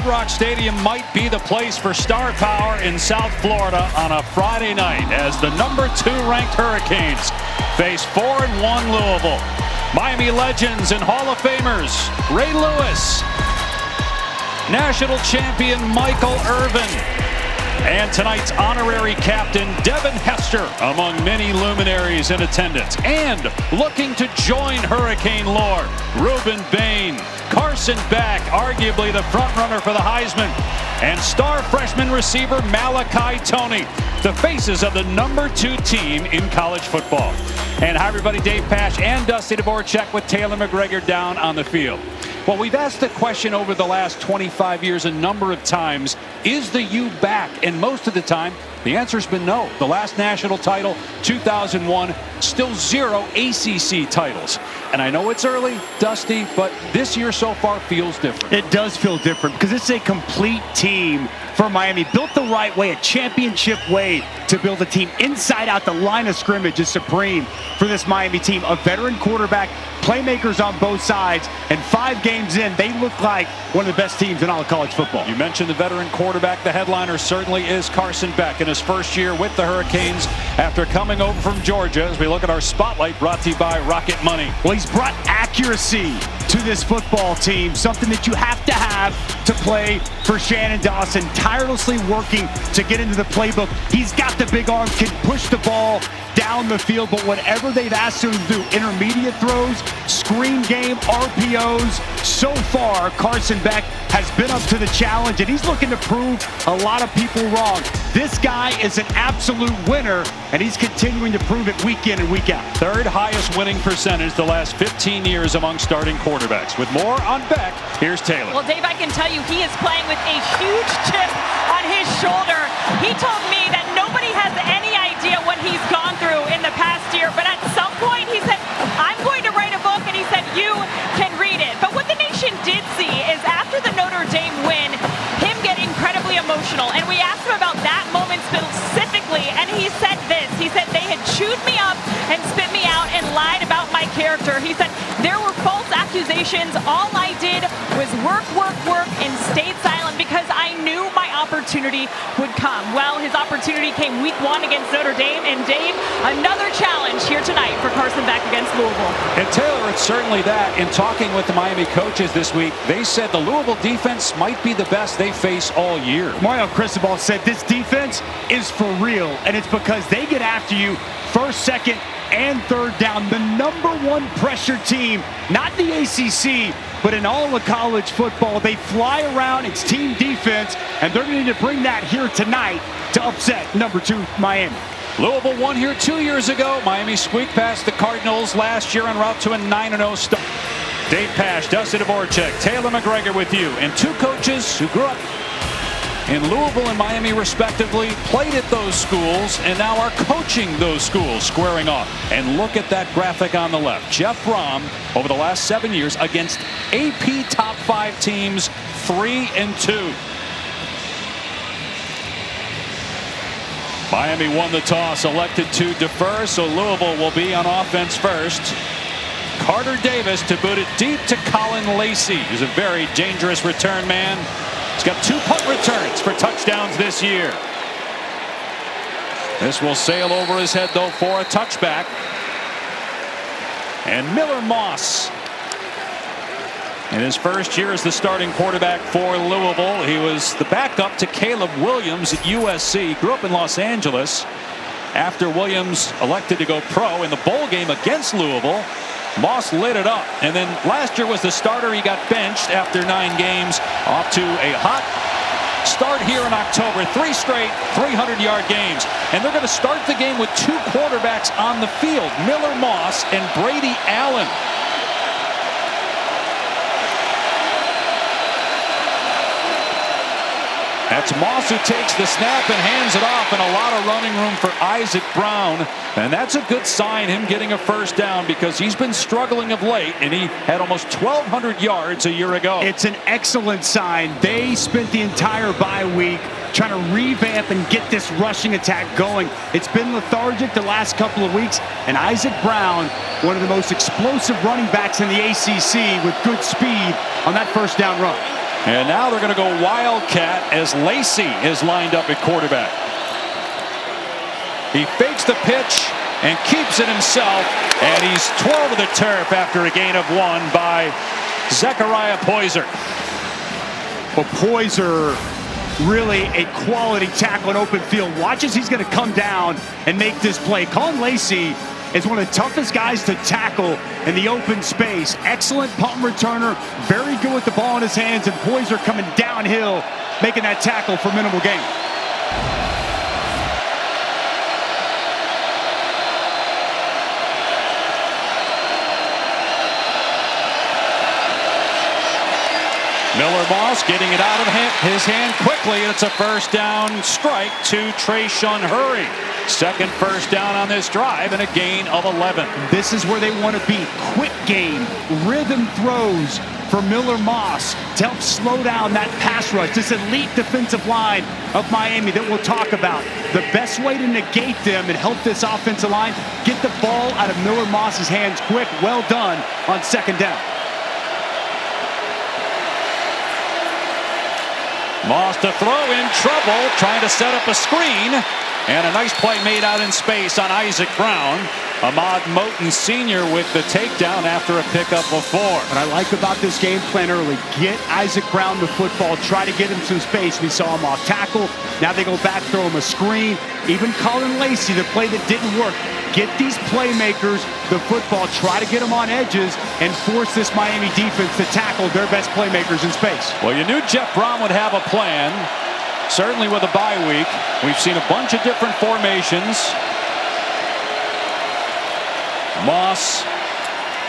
Rock Stadium might be the place for star power in South Florida on a Friday night as the #2 ranked Hurricanes face 4-1 Louisville. Miami legends and Hall of Famers Ray Lewis, national champion Michael Irvin, and tonight's honorary captain Devin Hester among many luminaries in attendance. And looking to join Hurricane lore, Ruben Bain, Carson Beck, arguably the frontrunner for the Heisman, and star freshman receiver Malachi Toney, the faces of the #2 team in college football. And hi everybody, Dave Pasch and Dusty Dvorak with Taylor McGregor down on the field. Well, we've asked the question over the last 25 years a number of times, is the U back? And most of the time, the answer's been no. The last national title, 2001, still 0 ACC titles. And I know it's early, Dusty, but this year so far feels different. It does feel different because it's a complete team for Miami. Built the right way, a championship way to build a team. Inside out, the line of scrimmage is supreme for this Miami team. A veteran quarterback, playmakers on both sides, and 5 games in, they look like one of the best teams in all of college football. You mentioned the veteran quarterback. The headliner certainly is Carson Beck in his first year with the Hurricanes after coming over from Georgia. As we look at our spotlight brought to you by Rocket Money. Well, he's brought accuracy to this football team, something that you have to play for Shannon Dawson, tirelessly working to get into the playbook. He's got the big arm, can push the ball down the field, but whatever they've asked him to do, intermediate throws, screen game, RPOs, so far Carson Beck has been up to the challenge, and he's looking to prove a lot of people wrong. This guy is an absolute winner, and he's continuing to prove it week in and week out. Third highest winning percentage the last 15 years among starting quarterbacks. With more on Beck, here's Taylor. Well, Dave, I can tell you he is playing with a huge chip on his shoulder. He told me that nobody has any idea what he's gone through in the past year, but at some point he said, I'm going to write a book, and he said, you can read it. But what the nation did see is after the Notre Dame win, him get incredibly emotional, and we asked him about that moment specifically, and he said this. He said, they had chewed me up and spit me out and lied about my character. He said, there were false accusations. All I did was work, and stayed silent because I knew my opportunity would come. Well, his opportunity came week 1 against Notre Dame, and Dave, another challenge here tonight for Carson Beck against Louisville. And Taylor, it's certainly that. In talking with the Miami coaches this week, they said the Louisville defense might be the best they face all year. Mario Cristobal said this defense is for real, and it's because they get after you first, second, and third down. The #1 pressure team, not the ACC, but in all of college football. They fly around. It's team defense, and they're going to need to bring that here tonight to upset #2 Miami. Louisville won here 2 years ago. Miami squeaked past the Cardinals last year en route to a 9-0 start. Dave Pasch, Dusty Dvorak, Taylor McGregor with you, and 2 coaches who grew up in Louisville and Miami respectively, played at those schools, and now are coaching those schools, squaring off. And look at that graphic on the left. Jeff Brom, over the last 7 years, against AP top 5 teams, 3-2. Miami won the toss, elected to defer, so Louisville will be on offense first. Carter Davis to boot it deep to Colin Lacey, who's a very dangerous return man. He's got 2 punt returns for touchdowns this year. This will sail over his head, though, for a touchback. And Miller Moss, in his first year as the starting quarterback for Louisville, he was the backup to Caleb Williams at USC. Grew up in Los Angeles. After Williams elected to go pro in the bowl game against Louisville, Moss lit it up, and then last year was the starter. He got benched after 9 games, off to a hot start here in October. 3 straight 300-yard games, and they're going to start the game with 2 quarterbacks on the field, Miller Moss and Brady Allen. That's Moss who takes the snap and hands it off, and a lot of running room for Isaac Brown. And that's a good sign, him getting a first down, because he's been struggling of late, and he had almost 1,200 yards a year ago. It's an excellent sign. They spent the entire bye week trying to revamp and get this rushing attack going. It's been lethargic the last couple of weeks, and Isaac Brown, one of the most explosive running backs in the ACC with good speed on that first down run. And now they're going to go Wildcat as Lacy is lined up at quarterback. He fakes the pitch and keeps it himself, and he's twirled to the turf after a gain of 1 by Zachariah Poyser. Well, Poyser, really a quality tackle in open field. Watch as he's going to come down and make this play. Colin Lacy is one of the toughest guys to tackle in the open space. Excellent punt returner, very good with the ball in his hands, and Poyser coming downhill, making that tackle for minimal gain. Miller Moss getting it out of his hand quickly, and it's a first down strike to Trayshawn Hurry. Second first down on this drive and a gain of 11. This is where they want to be. Quick game, rhythm throws for Miller Moss to help slow down that pass rush. This elite defensive line of Miami that we'll talk about. The best way to negate them and help this offensive line, get the ball out of Miller Moss's hands quick. Well done on second down. Moss to throw, in trouble, trying to set up a screen, and a nice play made out in space on Isaac Brown. Ahmad Moten Sr. with the takedown after a pickup of 4. What I like about this game plan early, get Isaac Brown the football, try to get him some space. We saw him off tackle. Now they go back, throw him a screen. Even Colin Lacy, the play that didn't work. Get these playmakers the football, try to get them on edges, and force this Miami defense to tackle their best playmakers in space. Well, you knew Jeff Brohm would have a plan, certainly with a bye week. We've seen a bunch of different formations. Moss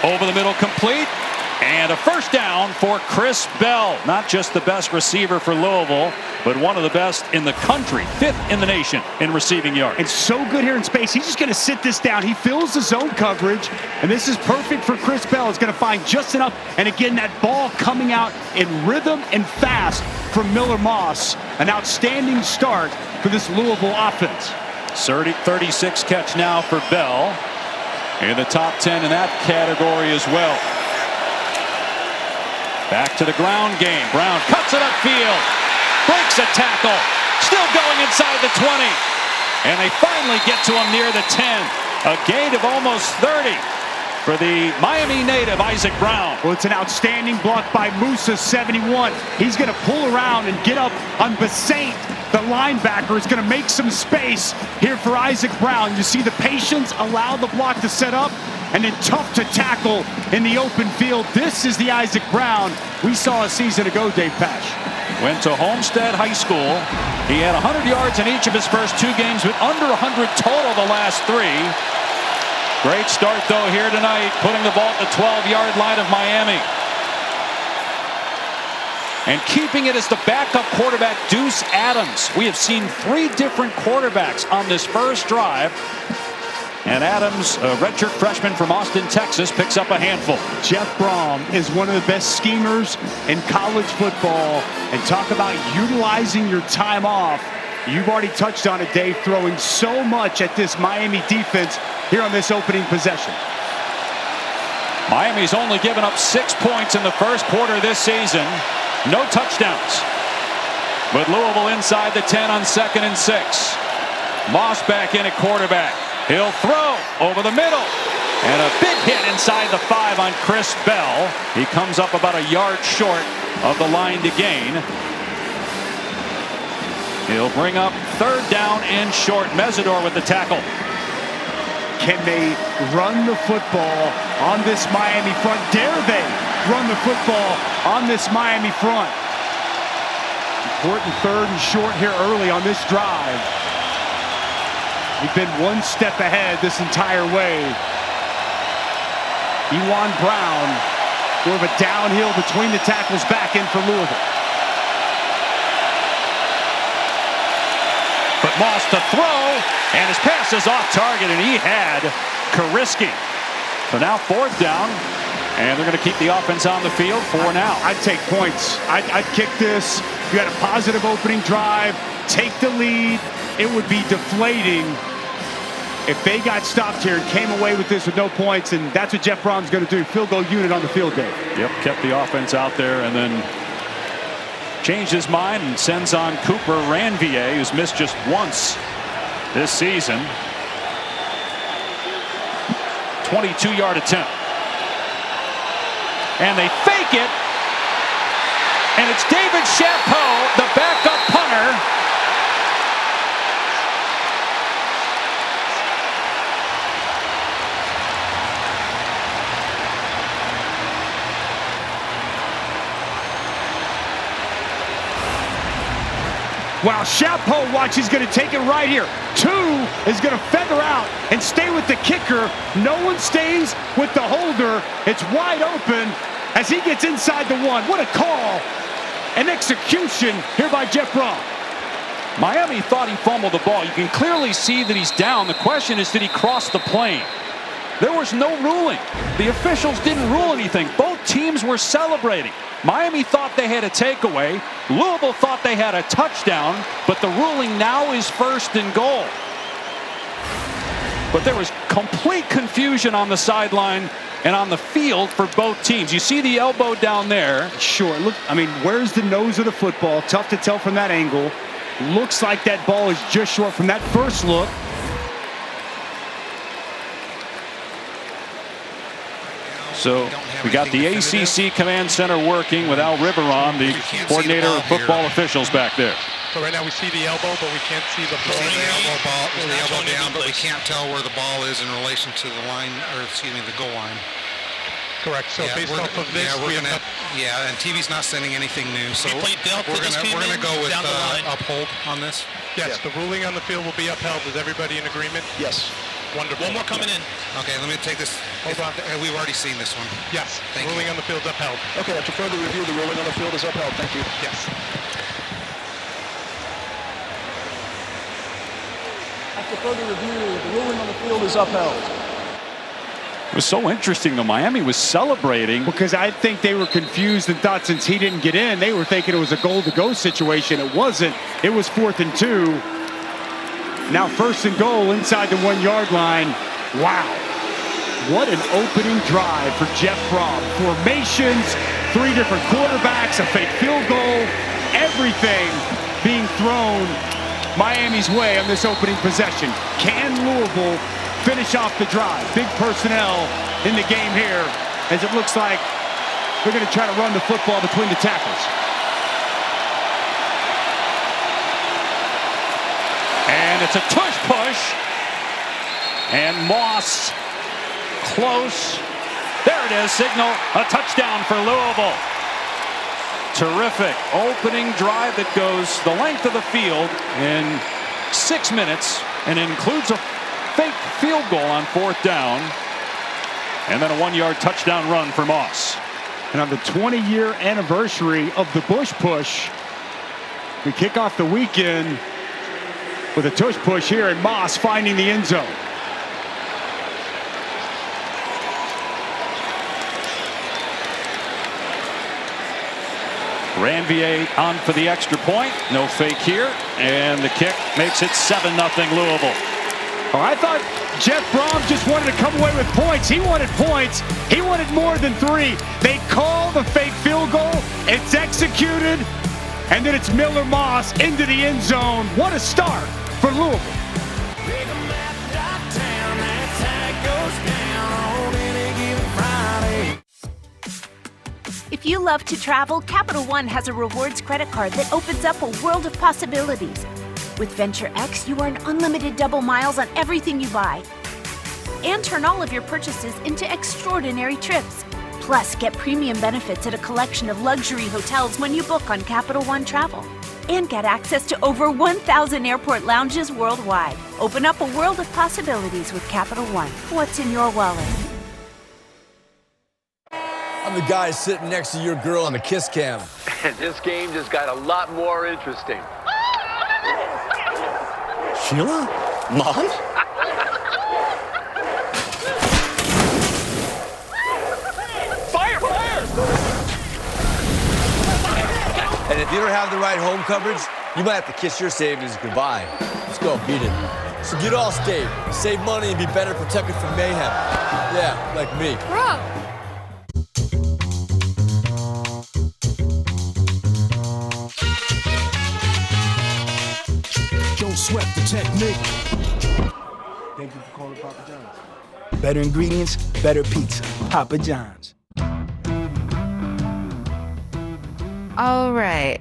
over the middle, complete, and a first down for Chris Bell. Not just the best receiver for Louisville, but one of the best in the country, 5th in the nation in receiving yards. And so good here in space. He's just going to sit this down. He fills the zone coverage, and this is perfect for Chris Bell. He's going to find just enough, and again, that ball coming out in rhythm and fast from Miller Moss. An outstanding start for this Louisville offense. 36 catch now for Bell. In the top 10 in that category as well. Back to the ground game. Brown cuts it upfield. Breaks a tackle. Still going inside the 20. And they finally get to him near the 10. A gain of almost 30 for the Miami native, Isaac Brown. Well, it's an outstanding block by Musa, 71. He's going to pull around and get up on Basaint. The linebacker is going to make some space here for Isaac Brown. You see the patience, allow the block to set up, and then tough to tackle in the open field. This is the Isaac Brown we saw a season ago, Dave Pasch. Went to Homestead High School. He had 100 yards in each of his first 2 games, with under 100 total the last 3. Great start, though, here tonight, putting the ball at the 12-yard line of Miami. And keeping it as the backup quarterback, Deuce Adams. We have seen 3 different quarterbacks on this first drive. And Adams, a redshirt freshman from Austin, Texas, picks up a handful. Jeff Brohm is one of the best schemers in college football. And talk about utilizing your time off. You've already touched on it, Dave, throwing so much at this Miami defense here on this opening possession. Miami's only given up 6 points in the first quarter this season. No touchdowns. But Louisville inside the 10 on 2nd and 6. Moss back in at quarterback. He'll throw over the middle. And a big hit inside the 5 on Chris Bell. He comes up about a yard short of the line to gain. He'll bring up 3rd down and short. Mesidor with the tackle. Can they run the football on this Miami front? Dare they run the football on this Miami front? Important 3rd and short here early on this drive. We've been one step ahead this entire way. Ewan Brown, more of a downhill between the tackles, back in for Louisville. But Moss to throw, and his pass is off target, and he had Kariski. So now 4th down, and they're going to keep the offense on the field for now. I'd take points. I'd kick this. You had a positive opening drive, take the lead. It would be deflating if they got stopped here and came away with this with no points, and that's what Jeff Brohm's going to do. Field goal unit on the field, Dave. Yep, kept the offense out there, and then changed his mind and sends on Cooper Ranvier, who's missed just once this season. 22-yard attempt. And they fake it. And it's David Chapeau, the backup punter. Wow, Chapeau, watch, he's going to take it right here. 2 is going to feather out and stay with the kicker. No one stays with the holder. It's wide open as he gets inside the 1. What a call. An execution here by Jeff Brohm. Miami thought he fumbled the ball. You can clearly see that he's down. The question is, did he cross the plane? There was no ruling. The officials didn't rule anything. Both teams were celebrating. Miami thought they had a takeaway. Louisville thought they had a touchdown, but the ruling now is 1st and goal. But there was complete confusion on the sideline and on the field for both teams. You see the elbow down there. Sure, look, I mean, where's the nose of the football? Tough to tell from that angle. Looks like that ball is just short from that first look. So we got the ACC Command Center working with Al Riveron, the coordinator of football officials back there. So right now we see the elbow, but we can't see the ball. The elbow down, but we can't tell where the ball is in relation to the line, or excuse me, the goal line. Correct. So based off of this, and TV's not sending anything new. So we're gonna go with uphold on this. Yes, the ruling on the field will be upheld. Is everybody in agreement? Yes. Wonderful. One more coming in. Okay, let me take this. Hold on. We've already seen this one. Yes. Thank ruling you. on the field is upheld. Okay, after further review, the ruling on the field is upheld. Thank you. Yes. After further review, the ruling on the field is upheld. It was so interesting, though. Miami was celebrating. Because I think they were confused and thought since he didn't get in, they were thinking it was a goal-to-go situation. It wasn't. It was 4th and 2. Now 1st and goal inside the 1-yard line. Wow. What an opening drive for Jeff Brohm. Formations, 3 different quarterbacks, a fake field goal, everything being thrown Miami's way on this opening possession. Can Louisville finish off the drive? Big personnel in the game here, as it looks like they're going to try to run the football between the tackles. And it's a tush push. And Moss close. There it is, signal, a touchdown for Louisville. Terrific opening drive that goes the length of the field in 6 minutes and includes a fake field goal on 4th down. And then a 1-yard touchdown run for Moss. And on the 20-year anniversary of the Bush push, we kick off the weekend with a tush push here, and Moss finding the end zone. Ranvier on for the extra point. No fake here. And the kick makes it 7-0 Louisville. Oh, I thought Jeff Brohm just wanted to come away with points. He wanted points. He wanted more than 3. They call the fake field goal. It's executed. And then it's Miller Moss into the end zone. What a start for Louisville. If you love to travel, Capital One has a rewards credit card that opens up a world of possibilities. With Venture X, you earn unlimited double miles on everything you buy. And turn all of your purchases into extraordinary trips. Plus, get premium benefits at a collection of luxury hotels when you book on Capital One Travel. And get access to over 1,000 airport lounges worldwide. Open up a world of possibilities with Capital One. What's in your wallet? I'm the guy sitting next to your girl on the kiss cam. And this game just got a lot more interesting. Sheila? Mom? Fire! Fire! And if you don't have the right home coverage, you might have to kiss your savings goodbye. Let's go, beat it. So get Allstate, save money, and be better protected from mayhem. Yeah, like me. sweat the technique. Thank you for calling Papa John's. Better ingredients, better pizza. Papa John's. All right.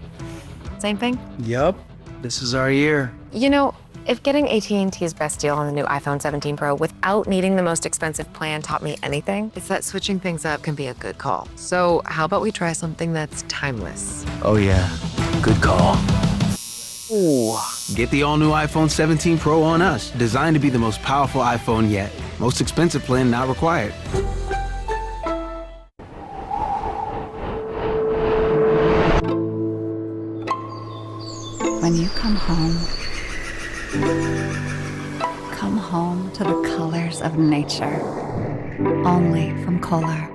Same thing? Yup. This is our year. You know, if getting AT&T's best deal on the new iPhone 17 Pro without needing the most expensive plan taught me anything, it's that switching things up can be a good call. So how about we try something that's timeless? Oh yeah, good call. Ooh. Get the all-new iPhone 17 Pro on us. Designed to be the most powerful iPhone yet. Most expensive plan not required. When you come home to the colors of nature. Only from Kohler.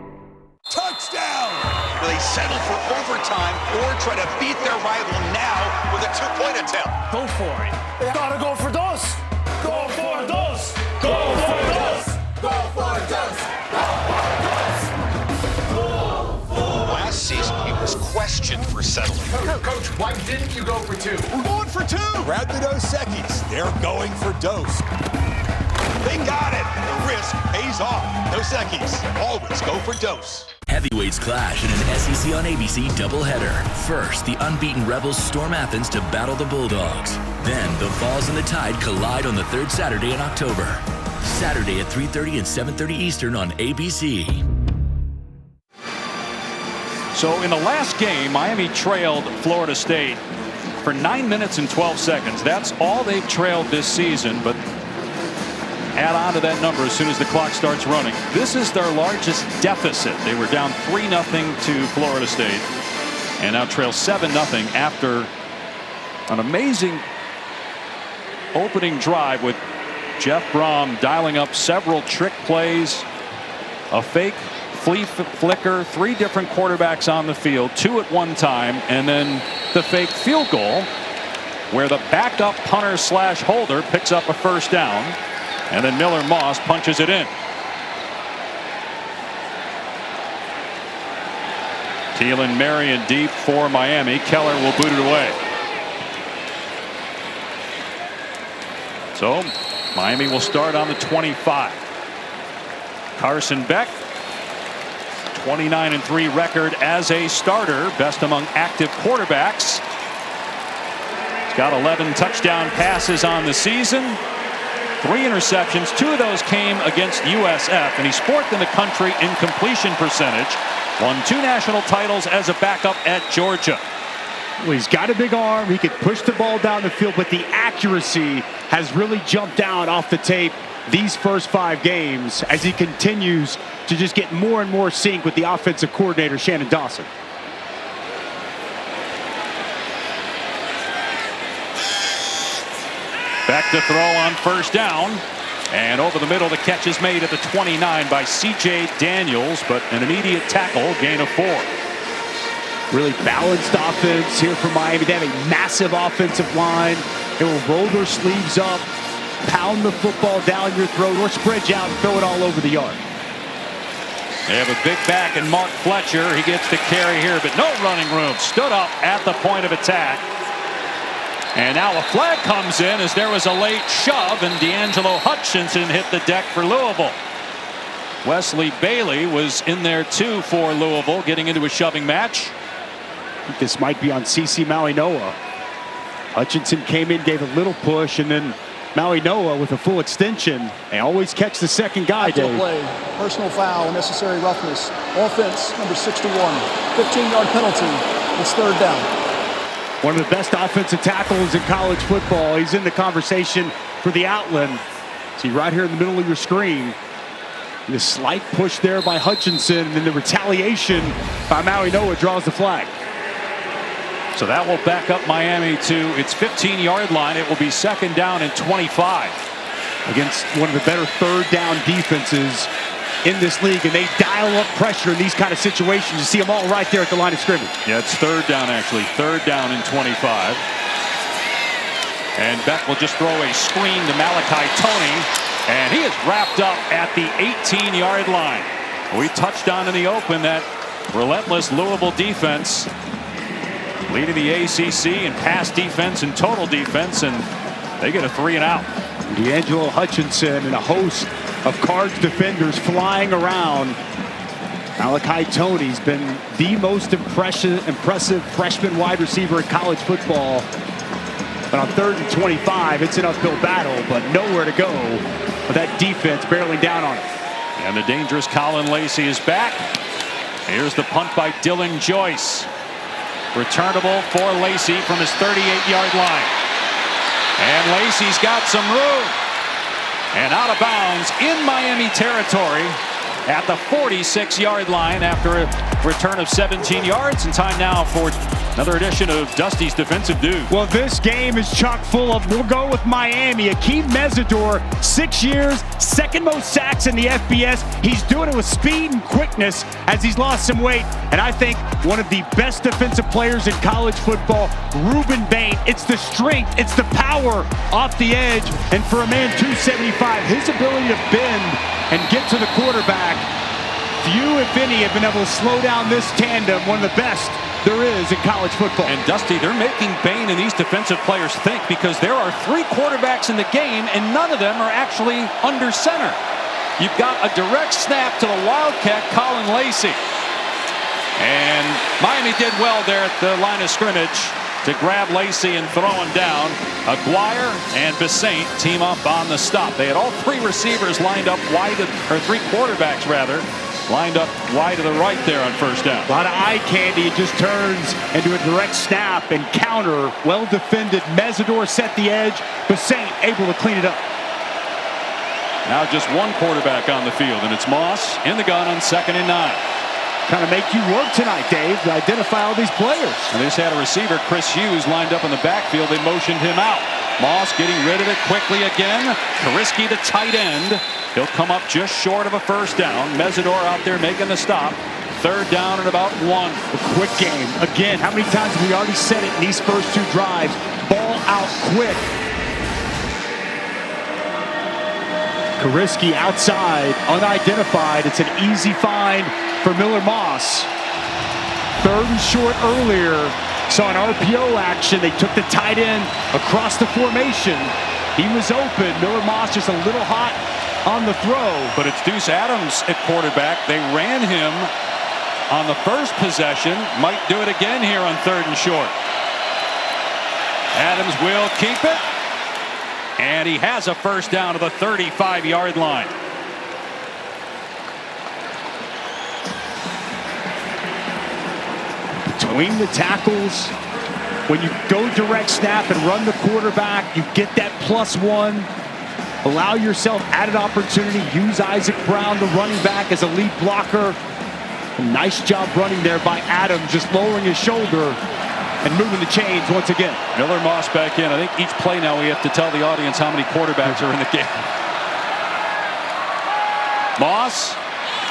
Touchdown! Will they settle for overtime or try to beat their rival now with a two-point attempt? Go for it. Gotta go for dos. Go for dos. Go for dos. Go for dos. Last season, he was questioned for settling. Coach, why didn't you go for two? We're going for two. Grab the Dos Equis. They're going for Dos. They got it. The risk pays off. Dos Equis. Always go for Dos. Heavyweights clash in an SEC on ABC doubleheader. First, the unbeaten Rebels storm Athens to battle the Bulldogs. Then, the Vols and the Tide collide on the third Saturday in October. Saturday at 3:30 and 7:30 Eastern on ABC. So in the last game, Miami trailed Florida State for 9 minutes and 12 seconds. That's all they've trailed this season, but add on to that number as soon as the clock starts running. This is their largest deficit. They were down 3-0 to Florida State and now trail 7-0 after an amazing opening drive with Jeff Brom dialing up several trick plays, a fake flea flicker, 3 different quarterbacks on the field, 2 at one time, and then the fake field goal where the backup punter / holder picks up a first down, and then Miller Moss punches it in. Thielen, Marion deep for Miami. Keller will boot it away. So Miami will start on the 25. Carson Beck, 29-3 record as a starter, best among active quarterbacks. He's got 11 touchdown passes on the season, 3 interceptions. 2 of those came against USF, and he's 4th in the country in completion percentage. Won 2 national titles as a backup at Georgia. Well, he's got a big arm. He could push the ball down the field, but the accuracy has really jumped out off the tape these first 5 games as he continues to just get more and more sync with the offensive coordinator, Shannon Dawson. Back to throw on first down. And over the middle, the catch is made at the 29 by C.J. Daniels, but an immediate tackle, gain of 4. Really balanced offense here for Miami. They have a massive offensive line. They will roll their sleeves up, pound the football down your throat, or spread you out and throw it all over the yard. They have a big back in Mark Fletcher. He gets the carry here, but no running room. Stood up at the point of attack. And now a flag comes in as there was a late shove, and D'Angelo Hutchinson hit the deck for Louisville. Wesley Bailey was in there too for Louisville, getting into a shoving match. I think this might be on CC Maui Noah. Hutchinson came in, gave a little push, and then Maui Noah with a full extension. They always catch the second guy, Dave. Play, personal foul, unnecessary roughness. Offense, number 61. 15-yard penalty. It's 3rd down. One of the best offensive tackles in college football. He's in the conversation for the Outland. See right here in the middle of your screen. The slight push there by Hutchinson, and then the retaliation by Maui Noah draws the flag. So that will back up Miami to its 15-yard line. It will be 2nd down and 25. Against one of the better 3rd down defenses in this league, and they dial up pressure in these kind of situations. You see them all right there at the line of scrimmage. Yeah, it's 3rd down actually. 3rd down and 25. And Beck will just throw a screen to Malachi Tony, and he is wrapped up at the 18-yard line. We touched on in the open that relentless Louisville defense, leading the ACC in pass defense and total defense, and They get a 3 and out. D'Angelo Hutchinson and a host of Cards defenders flying around. Malachi Toney's been the most impressive freshman wide receiver in college football. But on 3rd and 25, it's an uphill battle, but nowhere to go with that defense barreling down on it. And the dangerous Colin Lacey is back. Here's the punt by Dylan Joyce. Returnable for Lacey from his 38-yard line. And Lacey's got some room. And out of bounds in Miami territory at the 46-yard line after a return of 17 yards. And time now for another edition of Dusty's Defensive Dude. Well, this game is chock full of, we'll go with Miami. Akeem Mesidor, 6 years, second most sacks in the FBS. He's doing it with speed and quickness as he's lost some weight. And I think one of the best defensive players in college football, Ruben Bain. It's the strength, it's the power off the edge. And for a man 275, his ability to bend and get to the quarterback, few, if any, have been able to slow down this tandem, one of the best there is in college football. And Dusty, they're making Bain and these defensive players think, because there are 3 quarterbacks in the game and none of them are actually under center. You've got a direct snap to the Wildcat, Colin Lacey. And Miami did well there at the line of scrimmage to grab Lacey and throw him down. Aguirre and Besaint team up on the stop. They had all 3 receivers lined up wide, or 3 quarterbacks rather, lined up wide to the right there on first down. A lot of eye candy. It just turns into a direct snap and counter. Well defended. Mesidor set the edge. Besaint able to clean it up. Now just 1 quarterback on the field, and it's Moss in the gun on 2nd and 9. Kind of make you work tonight, Dave, to identify all these players. And they just had a receiver, Chris Hughes, lined up in the backfield. They motioned him out. Moss getting rid of it quickly again. Kariski, the tight end. He'll come up just short of a first down. Mesidor out there making the stop. 3rd down and about 1. A quick game. Again, how many times have we already said it in these first 2 drives? Ball out quick. Kariski outside, unidentified. It's an easy find for Miller Moss. 3rd and short earlier. Saw an RPO action. They took the tight end across the formation. He was open. Miller Moss just a little hot on the throw. But it's Deuce Adams at quarterback. They ran him on the first possession. Might do it again here on 3rd and short. Adams will keep it. And he has a first down to the 35-yard line. Between the tackles, when you go direct snap and run the quarterback, you get that +1. Allow yourself added opportunity. Use Isaac Brown, the running back, as a lead blocker. A nice job running there by Adams, just lowering his shoulder and moving the chains once again. Miller Moss back in. I think each play now we have to tell the audience how many quarterbacks are in the game. Moss,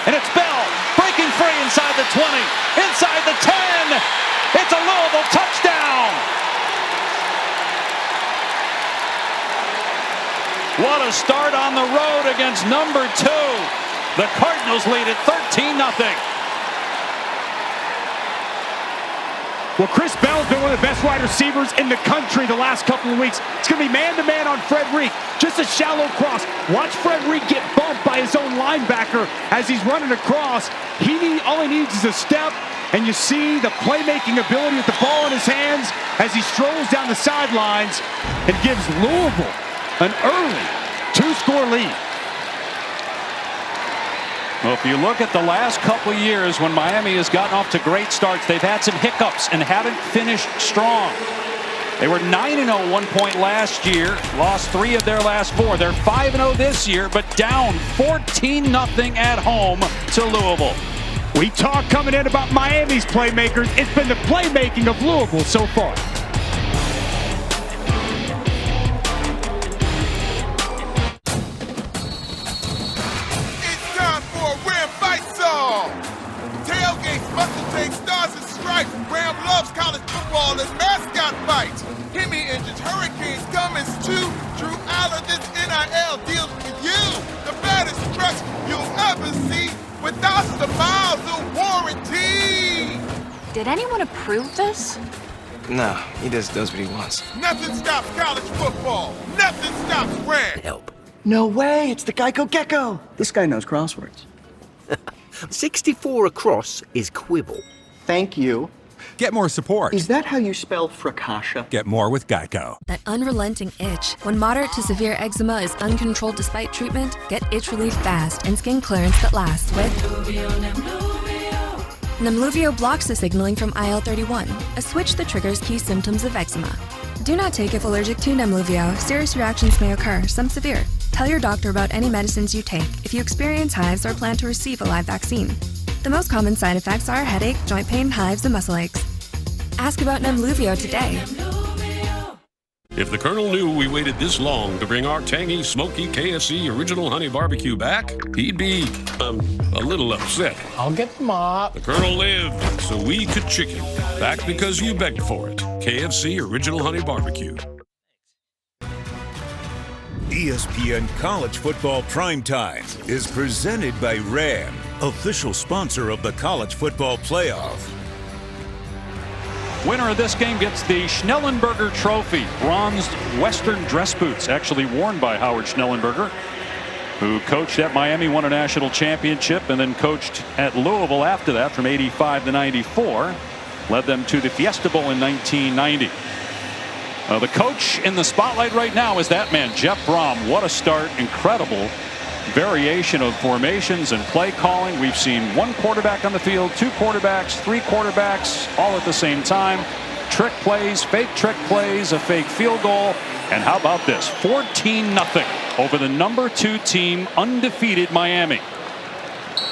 and it's Bell breaking free inside the 20, inside the 10. It's a Louisville touchdown. What a start on the road against number 2. The Cardinals lead at 13-0. Well, Chris Bell's been one of the best wide receivers in the country the last couple of weeks. It's going to be man-to-man on Fred Reek. Just a shallow cross. Watch Fred Reek get bumped by his own linebacker as he's running across. All he needs is a step, and you see the playmaking ability with the ball in his hands as he strolls down the sidelines and gives Louisville an early 2-score lead. Well, if you look at the last couple of years when Miami has gotten off to great starts, they've had some hiccups and haven't finished strong. They were 9-0 1 point last year, lost 3 of their last 4. They're 5-0 this year, but down 14-0 at home to Louisville. We talk coming in about Miami's playmakers. It's been the playmaking of Louisville so far. Graham loves college football as mascot fights. Hemi engines, Hurricanes, Cummins, 2. Drew Allen, this NIL deals for you. The baddest trucks you'll ever see with us, the miles of warranty. Did anyone approve this? No, he just does what he wants. Nothing stops college football. Nothing stops Ram. Help. No way, it's the Geico Gecko. This guy knows crosswords. 64 across is quibble. Thank you. Get more support. Is that how you spell fracascia? Get more with Geico. That unrelenting itch. When moderate to severe eczema is uncontrolled despite treatment, get itch relief fast and skin clearance that lasts with Nemluvio blocks the signaling from IL-31, a switch that triggers key symptoms of eczema. Do not take if allergic to Nemluvio. Serious reactions may occur, some severe. Tell your doctor about any medicines you take if you experience hives or plan to receive a live vaccine. The most common side effects are headache, joint pain, hives, and muscle aches. Ask about Nemluvio today. If the Colonel knew we waited this long to bring our tangy, smoky KFC Original Honey Barbecue back, he'd be, a little upset. I'll get the mop. The Colonel lived so we could chicken. Back because you begged for it. KFC Original Honey Barbecue. ESPN College Football Primetime is presented by Ram, official sponsor of the College Football Playoff. Winner of this game gets the Schnellenberger Trophy, bronzed Western dress boots, actually worn by Howard Schnellenberger, who coached at Miami, won a national championship, and then coached at Louisville after that from '85 to '94. Led them to the Fiesta Bowl in 1990. The coach in the spotlight right now is that man, Jeff Brom. What a start. Incredible variation of formations and play calling. We've seen one quarterback on the field, two quarterbacks, three quarterbacks all at the same time. Trick plays, fake trick plays, a fake field goal. And how about this? 14-0 over the number 2 team, undefeated Miami.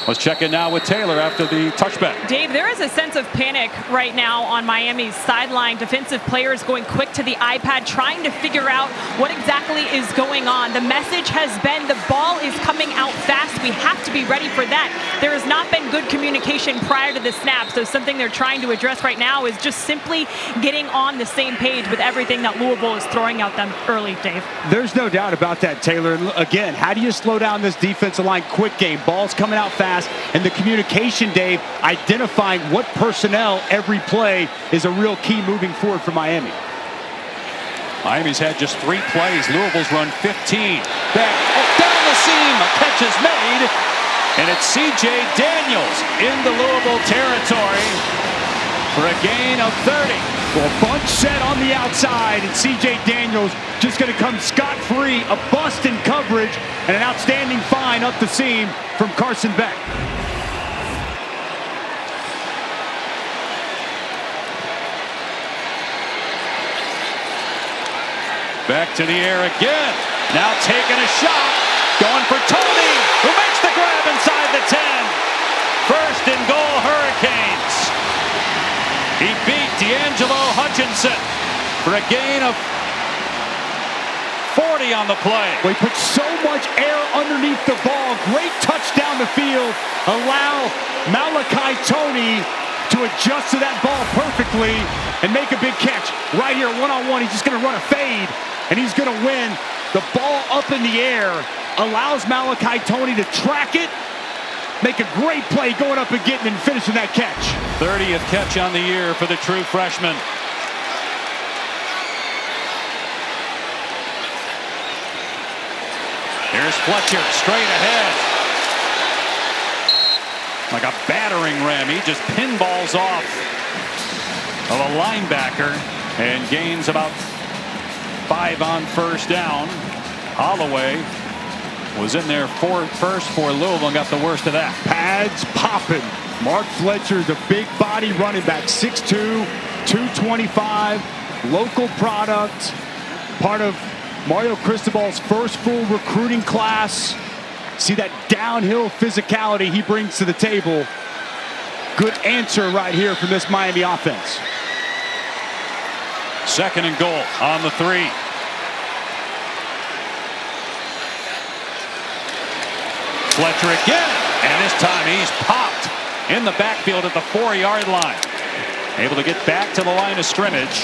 Let's check in now with Taylor after the touchback. Dave, there is a sense of panic right now on Miami's sideline. Defensive players going quick to the iPad, trying to figure out what exactly is going on. The message has been the ball is coming out fast. We have to be ready for that. There has not been good communication prior to the snap, so something they're trying to address right now is just simply getting on the same page with everything that Louisville is throwing at them early, Dave. There's no doubt about that, Taylor. Again, how do you slow down this defensive line? Quick game. Ball's coming out fast. And the communication, Dave, identifying what personnel every play is a real key moving forward for Miami. Miami's had just 3 plays. Louisville's run 15. Back down the seam. A catch is made. And it's C.J. Daniels in the Louisville territory for a gain of 30. Well, bunch set on the outside, and C.J. Daniels just going to come scot-free. A bust in coverage and an outstanding find up the seam from Carson Beck. Back to the air again. Now taking a shot. Going for Tony, who makes the grab inside the 10. First and goal, Hurricanes. He beat D'Angelo Hutchinson for a gain of 40 on the play. Well, he put so much air underneath the ball. Great touch down the field. Allow Malachi Tony to adjust to that ball perfectly and make a big catch. Right here, one-on-one, he's just going to run a fade, and he's going to win. The ball up in the air allows Malachi Tony to track it, make a great play going up and getting and finishing that catch. 30th catch on the year for the true freshman. Here's Fletcher straight ahead. Like a battering ram. He just pinballs off of a linebacker and gains about 5 on first down. Holloway was in there first for Louisville and got the worst of that. Pads popping. Mark Fletcher, the big body running back, 6'2", 225, local product, part of Mario Cristobal's first full recruiting class. See that downhill physicality he brings to the table. Good answer right here from this Miami offense. Second and goal on the 3. Fletcher again, and this time he's popped in the backfield at the 4-yard line. Able to get back to the line of scrimmage.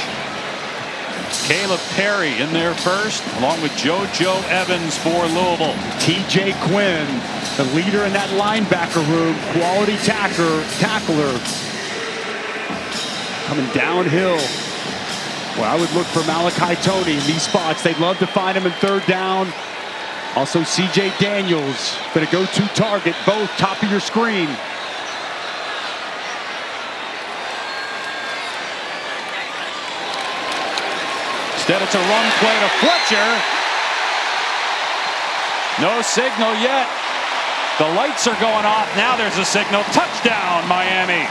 Caleb Perry in there first, along with JoJo Evans for Louisville. TJ Quinn, the leader in that linebacker room, quality tackler, coming downhill Well, I would look for Malachi Tony in these spots. They'd love to find him in third down. Also, C.J. Daniels, been a go-to target, both top of your screen. Instead, it's a run play to Fletcher. No signal yet. The lights are going off. Now there's a signal. Touchdown, Miami.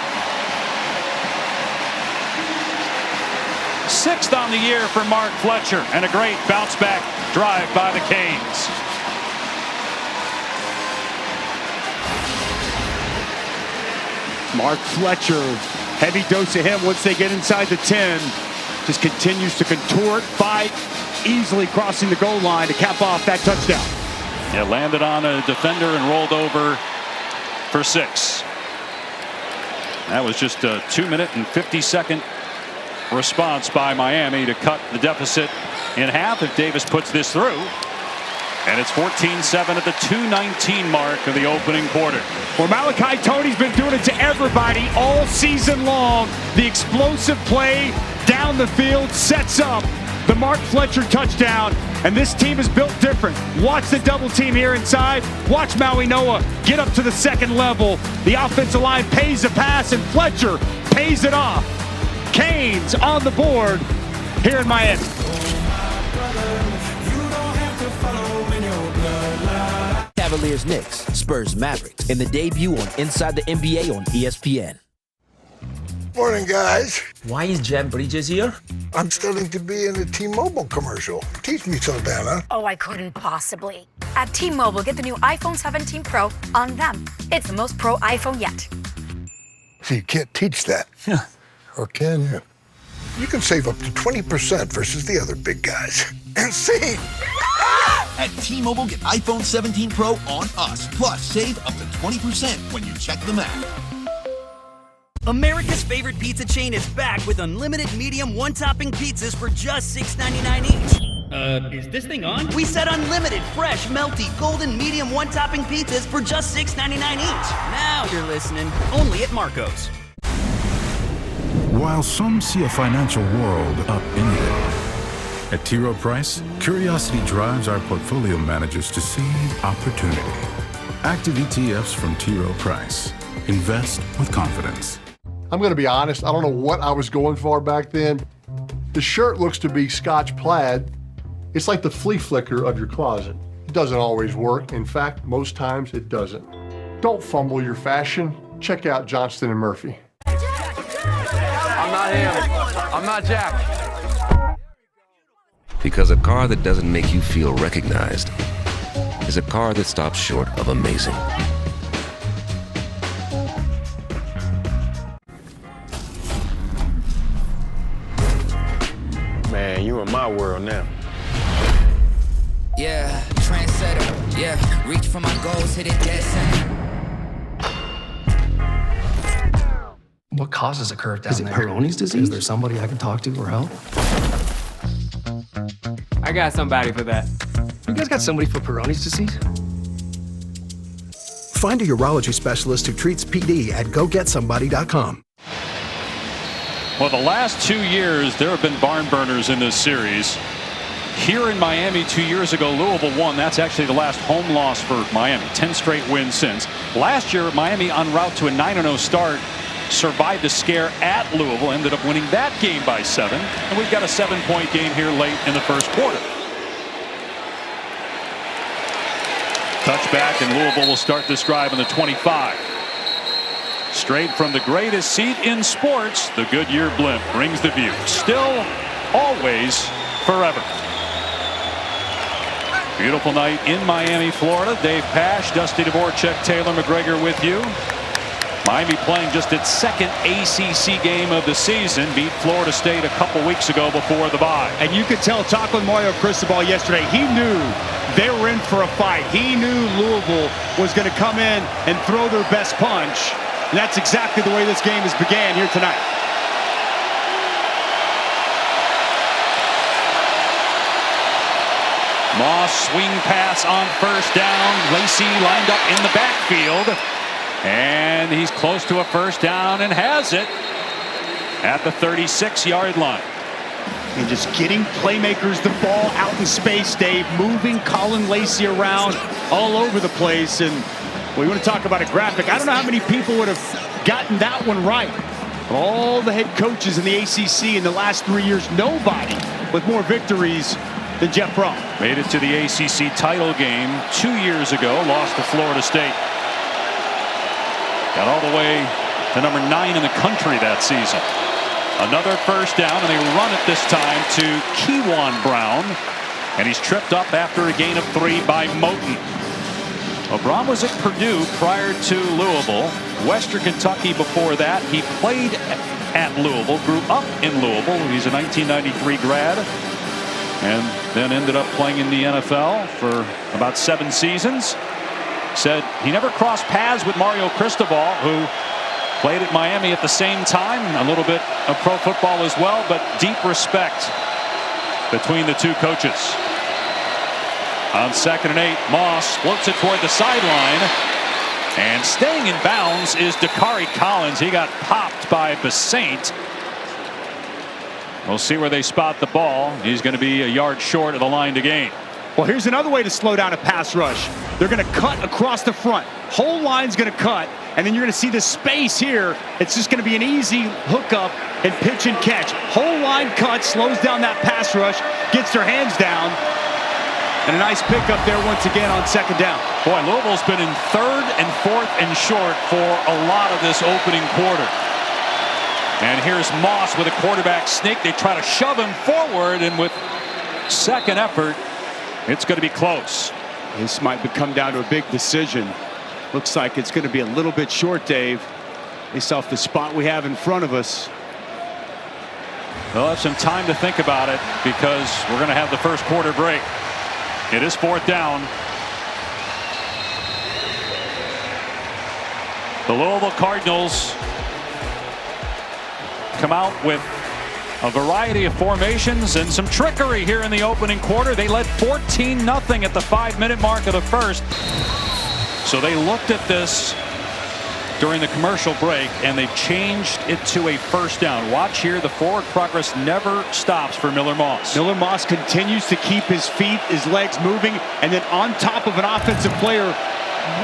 6th on the year for Mark Fletcher, and a great bounce-back drive by the Canes. Mark Fletcher, heavy dose of him once they get inside the 10. Just continues to contort, fight, easily crossing the goal line to cap off that touchdown. It landed on a defender and rolled over for 6. That was just a 2-minute and 50-second response by Miami to cut the deficit in half if Davis puts this through. And it's 14-7 at the 2:19 mark of the opening quarter. Well, Malachi Tony's been doing it to everybody all season long. The explosive play down the field sets up the Mark Fletcher touchdown. And this team is built different. Watch the double team here inside. Watch Maui Noah get up to the second level. The offensive line pays the pass, and Fletcher pays it off. Canes on the board here in Miami. Cavaliers Knicks, Spurs Mavericks, in the debut on Inside the NBA on ESPN. Morning, guys. Why is Jeff Bridges here? I'm studying to be in a T-Mobile commercial. Teach me so, Dana. Oh, I couldn't possibly. At T-Mobile, get the new iPhone 17 Pro on them. It's the most pro iPhone yet. So you can't teach that. Yeah. Or can you? You can save up to 20% versus the other big guys. And see... At T-Mobile, get iPhone 17 Pro on us. Plus, save up to 20% when you check the math. America's favorite pizza chain is back with unlimited medium one-topping pizzas for just $6.99 each. Is this thing on? We said unlimited, fresh, melty, golden medium one-topping pizzas for just $6.99 each. Now you're listening. Only at Marco's. While some see a financial world upended, at T. Rowe Price, curiosity drives our portfolio managers to see opportunity. Active ETFs from T. Rowe Price. Invest with confidence. I'm going to be honest, I don't know what I was going for back then. The shirt looks to be Scotch plaid. It's like the flea flicker of your closet. It doesn't always work. In fact, most times it doesn't. Don't fumble your fashion. Check out Johnston & Murphy. I'm not him. I'm not Jack. Because a car that doesn't make you feel recognized is a car that stops short of amazing. Man, you in my world now. Yeah, trendsetter. Yeah, reach for my goals, hit it dead center. What causes a curve down there? Is it Peyronie's disease? Is there somebody I can talk to or help? I got somebody for that. You guys got somebody for Peyronie's disease? Find a urology specialist who treats PD at GoGetSomebody.com. Well, the last 2 years, there have been barn burners in this series. Here in Miami 2 years ago, Louisville won. That's actually the last home loss for Miami. 10 straight wins since. Last year, Miami en route to a 9-0 start. Survived the scare at Louisville, ended up winning that game by 7, and we've got a 7-point game here late in the first quarter. Touchback, and Louisville will start this drive on the 25. Straight from the greatest seat in sports, the Goodyear blimp brings the view. Still, always, forever. Beautiful night in Miami, Florida. Dave Pasch, Dusty Dvorak, Taylor McGregor with you. Miami playing just its second ACC game of the season. Beat Florida State a couple weeks ago before the bye. And you could tell talking with Mario Cristobal yesterday, he knew they were in for a fight. He knew Louisville was going to come in and throw their best punch. And that's exactly the way this game has began here tonight. Moss swing pass on first down. Lacey lined up in the backfield. And he's close to a first down and has it at the 36-yard line. And just getting playmakers the ball out in space, Dave, moving Colin Lacey around all over the place. And we want to talk about a graphic. I don't know how many people would have gotten that one right. All the head coaches in the ACC in the last 3 years, nobody with more victories than Jeff Brohm. Made it to the ACC title game 2 years ago, lost to Florida State. Got all the way to number 9 in the country that season. Another first down, and they run it this time to Kewan Brown. And he's tripped up after a gain of 3 by Moten. Well, Brown was at Purdue prior to Louisville. Western Kentucky before that. He played at Louisville, grew up in Louisville. He's a 1993 grad. And then ended up playing in the NFL for about 7 seasons. Said he never crossed paths with Mario Cristobal, who played at Miami at the same time, a little bit of pro football as well, but deep respect between the two coaches. On 2nd and 8, Moss floats it toward the sideline, and staying in bounds is Dakari Collins. He got popped by Basaint. We'll see where they spot the ball. He's going to be a yard short of the line to gain. Well, here's another way to slow down a pass rush. They're going to cut across the front. Whole line's going to cut, and then you're going to see the space here. It's just going to be an easy hookup and pitch and catch. Whole line cut, slows down that pass rush, gets their hands down, and a nice pickup there once again on 2nd down. Boy, Louisville's been in 3rd and 4th and short for a lot of this opening quarter. And here's Moss with a quarterback sneak. They try to shove him forward, and with second effort, it's going to be close. This might come down to a big decision. Looks like it's going to be a little bit short, Dave, based off the spot we have in front of us. They'll have some time to think about it because we're going to have the first quarter break. It is 4th down. The Louisville Cardinals come out with a variety of formations and some trickery here in the opening quarter. They led 14-0 at the 5-minute mark of the first. So they looked at this during the commercial break, and they've changed it to a first down. Watch here, the forward progress never stops for Miller Moss. Miller Moss continues to keep his feet, his legs moving, and then on top of an offensive player,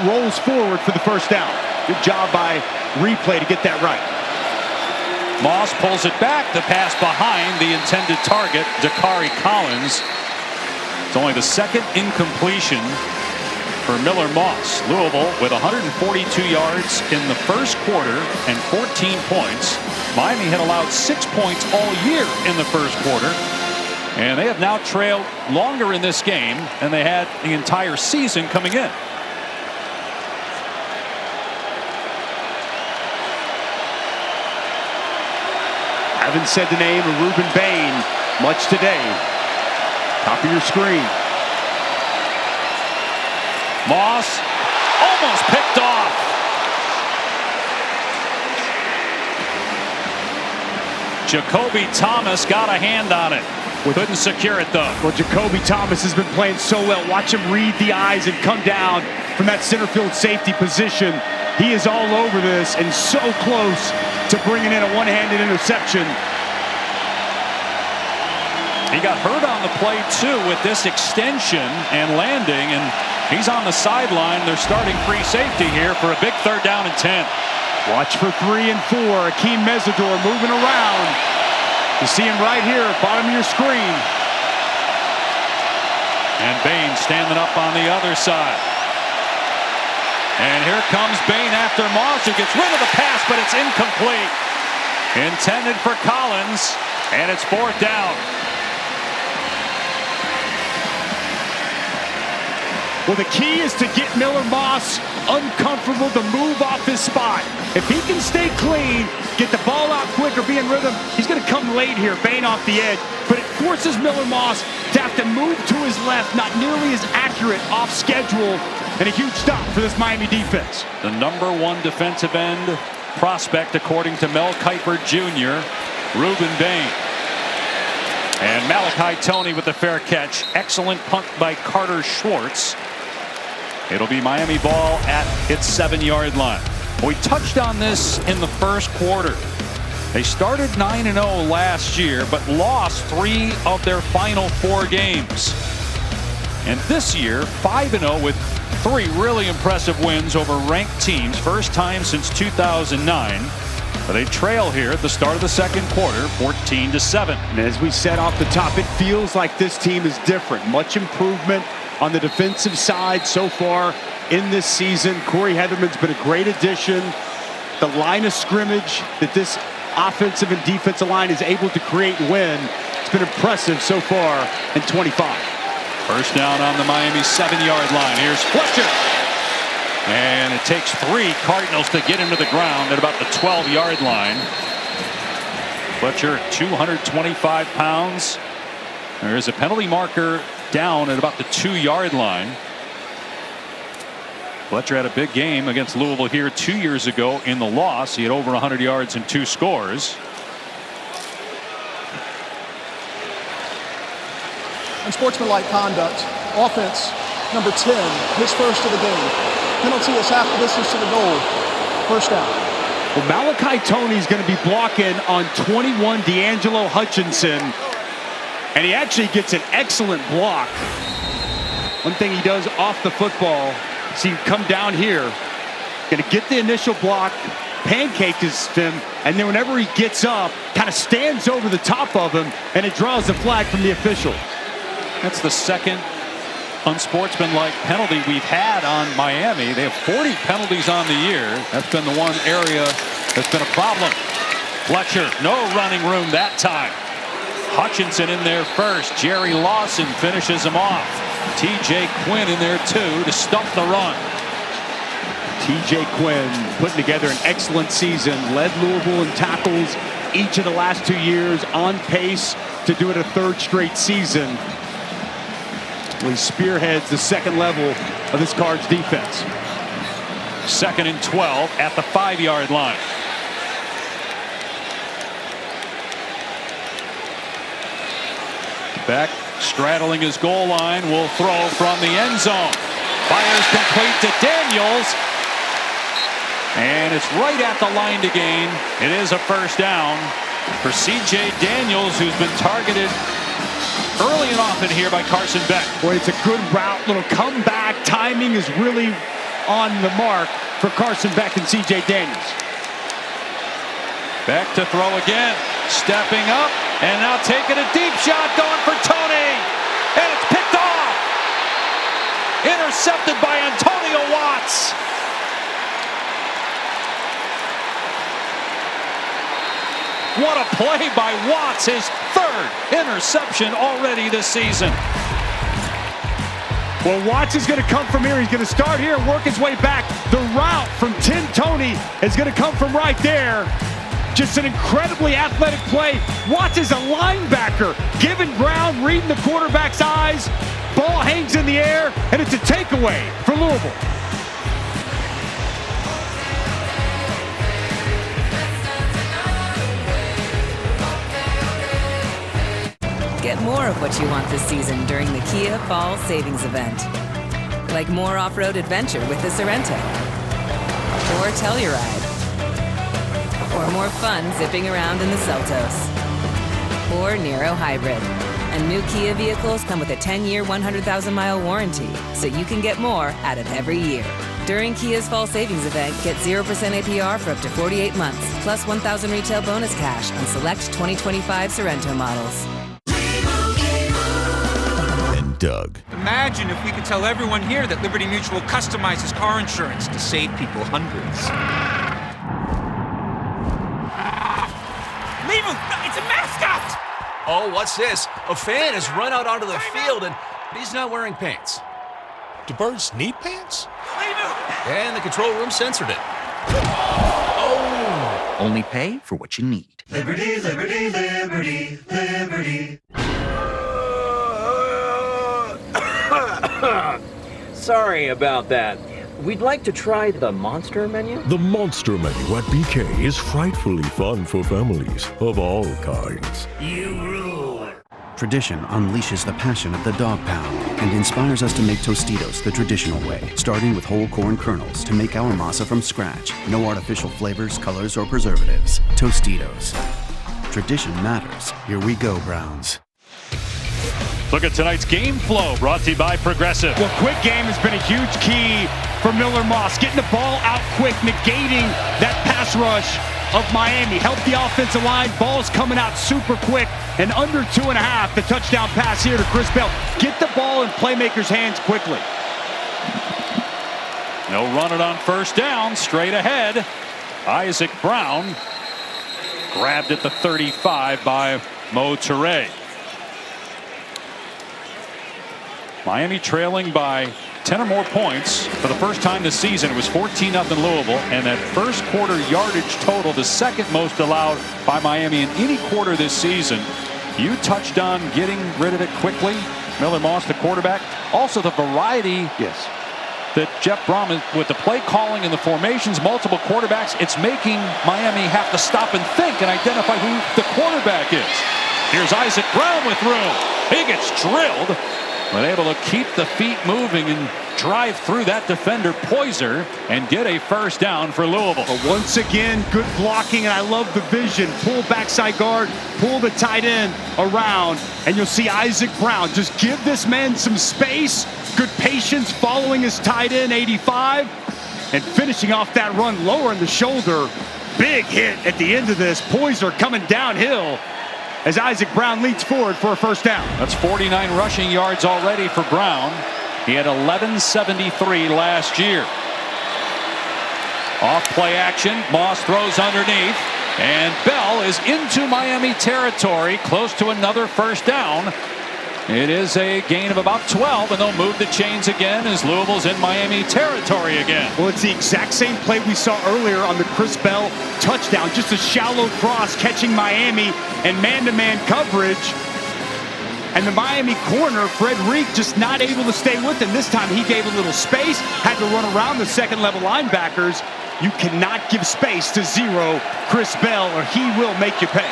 rolls forward for the first down. Good job by replay to get that right. Moss pulls it back. The pass behind the intended target, Dakari Collins. It's only the 2nd incompletion for Miller Moss. Louisville with 142 yards in the first quarter and 14 points. Miami had allowed 6 points all year in the first quarter. And they have now trailed longer in this game than they had the entire season coming in. Haven't said the name of Ruben Bain much today. Top of your screen. Moss almost picked off. Jacoby Thomas got a hand on it. Couldn't secure it though. Well, Jacoby Thomas has been playing so well. Watch him read the eyes and come down from that center field safety position. He is all over this and so close to bringing in a one-handed interception. He got hurt on the play too with this extension and landing, and he's on the sideline. They're starting free safety here for a big 3rd down and 10. Watch for 3 and 4. Akeem Mesidor moving around. You see him right here, bottom of your screen. And Bain standing up on the other side. And here comes Bain after Moss, who gets rid of the pass, but it's incomplete. Intended for Collins, and it's 4th down. Well, the key is to get Miller Moss uncomfortable to move off his spot. If he can stay clean, get the ball out quick or be in rhythm, he's going to come late here, Bain off the edge. But it forces Miller Moss to have to move to his left, not nearly as accurate, off schedule, and a huge stop for this Miami defense. The number 1 defensive end prospect, according to Mel Kiper Jr., Ruben Bain. And Malachi Toney with the fair catch. Excellent punt by Carter Schwartz. It'll be Miami ball at its 7-yard line. We touched on this in the first quarter. They started 9-0 last year, but lost 3 of their final 4 games. And this year, 5-0 with 3 really impressive wins over ranked teams. First time since 2009. But they trail here at the start of the second quarter, 14-7. And as we said off the top, it feels like this team is different. Much improvement on the defensive side so far in this season. Corey Heatherman's been a great addition. The line of scrimmage that this offensive and defensive line is able to create and win, it's been impressive so far in 25. First down on the Miami 7-yard line. Here's Fletcher. And it takes 3 Cardinals to get him to the ground at about the 12-yard line. Fletcher, 225 pounds. There's a penalty marker down at about the 2-yard line. Fletcher had a big game against Louisville here 2 years ago in the loss. He had over 100 yards and 2 scores. Unsportsmanlike conduct. Offense, number 10, his first of the game. Penalty is half the distance to the goal. First down. Well, Malachi Tony's going to be blocking on 21 D'Angelo Hutchinson. And he actually gets an excellent block. One thing he does off the football, see him come down here, going to get the initial block, pancake him, and then whenever he gets up, kind of stands over the top of him, and it draws the flag from the official. That's the second unsportsmanlike penalty we've had on Miami. They have 40 penalties on the year. That's been the one area that's been a problem. Fletcher, no running room that time. Hutchinson in there first. Jerry Lawson finishes him off. TJ Quinn in there too to stump the run. TJ Quinn putting together an excellent season. Led Louisville in tackles each of the last 2 years. On pace to do it a 3rd straight season. He spearheads the second level of this Cards defense. 2nd and 12 at the 5-yard line. Beck straddling his goal line will throw from the end zone. Fires complete to Daniels. And it's right at the line to gain. It is a first down for C.J. Daniels, who's been targeted early and often here by Carson Beck. Boy, it's a good route, little comeback. Timing is really on the mark for Carson Beck and C.J. Daniels. Beck to throw again, stepping up, and now taking a deep shot, going for Tony, and it's picked off. Intercepted by Antonio Watts. What a play by Watts, his 3rd interception already this season. Well, Watts is going to come from here. He's going to start here and work his way back. The route from Tim Tony is going to come from right there. Just an incredibly athletic play. Watts is a linebacker, giving ground, reading the quarterback's eyes. Ball hangs in the air, and it's a takeaway for Louisville. Get more of what you want this season during the Kia Fall Savings Event. Like more off-road adventure with the Sorento. Or Telluride. Or more fun zipping around in the Seltos. Or Nero Hybrid. And new Kia vehicles come with a 10-year, 100,000-mile warranty, so you can get more out of every year. During Kia's Fall Savings Event, get 0% APR for up to 48 months, plus $1,000 retail bonus cash on select 2025 Sorento models. Doug. Imagine if we could tell everyone here that Liberty Mutual customizes car insurance to save people hundreds. Leave him! It's a mascot! Oh, what's this? A fan has run out onto the field and he's not wearing pants. Do birds need pants? Leave him! And the control room censored it. Oh! Only pay for what you need. Liberty, liberty, liberty, liberty. Sorry about that. We'd like to try the Monster menu. The Monster menu at BK is frightfully fun for families of all kinds. You rule. Tradition unleashes the passion of the dog pound. and inspires us to make Tostitos the traditional way, starting with whole corn kernels to make our masa from scratch. No artificial flavors, colors, or preservatives. Tostitos. Tradition matters. Here we go, Browns. Look at tonight's game flow, brought to you by Progressive. Well, quick game has been a huge key for Miller Moss, getting the ball out quick, negating that pass rush of Miami. Help the offensive line. Ball's coming out super quick, and under 2.5, the touchdown pass here to Chris Bell. Get the ball in playmakers' hands quickly. No running on first down, straight ahead. Isaac Brown grabbed at the 35 by Mo Toure. Miami trailing by 10 or more points for the first time this season. It was 14-0 Louisville, and that first quarter yardage total, the second most allowed by Miami in any quarter this season. You touched on getting rid of it quickly. Miller Moss, the quarterback. Also the variety that Jeff Brom, with the play calling and the formations, multiple quarterbacks, it's making Miami have to stop and think and identify who the quarterback is. Here's Isaac Brown with room. He gets drilled, but able to keep the feet moving and drive through that defender, Poyser, and get a first down for Louisville. But once again, good blocking, and I love the vision. Pull backside guard, pull the tight end around, and you'll see Isaac Brown. Just give this man some space. Good patience following his tight end, 85, and finishing off that run lower in the shoulder. Big hit at the end of this. Poyser coming downhill as Isaac Brown leads forward for a first down. That's 49 rushing yards already for Brown. He had 1173 last year. Off play action, Moss throws underneath, and Bell is into Miami territory, close to another first down. It is a gain of about 12, and they'll move the chains again as Louisville's in Miami territory again. Well, it's the exact same play we saw earlier on the Chris Bell touchdown. Just a shallow cross catching Miami and man-to-man coverage. And the Miami corner, Fred Reek, just not able to stay with him. This time he gave a little space, had to run around the second-level linebackers. You cannot give space to zero Chris Bell, or he will make you pay.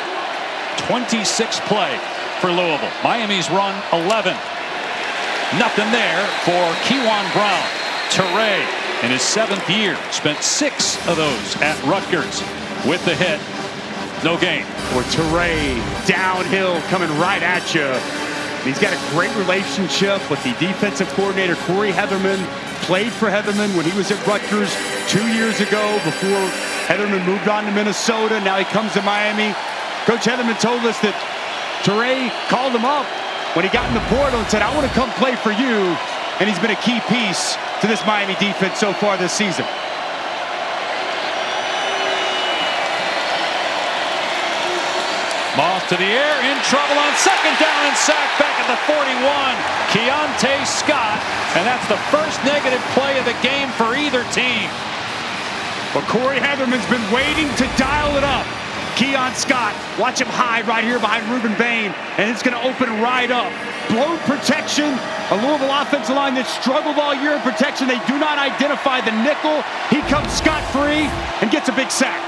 26 play for Louisville. Miami's run 11. Nothing there for Kewan Brown. Toure, in his 7th year, spent 6 of those at Rutgers. With the hit, no gain. For Toure, downhill, coming right at you. He's got a great relationship with the defensive coordinator, Corey Heatherman. Played for Heatherman when he was at Rutgers 2 years ago before Heatherman moved on to Minnesota. Now he comes to Miami. Coach Heatherman told us that Toure called him up when he got in the portal and said, I want to come play for you. And he's been a key piece to this Miami defense so far this season. Moss to the air, in trouble on second down and sacked back at the 41. Keontae Scott, and that's the first negative play of the game for either team. But Corey Heatherman's been waiting to dial it up. Keon Scott, watch him hide right here behind Ruben Bain, and it's going to open right up. Blown protection, a Louisville offensive line that struggled all year in protection. They do not identify the nickel. He comes scot-free and gets a big sack.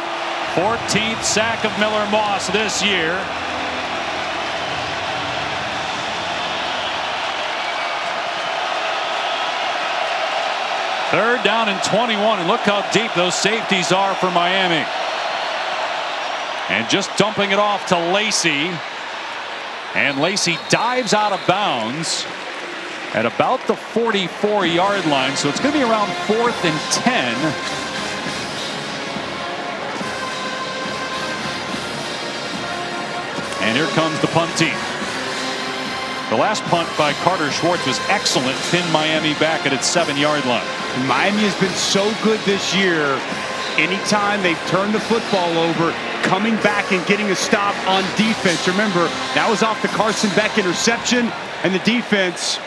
14th sack of Miller Moss this year. Third down and 21, and look how deep those safeties are for Miami. And just dumping it off to Lacey. And Lacey dives out of bounds at about the 44-yard line. So it's going to be around 4th and 10. And here comes the punt team. The last punt by Carter Schwartz was excellent. Pinned Miami back at its 7-yard line. Miami has been so good this year. Anytime they've turned the football over, coming back and getting a stop on defense. Remember, that was off the Carson Beck interception, and the defense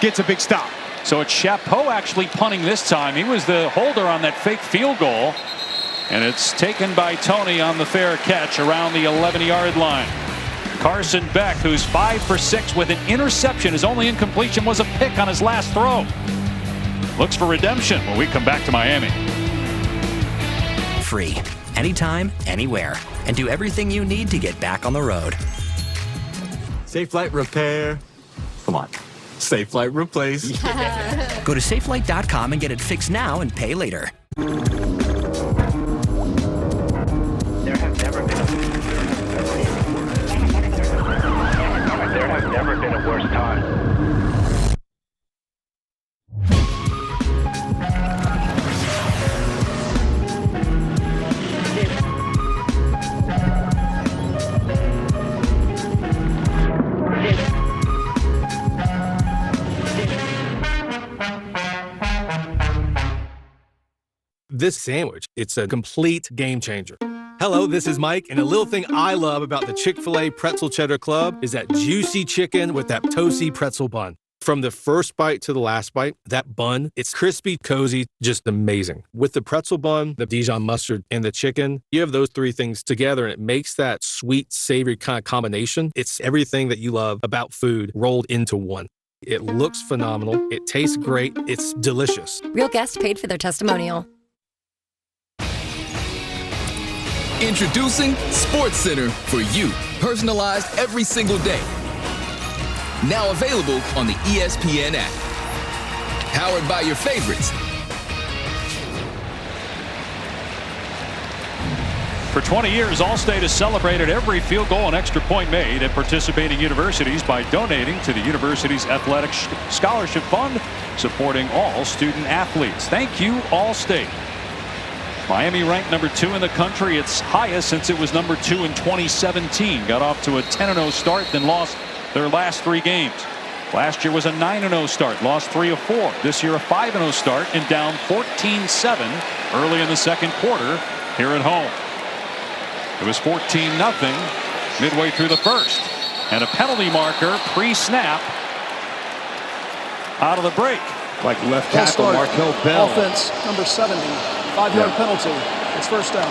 gets a big stop. So it's Chapeau actually punting this time. He was the holder on that fake field goal. And it's taken by Tony on the fair catch around the 11-yard line. Carson Beck, who's 5 for 6 with an interception. His only incompletion was a pick on his last throw. Looks for redemption when we come back to Miami. Free, anytime, anywhere, and do everything you need to get back on the road. Safe Flight Repair. Come on. Safelight replace. Go to safelight.com and get it fixed now and pay later. There have never been a worse time. This sandwich, it's a complete game changer. Hello, this is Mike, and a little thing I love about the Chick-fil-A Pretzel Cheddar Club is that juicy chicken with that toasty pretzel bun. From the first bite to the last bite, that bun, it's crispy, cozy, just amazing. With the pretzel bun, the Dijon mustard, and the chicken, you have those three things together, and it makes that sweet, savory kind of combination. It's everything that you love about food rolled into one. It looks phenomenal. It tastes great. It's delicious. Real guests paid for their testimonial. Introducing SportsCenter for you, personalized every single day. Now available on the ESPN app. Powered by your favorites. For 20 years, Allstate has celebrated every field goal and extra point made at participating universities by donating to the university's athletic scholarship fund, supporting all student athletes. Thank you, Allstate. Miami ranked number 2 in the country, its highest since it was number 2 in 2017. Got off to a 10-0 start, then lost their last 3 games. Last year was a 9-0 start, lost 3 of 4. This year a 5-0 start and down 14-7 early in the second quarter here at home. It was 14-0 midway through the first. And a penalty marker pre-snap out of the break. Like left tackle Markel Bell. Offense number 70. 5-yard penalty. It's first down.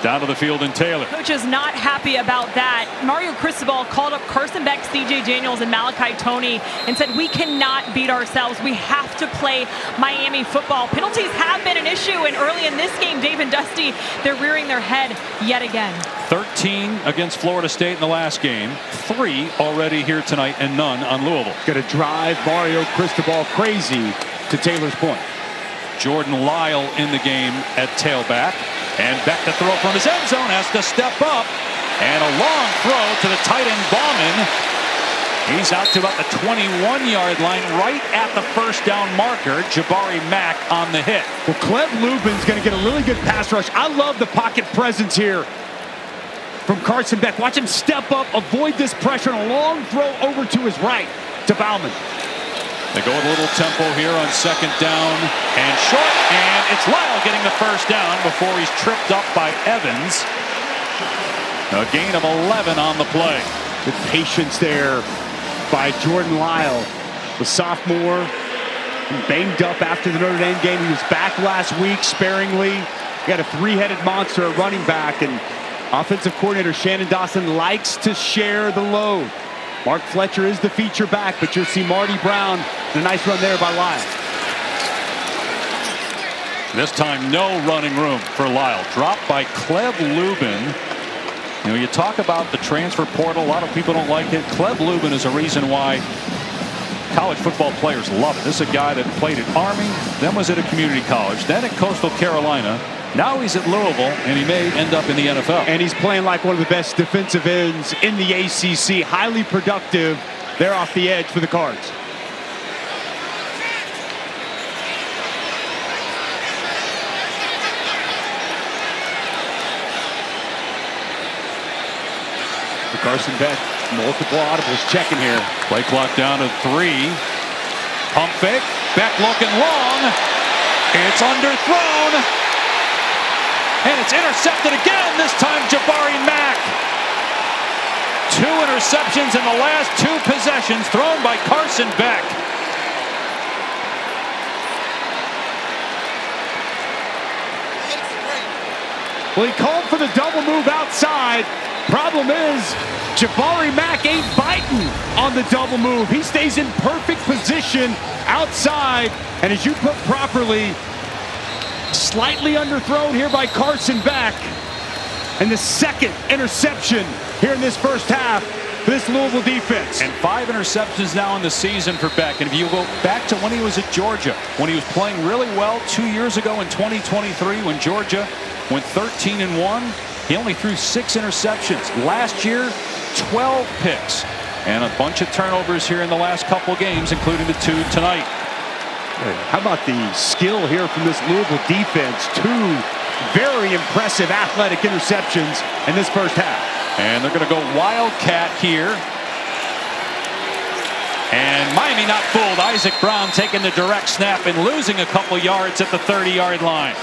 Down to the field in Taylor. Coach is not happy about that. Mario Cristobal called up Carson Beck, C.J. Daniels, and Malachi Toney and said, we cannot beat ourselves. We have to play Miami football. Penalties have been an issue, and early in this game, Dave and Dusty, they're rearing their head yet again. 13 against Florida State in the last game. 3 already here tonight, and none on Louisville. Going to drive Mario Cristobal crazy, to Taylor's point. Jordan Lyle in the game at tailback. And Beck to throw from his end zone, has to step up. And a long throw to the tight end Bauman. He's out to about the 21-yard line, right at the first down marker. Jabari Mack on the hit. Well, Cleb Lubin's going to get a really good pass rush. I love the pocket presence here from Carson Beck. Watch him step up, avoid this pressure, and a long throw over to his right to Bauman. They go with a little tempo here on second down and short, and it's Lyle getting the first down before he's tripped up by Evans. A gain of 11 on the play. Good patience there by Jordan Lyle, the sophomore, banged up after the Notre Dame game. He was back last week sparingly. He got a 3-headed monster at running back, and offensive coordinator Shannon Dawson likes to share the load. Mark Fletcher is the feature back, but you'll see Marty Brown. A nice run there by Lyle. This time, no running room for Lyle. Dropped by Cleb Lubin. You know, you talk about the transfer portal. A lot of people don't like it. Cleb Lubin is a reason why college football players love it. This is a guy that played at Army, then was at a community college, then at Coastal Carolina. Now he's at Louisville, and he may end up in the NFL. And he's playing like one of the best defensive ends in the ACC. Highly productive. They're off the edge for the Cards. Carson Beck, multiple audibles checking here. Play clock down to 3. Pump fake. Beck looking long. It's underthrown. And it's intercepted again. This time Jabari Mack. 2 interceptions in the last 2 possessions thrown by Carson Beck. Well, he called for the double move outside. Problem is, Jabari Mack ain't biting on the double move. He stays in perfect position outside. And as you put properly, slightly underthrown here by Carson Beck. And the second interception here in this first half this Louisville defense. And 5 interceptions now in the season for Beck. And if you go back to when he was at Georgia, when he was playing really well 2 years ago in 2023, when Georgia went 13-1, he only threw 6 interceptions. Last year, 12 picks and a bunch of turnovers here in the last couple games, including the 2 tonight. How about the skill here from this Louisville defense? 2 very impressive athletic interceptions in this first half. And they're going to go Wildcat here. And Miami not fooled. Isaac Brown taking the direct snap and losing a couple yards at the 30-yard line.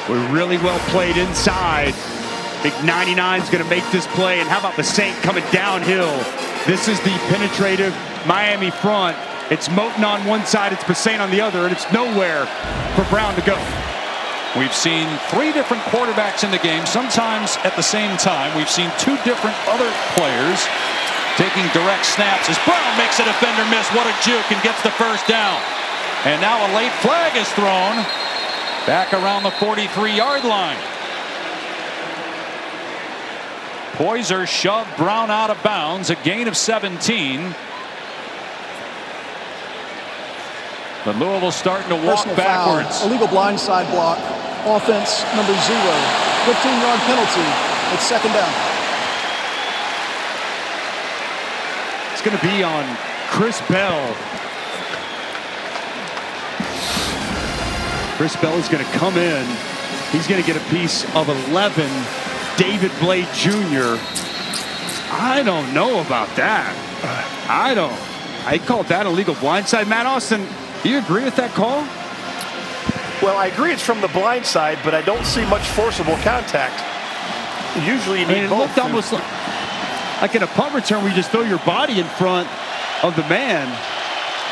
We're really well played inside. Big 99's going to make this play. And how about the Saint coming downhill? This is the penetrative Miami front. It's Moten on one side, it's Bassane on the other, and it's nowhere for Brown to go. We've seen 3 different quarterbacks in the game, sometimes at the same time. We've seen 2 different other players taking direct snaps as Brown makes a defender miss. What a juke, and gets the first down. And now a late flag is thrown back around the 43-yard line. Poyser shoved Brown out of bounds, a gain of 17. But Louisville starting to walk Personal backwards. Foul, illegal blindside block. Offense number 0. 15-yard penalty. It's second down. It's going to be on Chris Bell. Chris Bell is going to come in. He's going to get a piece of 11. David Blade Jr. I don't know about that. I called that illegal blindside. Matt Austin, do you agree with that call? Well, I agree it's from the blind side, but I don't see much forcible contact. Usually you need it both. looked almost like in a punt return where you just throw your body in front of the man.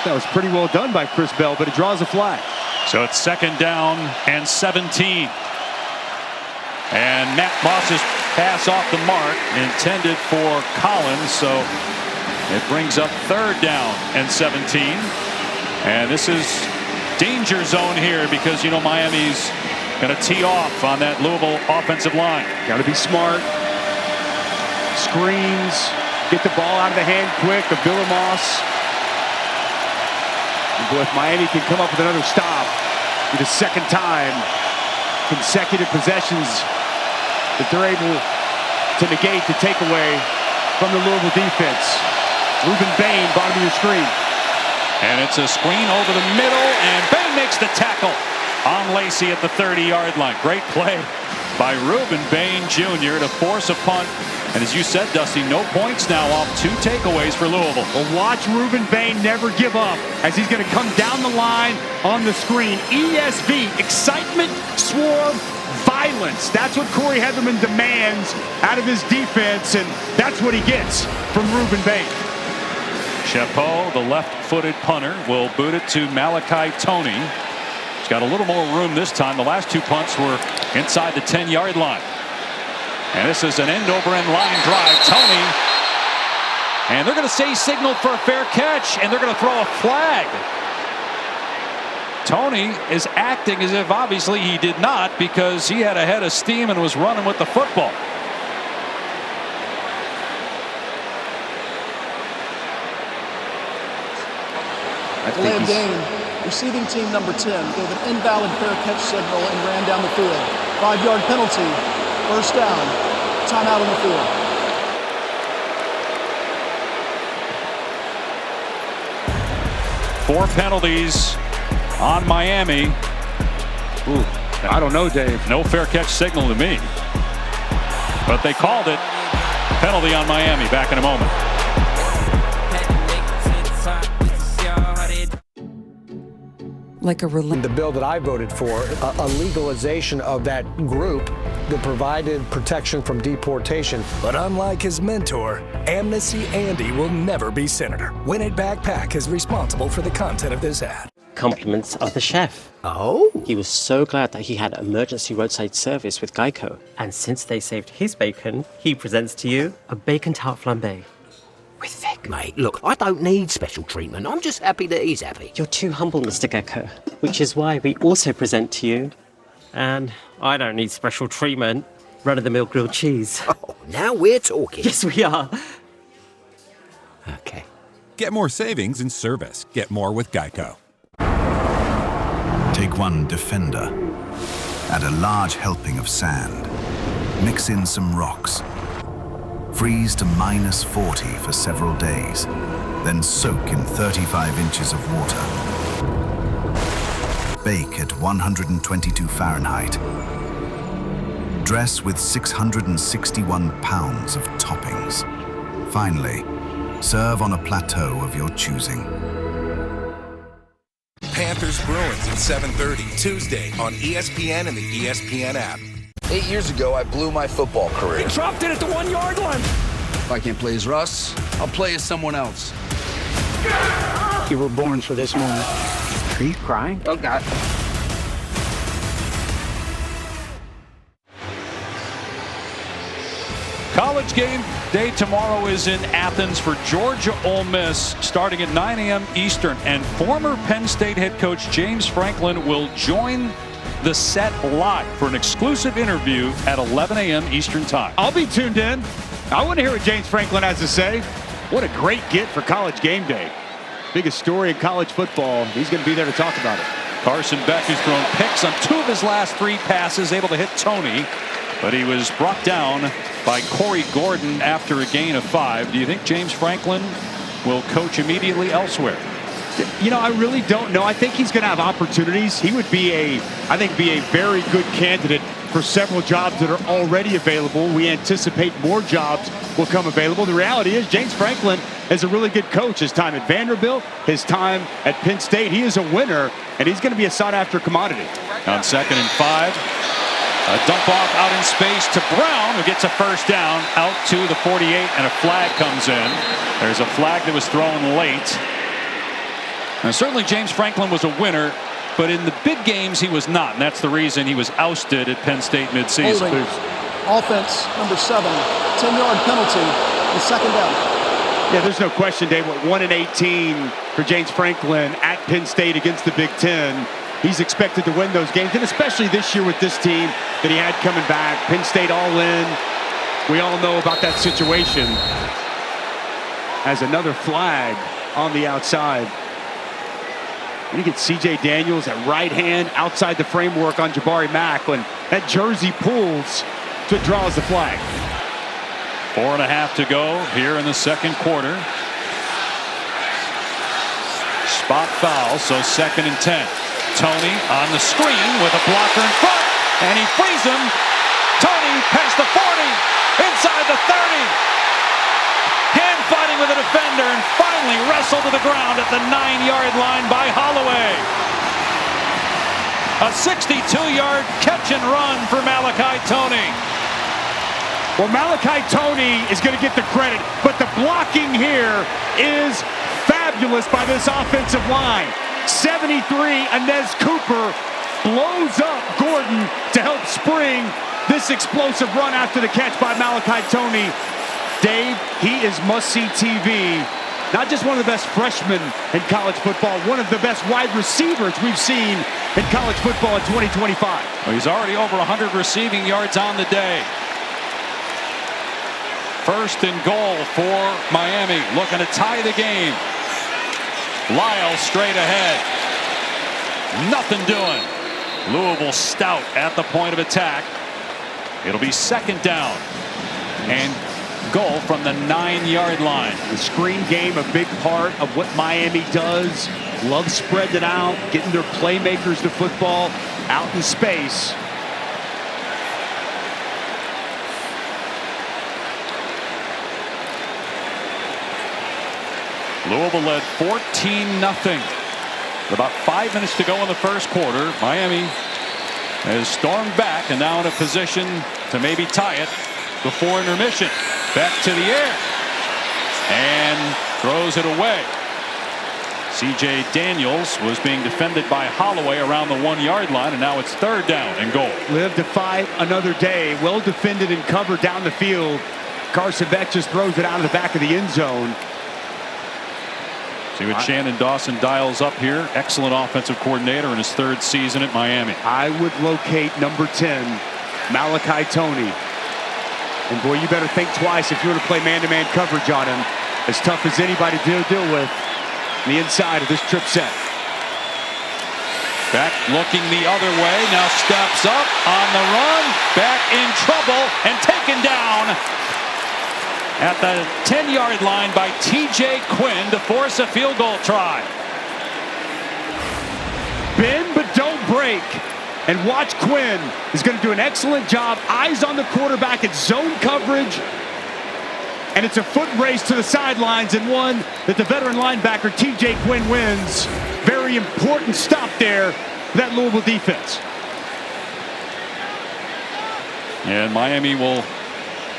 That was pretty well done by Chris Bell, but it draws a flag. So it's second down and 17. And Matt Moss's pass off the mark, intended for Collins, so it brings up third down and 17. And this is danger zone here because, you know, Miami's going to tee off on that Louisville offensive line. Got to be smart. Screens. Get the ball out of the hand quick of Villamos. If Miami can come up with another stop for the second time, consecutive possessions that they're able to negate the takeaway from the Louisville defense. Ruben Bain, bottom of your screen. And it's a screen over the middle, and Bain makes the tackle on Lacey at the 30-yard line. Great play by Ruben Bain Jr. to force a punt. And as you said, Dusty, no points now off 2 takeaways for Louisville. Well, watch Ruben Bain never give up as he's going to come down the line on the screen. ESV, excitement, swarm, violence. That's what Corey Heatherman demands out of his defense, and that's what he gets from Ruben Bain. Chapeau, the left-footed punter, will boot it to Malachi Toney. He's got a little more room this time. The last 2 punts were inside the 10-yard line. And this is an end-over-end line drive. Toney. And they're going to say signal for a fair catch, and they're going to throw a flag. Toney is acting as if obviously he did not, because he had a head of steam and was running with the football. Delay of game. Receiving team number 10 gave an invalid fair catch signal and ran down the field. 5-yard penalty. First down. Timeout on the field. Four penalties on Miami. Ooh, I don't know, Dave. No fair catch signal to me. But they called it. Penalty on Miami. Back in a moment. Like the bill that I voted for, a legalization of that group that provided protection from deportation. But unlike his mentor, Amnesty Andy will never be senator. Win It Backpack is responsible for the content of this ad. Compliments of the chef. Oh? He was so glad that he had emergency roadside service with Geico. And since they saved his bacon, he presents to you a bacon tart flambe. With Vic, mate, look, I don't need special treatment. I'm just happy that he's happy. You're too humble, Mr. Gecko, which is why we also present to you, and I don't need special treatment, run-of-the-mill grilled cheese. Oh, now we're talking. Yes, we are. Okay. Get more savings in service. Get more with Geico. Take one Defender. Add a large helping of sand. Mix in some rocks. Freeze to -40 for several days. Then soak in 35 inches of water. Bake at 122 Fahrenheit. Dress with 661 pounds of toppings. Finally, serve on a plateau of your choosing. Panthers Bruins at 7:30 Tuesday on ESPN and the ESPN app. 8 years ago, I blew my football career. He dropped it at the 1-yard line. If I can't play as Russ, I'll play as someone else. You were born for this moment. Are you crying? Oh, God. College game day tomorrow is in Athens for Georgia Ole Miss, starting at 9 a.m. Eastern. And former Penn State head coach James Franklin will join the set live for an exclusive interview at 11 a.m. Eastern time. I'll be tuned in. I want to hear what James Franklin has to say. What a great get for college game day. Biggest story in college football. He's going to be there to talk about it. Carson Beck has thrown picks on 2 of his last 3 passes, able to hit Tony, but he was brought down by Corey Gordon after a gain of 5. Do you think James Franklin will coach immediately elsewhere? You know, I really don't know. I think he's going to have opportunities. He would be a very good candidate for several jobs that are already available. We anticipate more jobs will come available. The reality is James Franklin is a really good coach. His time at Vanderbilt, his time at Penn State, he is a winner, and he's going to be a sought-after commodity. On 2nd and 5, a dump off out in space to Brown, who gets a first down out to the 48, and a flag comes in. There's a flag that was thrown late. Now, certainly James Franklin was a winner, but in the big games he was not, and that's the reason he was ousted at Penn State midseason. Offense, number 7, 10-yard penalty, the 2nd down. Yeah, there's no question, Dave. 1-18 for James Franklin at Penn State against the Big Ten. He's expected to win those games, and especially this year with this team that he had coming back. Penn State all in. We all know about that situation. As another flag on the outside. And you get C.J. Daniels at right hand outside the framework on Jabari Mack when that jersey pulls to draws the flag. 4.5 to go here in the 2nd quarter. Spot foul, so 2nd and 10. Tony on the screen with a blocker in front, and he frees him. Tony past the 40, inside the 30. Hand fighting with a defender, and finally wrestled to the ground at the 9-yard line by Holloway. A 62-yard catch and run for Malachi Tony. Well, Malachi Tony is going to get the credit, but the blocking here is fabulous by this offensive line. 73, Inez Cooper blows up Gordon to help spring this explosive run after the catch by Malachi Tony. Dave, he is must-see TV. Not just one of the best freshmen in college football, one of the best wide receivers we've seen in college football in 2025. Well, he's already over 100 receiving yards on the day. 1st and goal for Miami, looking to tie the game. Lyle straight ahead. Nothing doing. Louisville stout at the point of attack. It'll be 2nd down. And goal from the 9-yard line. The screen game, a big part of what Miami does. Love spreading it out, getting their playmakers the football out in space. Louisville led 14-0. With about 5 minutes to go in the 1st quarter. Miami has stormed back and now in a position to maybe tie it before intermission. Back to the air. And throws it away. C.J. Daniels was being defended by Holloway around the 1-yard line, and now it's 3rd down and goal. Live to fight another day. Well defended and covered down the field. Carson Beck just throws it out of the back of the end zone. See what Shannon Dawson dials up here. Excellent offensive coordinator in his 3rd season at Miami. I would locate number 10, Malachi Tony. And boy, you better think twice if you want to play man-to-man coverage on him. As tough as anybody to deal with on the inside of this trip set. Beck looking the other way, now steps up on the run, Beck in trouble and taken down at the 10-yard line by TJ Quinn to force a field goal try. Bend but don't break. And watch Quinn is going to do an excellent job. Eyes on the quarterback at zone coverage. And it's a foot race to the sidelines and one that the veteran linebacker TJ Quinn wins. Very important stop there for that Louisville defense. And Miami will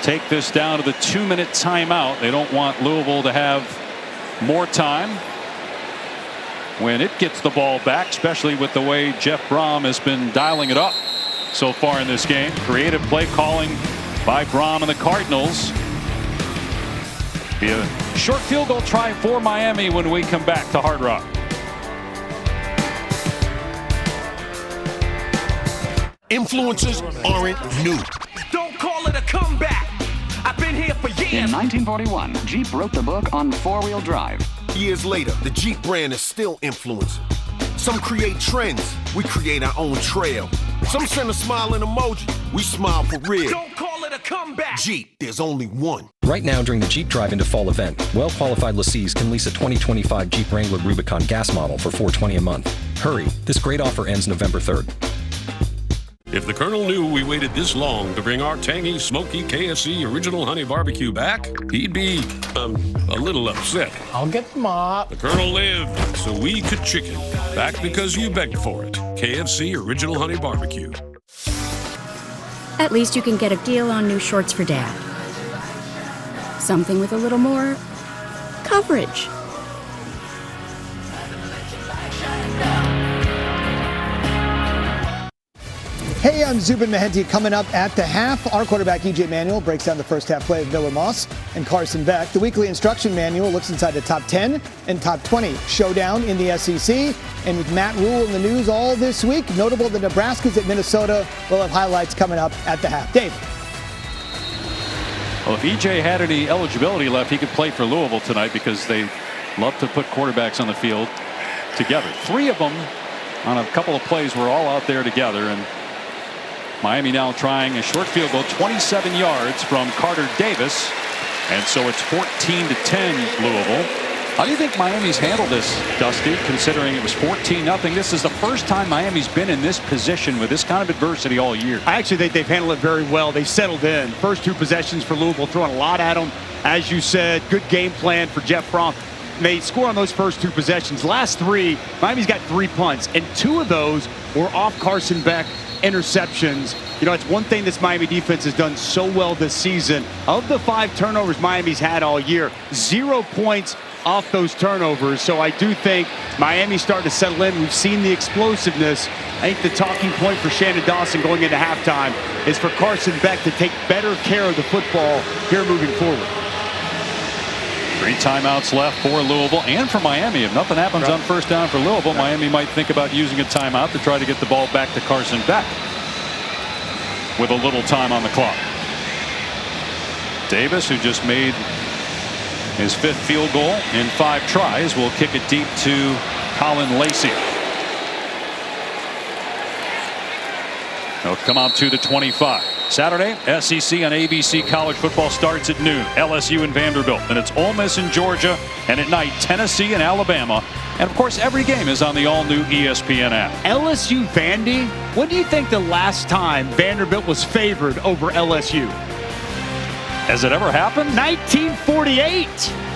take this down to the 2-minute timeout. They don't want Louisville to have more time when it gets the ball back, especially with the way Jeff Brom has been dialing it up so far in this game. Creative play calling by Brom and the Cardinals. Be a short field goal try for Miami when we come back to Hard Rock. Influencers aren't new. Don't call it a comeback. I've been here for years. In 1941, Jeep wrote the book on four-wheel drive. Years later, the Jeep brand is still influencing. Some create trends. We create our own trail. Some send a smiling emoji. We smile for real. Don't call it a comeback. Jeep, there's only one. Right now during the Jeep Drive into Fall event, well-qualified lessees can lease a 2025 Jeep Wrangler Rubicon gas model for $420 a month. Hurry, this great offer ends November 3rd. If the Colonel knew we waited this long to bring our tangy, smoky KFC Original Honey Barbecue back, he'd be, a little upset. I'll get the mop. The Colonel lived so we could chicken. Back because you begged for it. KFC Original Honey Barbecue. At least you can get a deal on new shorts for Dad. Something with a little more coverage. Hey, I'm Zubin Mehenti. Coming up at the half, our quarterback E.J. Manuel breaks down the first half play of Miller Moss and Carson Beck. The weekly instruction manual looks inside the top 10 and top 20 showdown in the SEC. And with Matt Rule in the news all this week, notable the Nebraska's at Minnesota. We'll have highlights coming up at the half. Dave. Well, if E.J. had any eligibility left, he could play for Louisville tonight because they love to put quarterbacks on the field together. Three of them on a couple of plays were all out there together. And Miami now trying a short field goal, 27 yards from Carter Davis. And so it's 14-10 Louisville. How do you think Miami's handled this, Dusty, considering it was 14-0? This is the first time Miami's been in this position with this kind of adversity all year. I actually think they've handled it very well. They settled in. First two possessions for Louisville, throwing a lot at them. As you said, good game plan for Jeff Brom. They score on those first two possessions. Last three, Miami's got 3 punts, and 2 of those were off Carson Beck interceptions. You know, it's one thing this Miami defense has done so well this season. Of the 5 turnovers Miami's had all year, 0 points off those turnovers. So I do think Miami's starting to settle in. We've seen the explosiveness. I think the talking point for Shannon Dawson going into halftime is for Carson Beck to take better care of the football here moving forward. 3 timeouts left for Louisville and for Miami. If nothing happens on first down for Louisville, Miami might think about using a timeout to try to get the ball back to Carson Beck with a little time on the clock. Davis, who just made his 5th field goal in 5 tries, will kick it deep to Colin Lacey. They'll come out to the 25. Saturday, SEC on ABC College Football starts at noon. LSU and Vanderbilt. Then it's Ole Miss and Georgia. And at night, Tennessee and Alabama. And of course, every game is on the all-new ESPN app. LSU Vandy, when do you think the last time Vanderbilt was favored over LSU? Has it ever happened? 1948.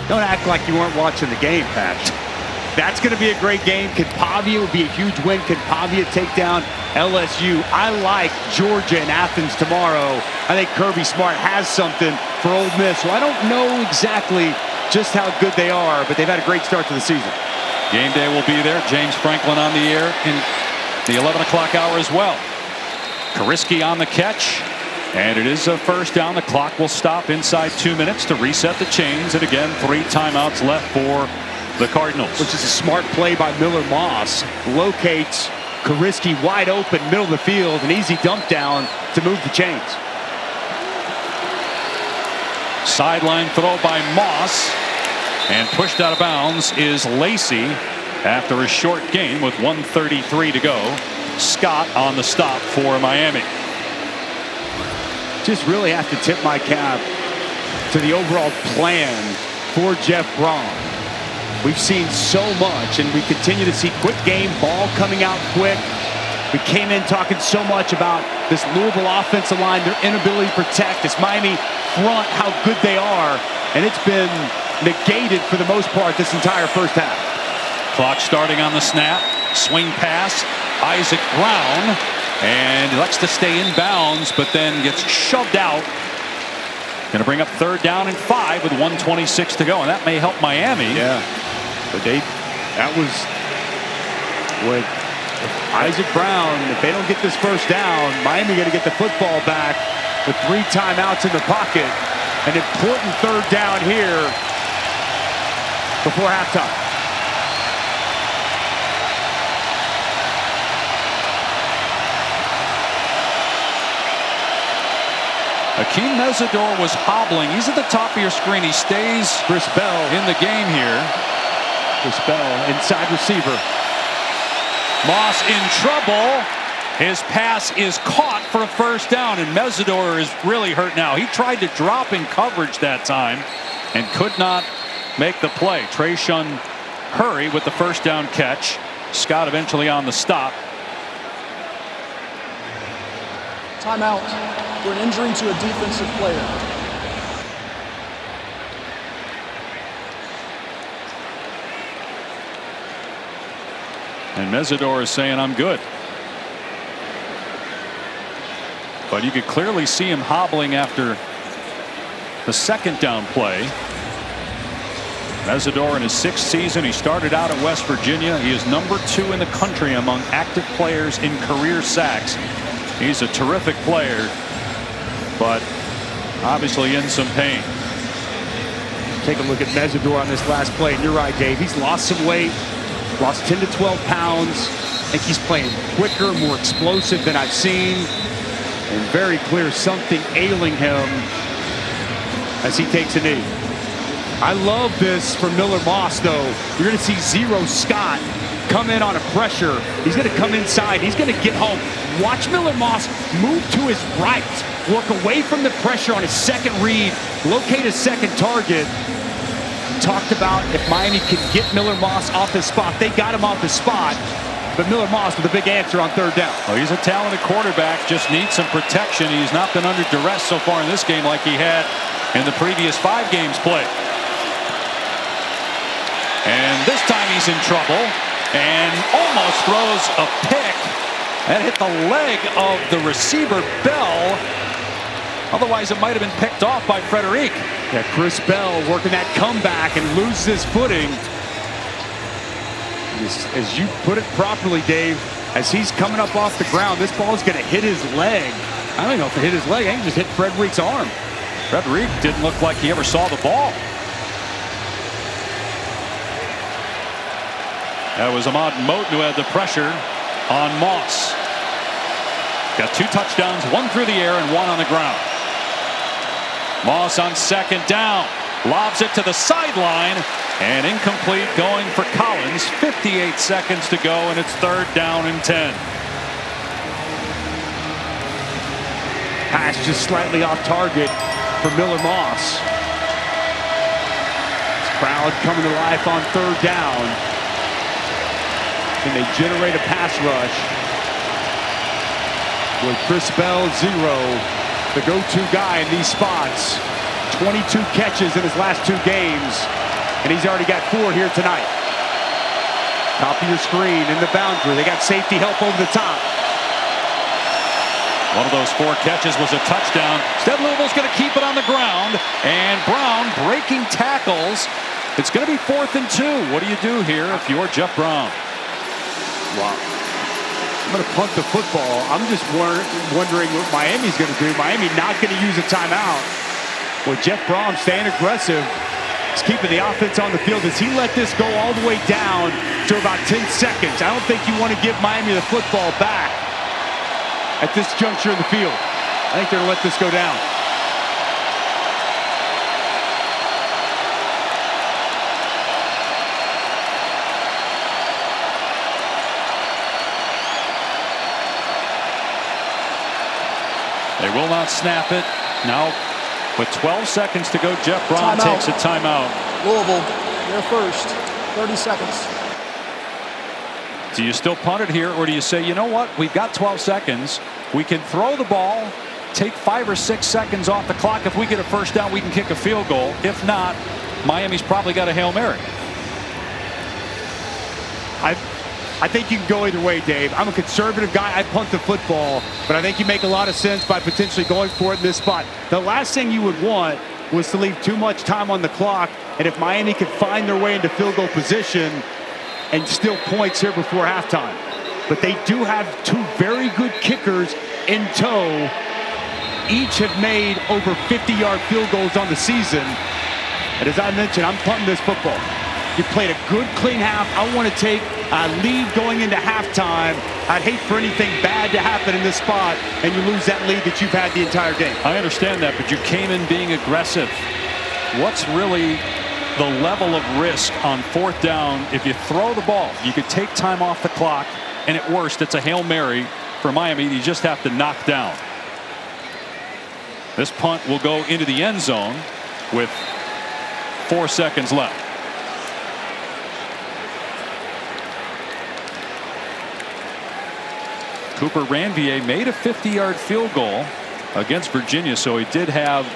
Don't act like you weren't watching the game, Patch. That's going to be a great game. Could Pavia would be a huge win? Could Pavia take down LSU? I like Georgia and Athens tomorrow. I think Kirby Smart has something for Ole Miss. So I don't know exactly just how good they are, but they've had a great start to the season. Game day will be there. James Franklin on the air in the 11 o'clock hour as well. Kariski on the catch. And it is a first down. The clock will stop inside 2 minutes to reset the chains. And again, 3 timeouts left for the Cardinals. Which is a smart play by Miller Moss. Locates Kariski wide open, middle of the field. An easy dump down to move the chains. Sideline throw by Moss. And pushed out of bounds is Lacey after a short gain with 1:33 to go. Scott on the stop for Miami. Just really have to tip my cap to the overall plan for Jeff Brom. We've seen so much, and we continue to see quick game, ball coming out quick. We came in talking so much about this Louisville offensive line, their inability to protect, this Miami front, how good they are, and it's been negated for the most part this entire first half. Clock starting on the snap. Swing pass. Isaac Brown. And he likes to stay in bounds, but then gets shoved out. Going to bring up 3rd down and 5 with 1:26 to go, and that may help Miami. Yeah, but that was what Isaac Brown, if they don't get this first down, Miami going to get the football back with 3 timeouts in the pocket. An important 3rd down here before halftime. Akeem Mesidor was hobbling. He's at the top of your screen. He stays Chris Bell in the game here. Chris Bell, inside receiver. Moss in trouble. His pass is caught for a first down, and Mesidor is really hurt now. He tried to drop in coverage that time and could not make the play. Trayshawn Hurry with the first down catch. Scott eventually on the stop. Timeout for an injury to a defensive player. And Mesidor is saying, I'm good. But you could clearly see him hobbling after the 2nd down play. Mesidor in his 6th season. He started out at West Virginia. He is #2 in the country among active players in career sacks. He's a terrific player, but obviously in some pain. Take a look at Mesidor on this last play. And you're right, Dave. He's lost some weight, lost 10 to 12 pounds. I think he's playing quicker, more explosive than I've seen. And very clear something ailing him as he takes a knee. I love this from Miller Moss, though. You're going to see zero Scott come in on a pressure. He's going to come inside. He's going to get home. Watch Miller Moss move to his right, work away from the pressure on his second read, locate a second target. Talked about if Miami can get Miller Moss off his spot. They got him off his spot, but Miller Moss with a big answer on 3rd down. Well, he's a talented quarterback, just needs some protection. He's not been under duress so far in this game like he had in the previous 5 games played. And this time he's in trouble and almost throws a pick. That hit the leg of the receiver, Bell. Otherwise, it might have been picked off by Frederic. Yeah, Chris Bell working that comeback and loses his footing. As you put it properly, Dave, as he's coming up off the ground, this ball is going to hit his leg. I don't even know if it hit his leg. I think it just hit Frederic's arm. Frederic didn't look like he ever saw the ball. That was Ahmad Moten who had the pressure on Moss. Got 2 touchdowns, 1 through the air and 1 on the ground. Moss on 2nd down. Lobs it to the sideline and incomplete, going for Collins. 58 seconds to go and it's 3rd down and 10. Pass just slightly off target for Miller Moss. This crowd coming to life on 3rd down. And they generate a pass rush with Chris Bell, 0, the go-to guy in these spots. 22 catches in his last 2 games, and he's already got 4 here tonight. Top of your screen in the boundary. They got safety help over the top. One of those 4 catches was a touchdown. Instead, Louisville's going to keep it on the ground, and Brown breaking tackles. It's going to be 4th and 2. What do you do here if you're Jeff Brown? Wow. I'm going to punt the football. I'm just wondering what Miami's going to do. Miami not going to use a timeout. With Jeff Brown staying aggressive, he's keeping the offense on the field. Does he let this go all the way down to about 10 seconds? I don't think you want to give Miami the football back at this juncture in the field. I think they're going to let this go down. They will not snap it. Now, with 12 seconds to go, Jeff Braun takes a timeout. Louisville, they're first. 30 seconds. Do you still punt it here, or do you say, you know what, we've got 12 seconds. We can throw the ball, take 5 or 6 seconds off the clock. If we get a first down, we can kick a field goal. If not, Miami's probably got a Hail Mary. I think you can go either way, Dave. I'm a conservative guy. I punt the football, but I think you make a lot of sense by potentially going for it in this spot. The last thing you would want was to leave too much time on the clock, and if Miami could find their way into field goal position and steal points here before halftime. But they do have 2 very good kickers in tow. Each have made over 50-yard field goals on the season. And as I mentioned, I'm punting this football. You played a good, clean half. I want to take a lead going into halftime. I'd hate for anything bad to happen in this spot, and you lose that lead that you've had the entire game. I understand that, but you came in being aggressive. What's really the level of risk on 4th down? If you throw the ball, you could take time off the clock, and at worst, it's a Hail Mary for Miami. You just have to knock down. This punt will go into the end zone with 4 seconds left. Cooper Ranvier made a 50-yard field goal against Virginia, so he did have,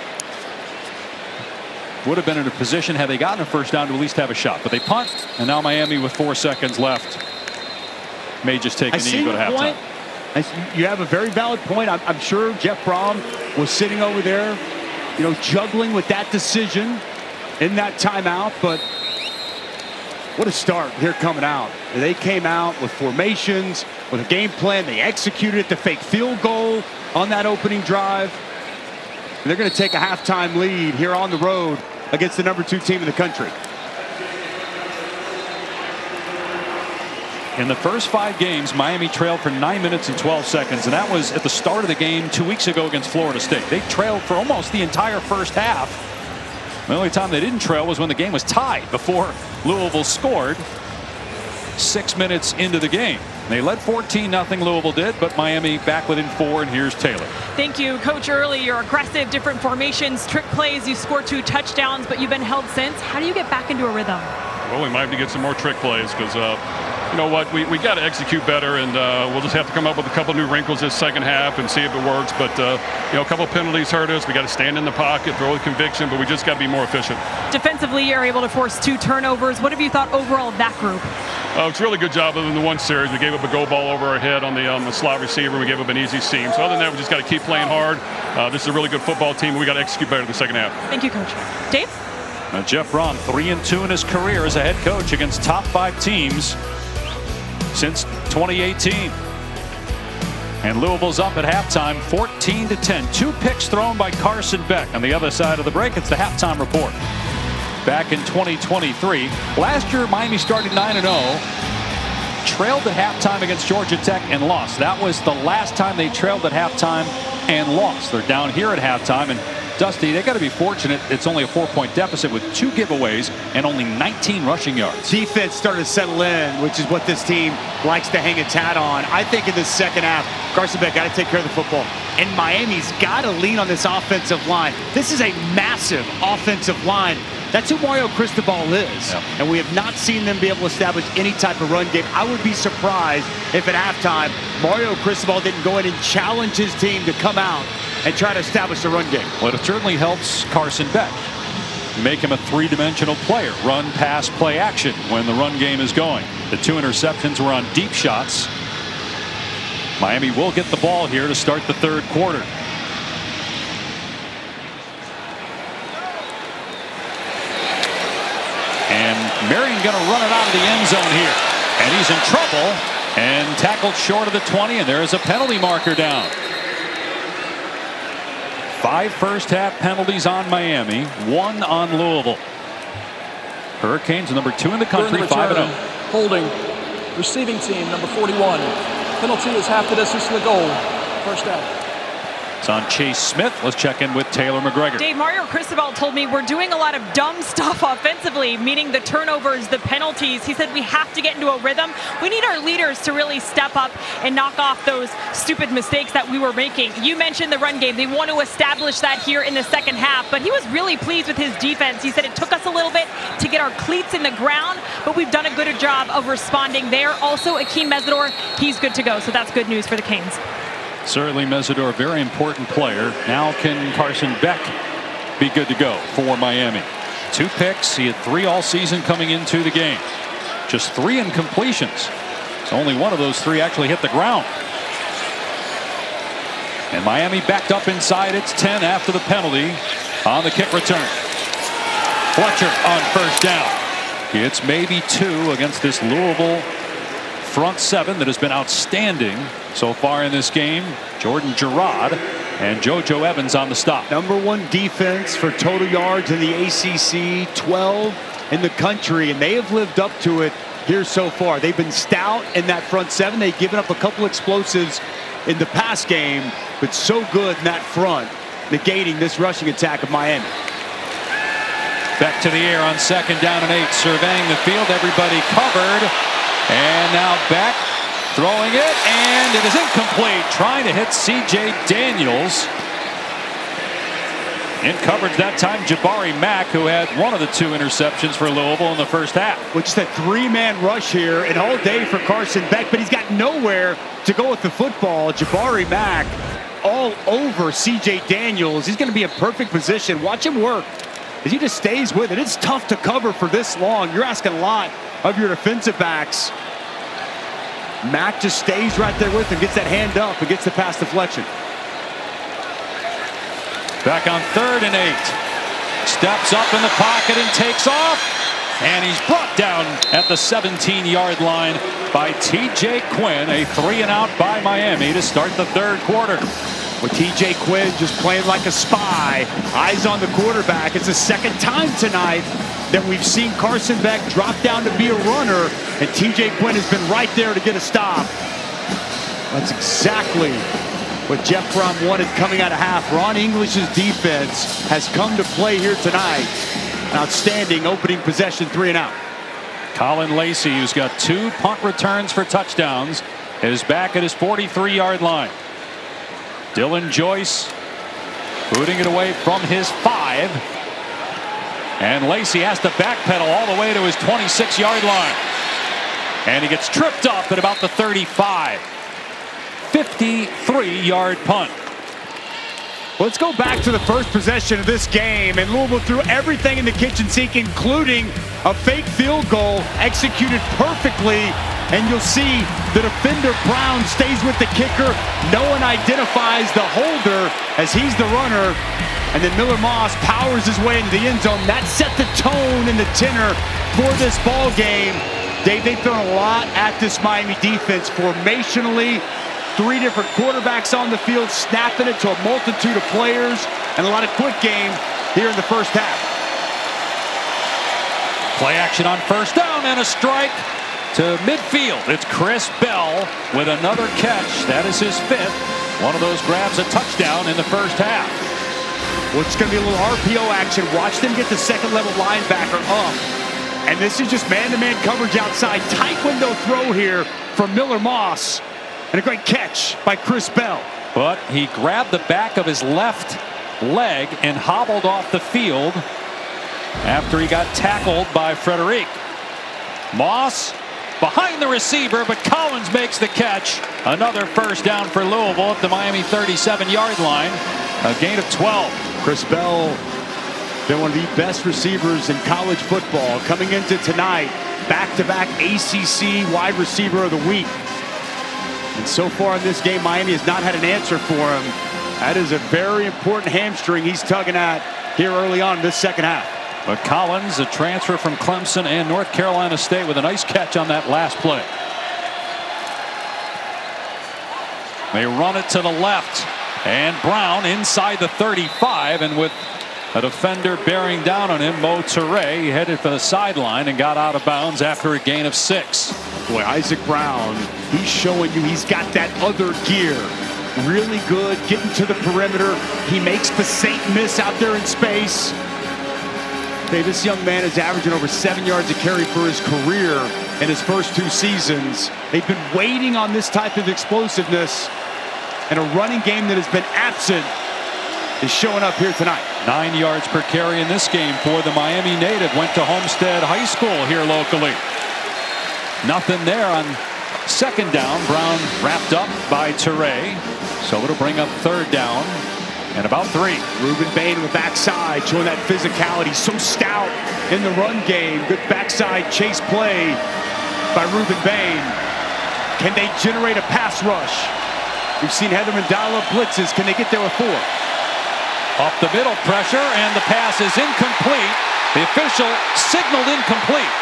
would have been in a position had they gotten a first down to at least have a shot. But they punt, and now Miami with 4 seconds left may just take a knee and go to halftime. You have a very valid point. I'm sure Jeff Braun was sitting over there, you know, juggling with that decision in that timeout. But what a start here coming out. They came out with formations, with a game plan. They executed it, the fake field goal on that opening drive. And they're going to take a halftime lead here on the road against the number 2 team in the country. In the first 5 games, Miami trailed for 9 minutes and 12 seconds, and that was at the start of the game 2 weeks ago against Florida State. They trailed for almost the entire first half. The only time they didn't trail was when the game was tied before Louisville scored 6 minutes into the game. They led 14-0, Louisville did, but Miami back within 4, and here's Taylor. Thank you, Coach. Early, you're aggressive, different formations, trick plays. You scored 2 touchdowns, but you've been held since. How do you get back into a rhythm? Well, we might have to get some more trick plays because, you know what, we got to execute better, and we'll just have to come up with a couple new wrinkles this second half and see if it works. But, you know, a couple penalties hurt us. We got to stand in the pocket, throw with conviction, but we just got to be more efficient. Defensively, you're able to force 2 turnovers. What have you thought overall of that group? It's a really good job other than the one series. We gave up a go ball over our head on the slot receiver. We gave up an easy seam. So other than that, we just got to keep playing hard. This is a really good football team. We got to execute better in the second half. Thank you, Coach. Dave? Jeff Braun, 3-2 in his career as a head coach against top 5 teams since 2018. And Louisville's up at halftime, 14-10. 2 picks thrown by Carson Beck. On the other side of the break, it's the halftime report. Back in 2023. Last year, Miami started 9-0. Trailed at halftime against Georgia Tech and lost. That was the last time they trailed at halftime and lost. They're down here at halftime, and Dusty, they got to be fortunate. It's only a 4-point deficit with 2 giveaways and only 19 rushing yards. Defense started to settle in, which is what this team likes to hang its hat on. I think in the second half, Carson Beck got to take care of the football. And Miami's got to lean on this offensive line. This is a massive offensive line. That's who Mario Cristobal is. Yep. And we have not seen them be able to establish any type of run game. I would be surprised if at halftime, Mario Cristobal didn't go in and challenge his team to come out and try to establish a run game. Well, it certainly helps Carson Beck. Make him a 3-dimensional player. Run, pass, play, action when the run game is going. The 2 interceptions were on deep shots. Miami will get the ball here to start the 3rd quarter. And Marion going to run it out of the end zone here. And he's in trouble and tackled short of the 20, and there is a penalty marker down. 5 first-half penalties on Miami, 1 on Louisville. Hurricanes, number 2 in the country, 5-0. Holding, receiving team, number 41. Penalty is half the distance to the goal. First down. It's on Chase Smith. Let's check in with Taylor McGregor. Dave, Mario Cristobal told me we're doing a lot of dumb stuff offensively, meaning the turnovers, the penalties. He said we have to get into a rhythm. We need our leaders to really step up and knock off those stupid mistakes that we were making. You mentioned the run game. They want to establish that here in the second half, but he was really pleased with his defense. He said it took us a little bit to get our cleats in the ground, but we've done a good job of responding there. Also, Akeem Mesidor, he's good to go, so that's good news for the Canes. Certainly Mesidor, a very important player. Now can Carson Beck be good to go for Miami? 2 picks. He had 3 all season coming into the game. Just 3 incompletions. So only one of those 3 actually hit the ground. And Miami backed up inside its 10 after the penalty on the kick return. Fletcher on first down. It's maybe 2 against this Louisville front 7 that has been outstanding so far in this game. Jordan Gerard and JoJo Evans on the stop. #1 defense for total yards in the ACC, 12 in the country, and they have lived up to it here so far. They've been stout in that front 7. They've given up a couple explosives in the pass game, but so good in that front, negating this rushing attack of Miami. Back to the air on 2nd down and 8, surveying the field. Everybody covered. And now Beck throwing it, and it is incomplete. Trying to hit C.J. Daniels. In coverage that time, Jabari Mack, who had one of the 2 interceptions for Louisville in the first half. Which is a 3-man rush here, and all day for Carson Beck, but he's got nowhere to go with the football. Jabari Mack all over C.J. Daniels. He's going to be in perfect position. Watch him work as he just stays with it. It's tough to cover for this long. You're asking a lot of your defensive backs. Mack just stays right there with him, gets that hand up, and gets the pass deflection. Back on 3rd and 8. Steps up in the pocket and takes off. And he's brought down at the 17-yard line by T.J. Quinn. A 3-and-out by Miami to start the 3rd quarter. With T.J. Quinn just playing like a spy, eyes on the quarterback. It's the 2nd time tonight that we've seen Carson Beck drop down to be a runner, and T.J. Quinn has been right there to get a stop. That's exactly what Jeff Brohm wanted coming out of half. Ron English's defense has come to play here tonight. An outstanding opening possession, 3-and-out. Colin Lacey, who's got 2 punt returns for touchdowns, is back at his 43-yard line. Dylan Joyce booting it away from his 5. And Lacey has to backpedal all the way to his 26-yard line. And he gets tripped up at about the 35. 53-yard punt. Let's go back to the first possession of this game, and Louisville threw everything in the kitchen sink, including a fake field goal executed perfectly. And you'll see the defender Brown stays with the kicker. No one identifies the holder as he's the runner. And then Miller Moss powers his way into the end zone. That set the tone and the tenor for this ball game. Dave, they've thrown a lot at this Miami defense formationally. 3 different quarterbacks on the field, snapping it to a multitude of players, and a lot of quick game here in the first half. Play action on first down and a strike to midfield. It's Chris Bell with another catch. That is his 5th. One of those grabs a touchdown in the first half. Well, it's going to be a little RPO action. Watch them get the 2nd-level linebacker up. And this is just man-to-man coverage outside. Tight window throw here from Miller Moss. And a great catch by Chris Bell. But he grabbed the back of his left leg and hobbled off the field after he got tackled by Frederic. Moss behind the receiver, but Collins makes the catch. Another first down for Louisville at the Miami 37-yard line. A gain of 12. Chris Bell, been one of the best receivers in college football. Coming into tonight, back-to-back ACC wide receiver of the week. And so far in this game, Miami has not had an answer for him. That is a very important hamstring he's tugging at here early on in this second half. But Collins, a transfer from Clemson and North Carolina State, with a nice catch on that last play. They run it to the left, and Brown inside the 35, and with a defender bearing down on him, Mo Toure, he headed for the sideline and got out of bounds after a gain of 6. Boy, Isaac Brown, he's showing you he's got that other gear. really good getting to the perimeter. He makes Basate miss out there in space. Hey, this young man is averaging over 7 yards a carry for his career in his first 2 seasons. They've been waiting on this type of explosiveness, and a running game that has been absent is showing up here tonight. 9 yards per carry in this game for the Miami native. Went to Homestead High School here locally. Nothing there on second down. Brown wrapped up by Toure. So it'll bring up third down and about 3. Ruben Bain with backside, showing that physicality. So stout in the run game. Good backside chase play by Ruben Bain. Can they generate a pass rush? We've seen Heather Mandala blitzes. Can they get there with 4? Up the middle, pressure, and the pass is incomplete. The official signaled incomplete.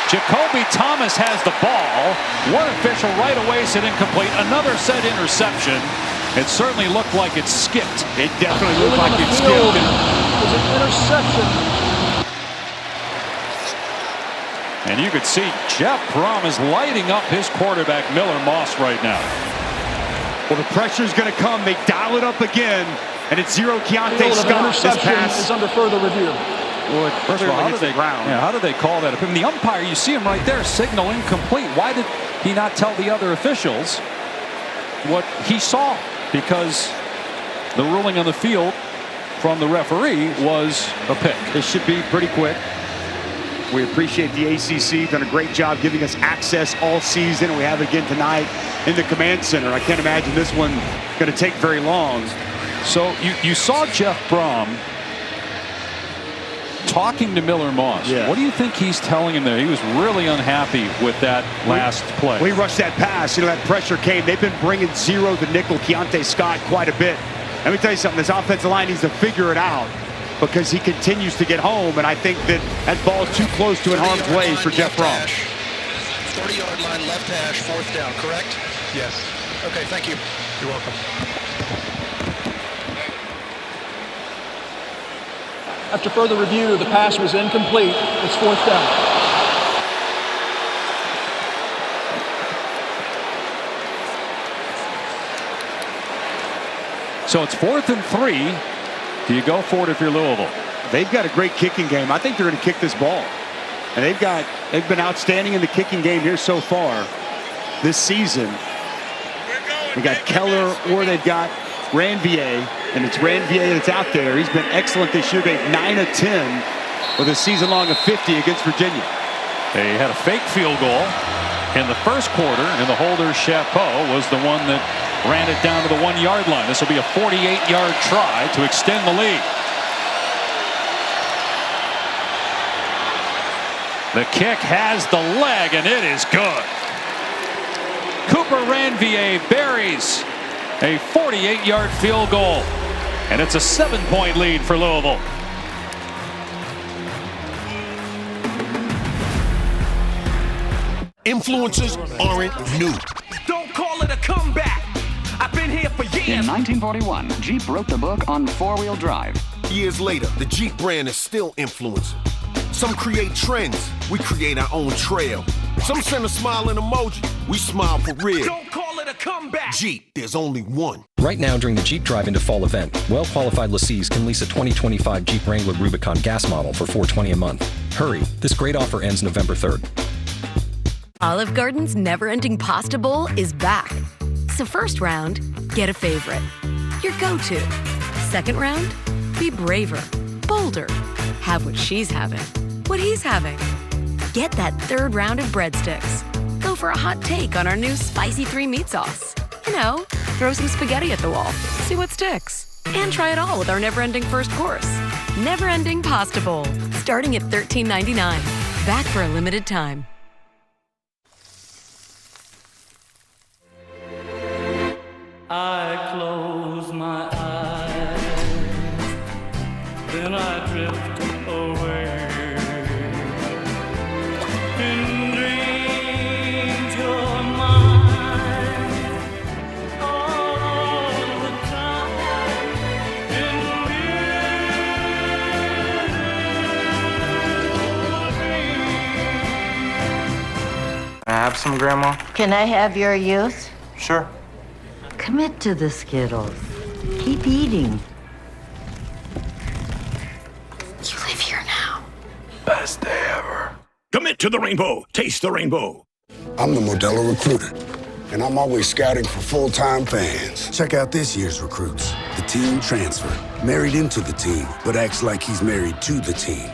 Jacoby Thomas has the ball. One official right away said incomplete. Another said interception. It certainly looked like it skipped. It definitely looked like it skipped. It was an interception. And you could see Jeff Brom is lighting up his quarterback, Miller Moss, right now. Well, the pressure's going to come. They dial it up again, and it's 0 Keontae Scott. Interception is under further review. Well, first of all, how do they call that? I mean, the umpire, you see him right there, signal incomplete. Why did he not tell the other officials what he saw? Because the ruling on the field from the referee was a pick. This should be pretty quick. We appreciate the ACC. Done a great job giving us access all season. We have it again tonight in the command center. I can't imagine this one going to take very long. So you saw Jeff Brom talking to Miller Moss. Yeah. What do you think he's telling him there? He was really unhappy with that last play. We rushed that pass. You know, that pressure came. They've been bringing 0 the nickel Keontae Scott quite a bit. Let me tell you something. This offensive line needs to figure it out because he continues to get home, and I think that ball is too close to in harm's way for Jeff Brom. 30-yard line, left hash, 4th down, correct? Yes. Okay, thank you. You're welcome. After further review, the pass was incomplete. It's 4th down. So it's 4th and 3. Do you go for it if you're Louisville? They've got a great kicking game. I think they're going to kick this ball. And they've been outstanding in the kicking game here so far this season. They got Keller, or they've got Ranvier, and it's Ranvier that's out there. He's been excellent this year. They've 9 of 10 with a season long of 50 against Virginia. They had a fake field goal in the first quarter, and the holder, Chapeau, was the one that ran it down to the 1-yard line. This will be a 48-yard try to extend the lead. The kick has the leg, and it is good. Cooper Ranvier buries a 48-yard field goal, and it's a 7-point lead for Louisville. Influencers aren't new. Don't call it a comeback. I've been here for years. In 1941, Jeep wrote the book on 4-wheel drive. Years later, the Jeep brand is still influencing. Some create trends, we create our own trail. Some send a smiling emoji, we smile for real. Don't call it a comeback. Jeep, there's only one. Right now during the Jeep Drive into Fall event, well-qualified lessees can lease a 2025 Jeep Wrangler Rubicon gas model for $420 a month. Hurry, this great offer ends November 3rd. Olive Garden's never-ending pasta bowl is back. So first round, get a favorite. Your go-to. Second round, be braver, bolder. Have what she's having, what he's having. Get that third round of breadsticks. Go for a hot take on our new Spicy 3-Meat Sauce. You know, throw some spaghetti at the wall, see what sticks. And try it all with our never-ending first course. Never-ending Pasta Bowl, starting at $13.99. Back for a limited time. I close my eyes, then I drift away. In dreams you're mine, all the time. In Can I have some, Grandma? Can I have your youth? Sure. Commit to the Skittles. Keep eating. You live here now. Best day ever. Commit to the rainbow. Taste the rainbow. I'm the Modelo Recruiter, and I'm always scouting for full-time fans. Check out this year's recruits. The team transfer. Married into the team, but acts like he's married to the team.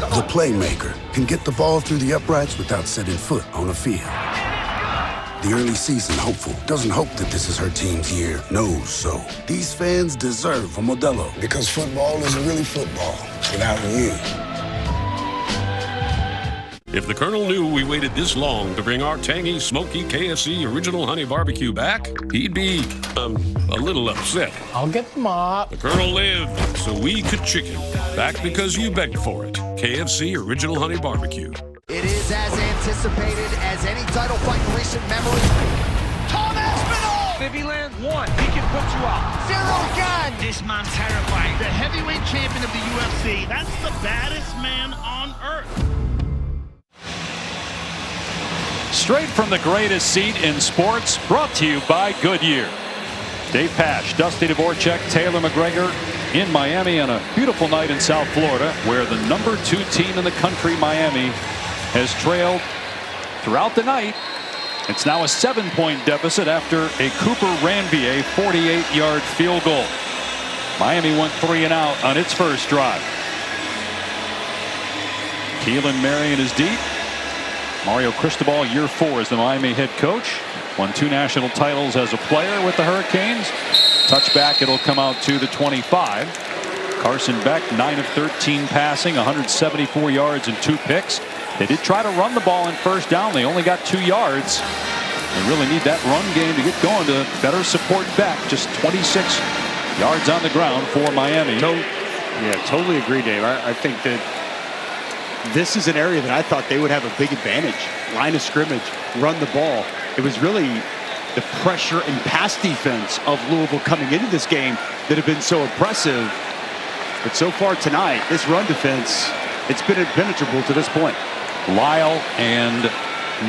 The playmaker can get the ball through the uprights without setting foot on a field. The early season hopeful doesn't hope that this is her team's year, knows so. These fans deserve a Modelo. Because football isn't really football without you. If the Colonel knew we waited this long to bring our tangy, smoky KFC Original Honey Barbecue back, he'd be, a little upset. I'll get the mop. The Colonel lived, so we could chicken. Back because you begged for it. KFC Original Honey Barbecue. It is as anticipated as any title fight in recent memory. Tom Aspinall! If he lands one, he can put you out. Zero gun! This man's terrifying. The heavyweight champion of the UFC. That's the baddest man on earth. Straight from the greatest seat in sports, brought to you by Goodyear. Dave Pasch, Dusty Dvorak, Taylor McGregor in Miami on a beautiful night in South Florida, where the number 2 team in the country, Miami, has trailed throughout the night. It's now a 7-point deficit after a Cooper Ranvier 48-yard field goal. Miami went 3 and out on its first drive. Keelan Marion is deep. Mario Cristobal, year 4 as the Miami head coach. Won 2 national titles as a player with the Hurricanes. Touchback, it'll come out to the 25. Carson Beck, 9 of 13 passing, 174 yards and 2 picks. They did try to run the ball in first down. They only got 2 yards. They really need that run game to get going to better support Beck. Just 26 yards on the ground for Miami. Yeah, totally agree, Dave. I think that this is an area that I thought they would have a big advantage. Line of scrimmage, run the ball. It was really the pressure and pass defense of Louisville coming into this game that have been so impressive. But so far tonight, this run defense, it's been impenetrable to this point. Lyle and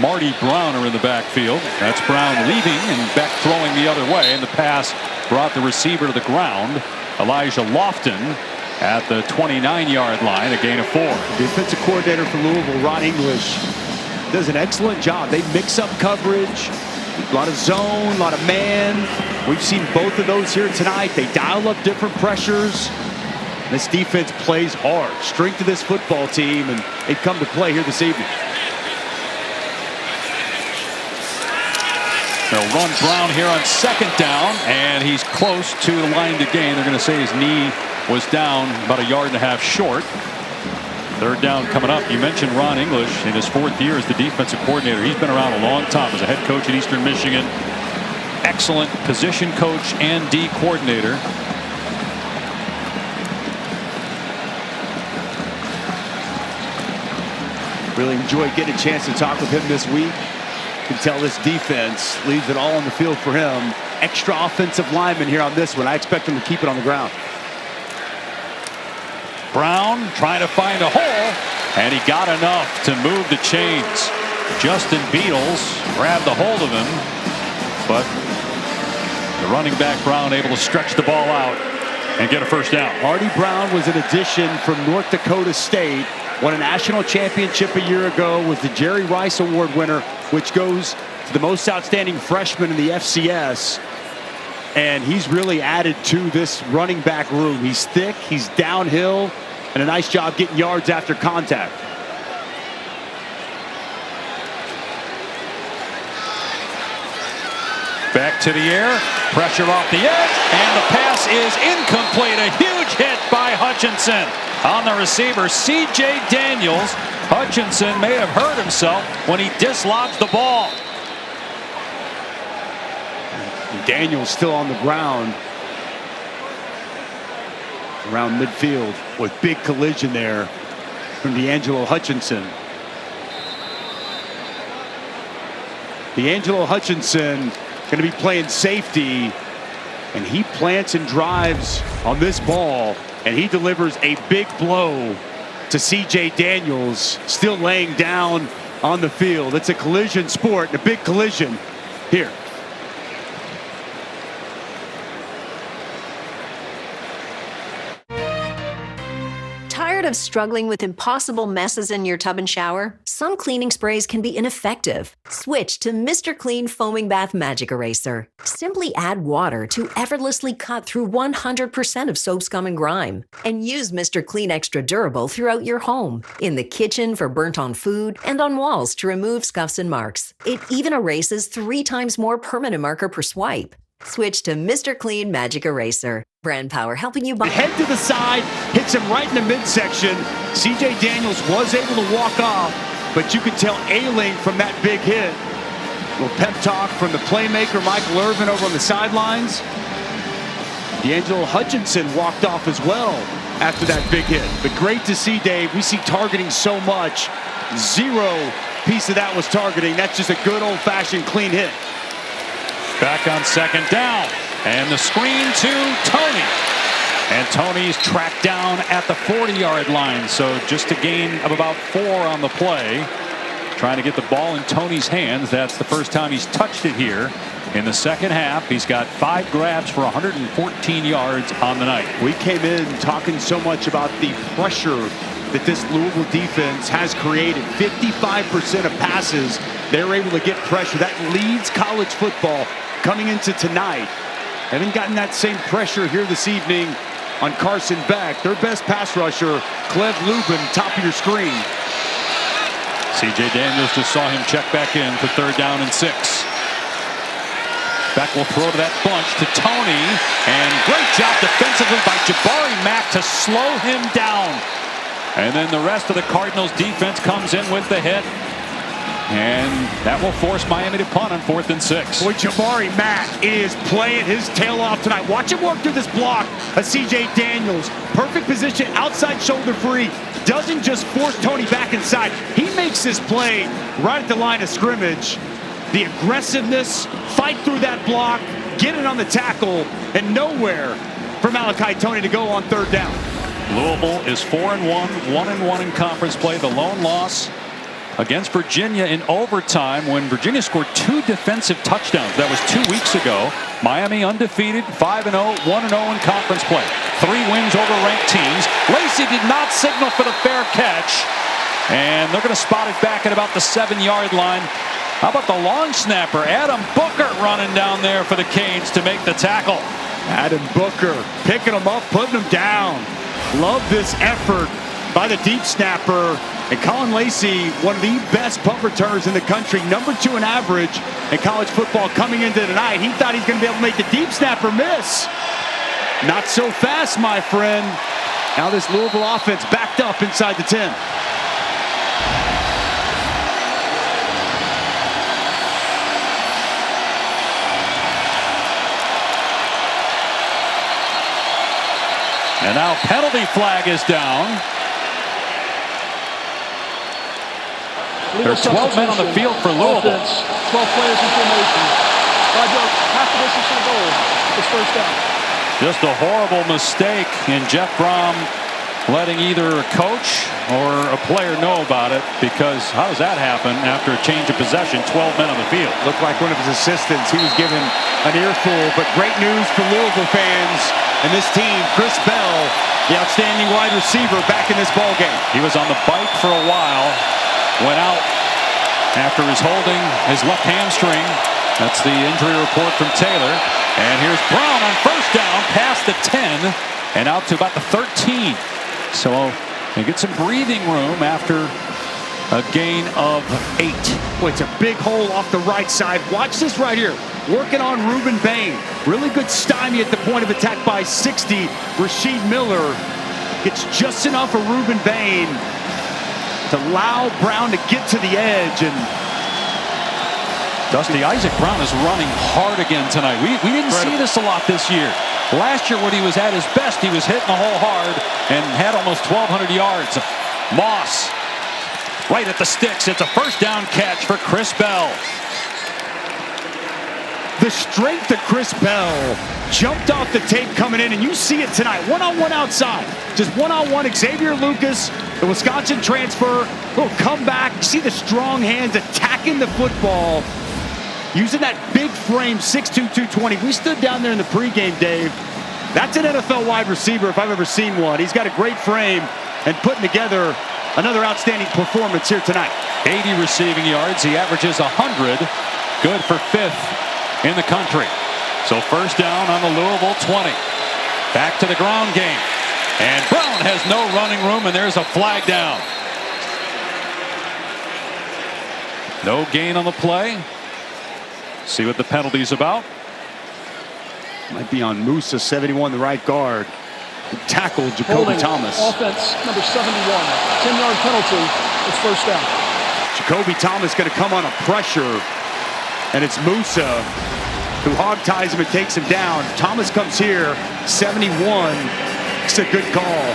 Marty Brown are in the backfield. That's Brown leaving and Beck throwing the other way. And the pass brought the receiver to the ground. Elijah Lofton at the 29-yard line, a gain of 4. Defensive coordinator for Louisville, Ron English, does an excellent job. They mix up coverage, a lot of zone, a lot of man. We've seen both of those here tonight. They dial up different pressures. This defense plays hard. Strength of this football team, and they come to play here this evening. They'll run Brown here on 2nd down, and he's close to the line to gain. They're going to say his knee was down about 1.5 yards short. 3rd down coming up. You mentioned Ron English in his 4th year as the defensive coordinator. He's been around a long time as a head coach at Eastern Michigan. Excellent position coach and D coordinator. Really enjoyed getting a chance to talk with him this week. You can tell this defense leaves it all on the field for him. Extra offensive lineman here on this one. I expect him to keep it on the ground. Brown trying to find a hole, and he got enough to move the chains. Justin Beatles grabbed a hold of him, but the running back Brown able to stretch the ball out and get a 1st down. Marty Brown was an addition from North Dakota State. Won a national championship a year ago, was the Jerry Rice Award winner, which goes to the most outstanding freshman in the FCS. And he's really added to this running back room. He's thick, he's downhill, and a nice job getting yards after contact. Back to the air, pressure off the edge, and the pass is incomplete. A huge hit by Hutchinson on the receiver, C.J. Daniels. Hutchinson may have hurt himself when he dislodged the ball. Daniels still on the ground around midfield with big collision there from D'Angelo Hutchinson. D'Angelo Hutchinson going to be playing safety, and he plants and drives on this ball, and he delivers a big blow to C.J. Daniels, still laying down on the field. It's a collision sport, and a big collision Here. Tired of struggling with impossible messes in your tub and shower? Some cleaning sprays can be ineffective. Switch to Mr. Clean Foaming Bath Magic Eraser. Simply add water to effortlessly cut through 100% of soap, scum, and grime. And use Mr. Clean Extra Durable throughout your home, in the kitchen for burnt-on food, and on walls to remove scuffs and marks. It even erases 3 times more permanent marker per swipe. Switch to Mr. Clean Magic Eraser. Brand power helping you buy. Head to the side, hits him right in the midsection. C.J. Daniels was able to walk off, but you could tell ailing from that big hit. A little pep talk from the playmaker, Michael Irvin, over on the sidelines. D'Angelo Hutchinson walked off as well after that big hit. But great to see, Dave. We see targeting so much. 0 piece of that was targeting. That's just a good old-fashioned clean hit. Back on second down. And the screen to Tony. And Tony's tracked down at the 40-yard line. So just a gain of about 4 on the play. Trying to get the ball in Tony's hands. That's the first time he's touched it here in the second half. He's got 5 grabs for 114 yards on the night. We came in talking so much about the pressure that this Louisville defense has created. 55% of passes, they're able to get pressure. That leads college football coming into tonight. Haven't gotten that same pressure here this evening on Carson Beck. Their best pass rusher, Clev Lubin, top of your screen. C.J. Daniels just saw him check back in for 3rd down and 6. Beck will throw to that bunch to Tony. And great job defensively by Jabari Mack to slow him down. And then the rest of the Cardinals defense comes in with the hit. And that will force Miami to punt on 4th and 6. Boy, Jabari Mack is playing his tail off tonight. Watch him work through this block of C.J. Daniels. Perfect position, outside shoulder free. Doesn't just force Tony back inside. He makes this play right at the line of scrimmage. The aggressiveness, fight through that block, get it on the tackle, and nowhere for Malachi Tony to go on 3rd down. Louisville is 4-1, 1-1 in conference play. The lone loss against Virginia in overtime when Virginia scored 2 defensive touchdowns. That was 2 weeks ago. Miami undefeated, 5-0, 1-0 in conference play. 3 wins over ranked teams. Lacey did not signal for the fair catch. And they're going to spot it back at about the 7-yard line. How about the long snapper, Adam Booker, running down there for the Canes to make the tackle. Adam Booker picking him up, putting him down. Love this effort by the deep snapper. And Colin Lacey, one of the best punt returners in the country, number 2 in average in college football coming into tonight. He thought he's going to be able to make the deep snapper miss. Not so fast, my friend. Now this Louisville offense backed up inside the 10. And now penalty flag is down. There's 12 men on the field for Louisville. Offense, 12 players in formation. 5 yards, half the distance from goal. It's 1st down. Just a horrible mistake, and Jeff Brom letting either a coach or a player know about it, because how does that happen after a change of possession, 12 men on the field? Looked like one of his assistants. He was given an earful, but great news for Louisville fans and this team. Chris Bell, the outstanding wide receiver, back in this ballgame. He was on the bike for a while. Went out after his holding his left hamstring. That's the injury report from Taylor. And here's Brown on 1st down, past the 10 and out to about the 13. So they get some breathing room after a gain of 8. Boy, it's a big hole off the right side. Watch this right here. Working on Ruben Bain. Really good stymie at the point of attack by 60. Rasheed Miller gets just enough of Ruben Bain to allow Brown to get to the edge. And Dusty, Isaac Brown is running hard again tonight. We didn't see this a lot this year. Last year when he was at his best, he was hitting the hole hard and had almost 1,200 yards. Moss right at the sticks. It's a 1st down catch for Chris Bell. The strength of Chris Bell jumped off the tape coming in, and you see it tonight. One-on-one outside. Just one-on-one. Xavier Lucas, the Wisconsin transfer, little comeback. You see the strong hands attacking the football. using that big frame, 6'2", 220. We stood down there in the pregame, Dave. That's an NFL wide receiver if I've ever seen one. He's got a great frame and putting together another outstanding performance here tonight. 80 receiving yards. He averages 100. Good for 5th in the country. So first down on the Louisville 20. Back to the ground game. And Brown has no running room, and there's a flag down. No gain on the play. See what the penalty's about. Might be on Musa, 71, the right guard. Tackled Jacoby Thomas. Offense, number 71. 10-yard penalty. It's first down. Jacoby Thomas going to come on a pressure, and it's Musa who hog ties him and takes him down. Thomas comes here, 71. It's a good call.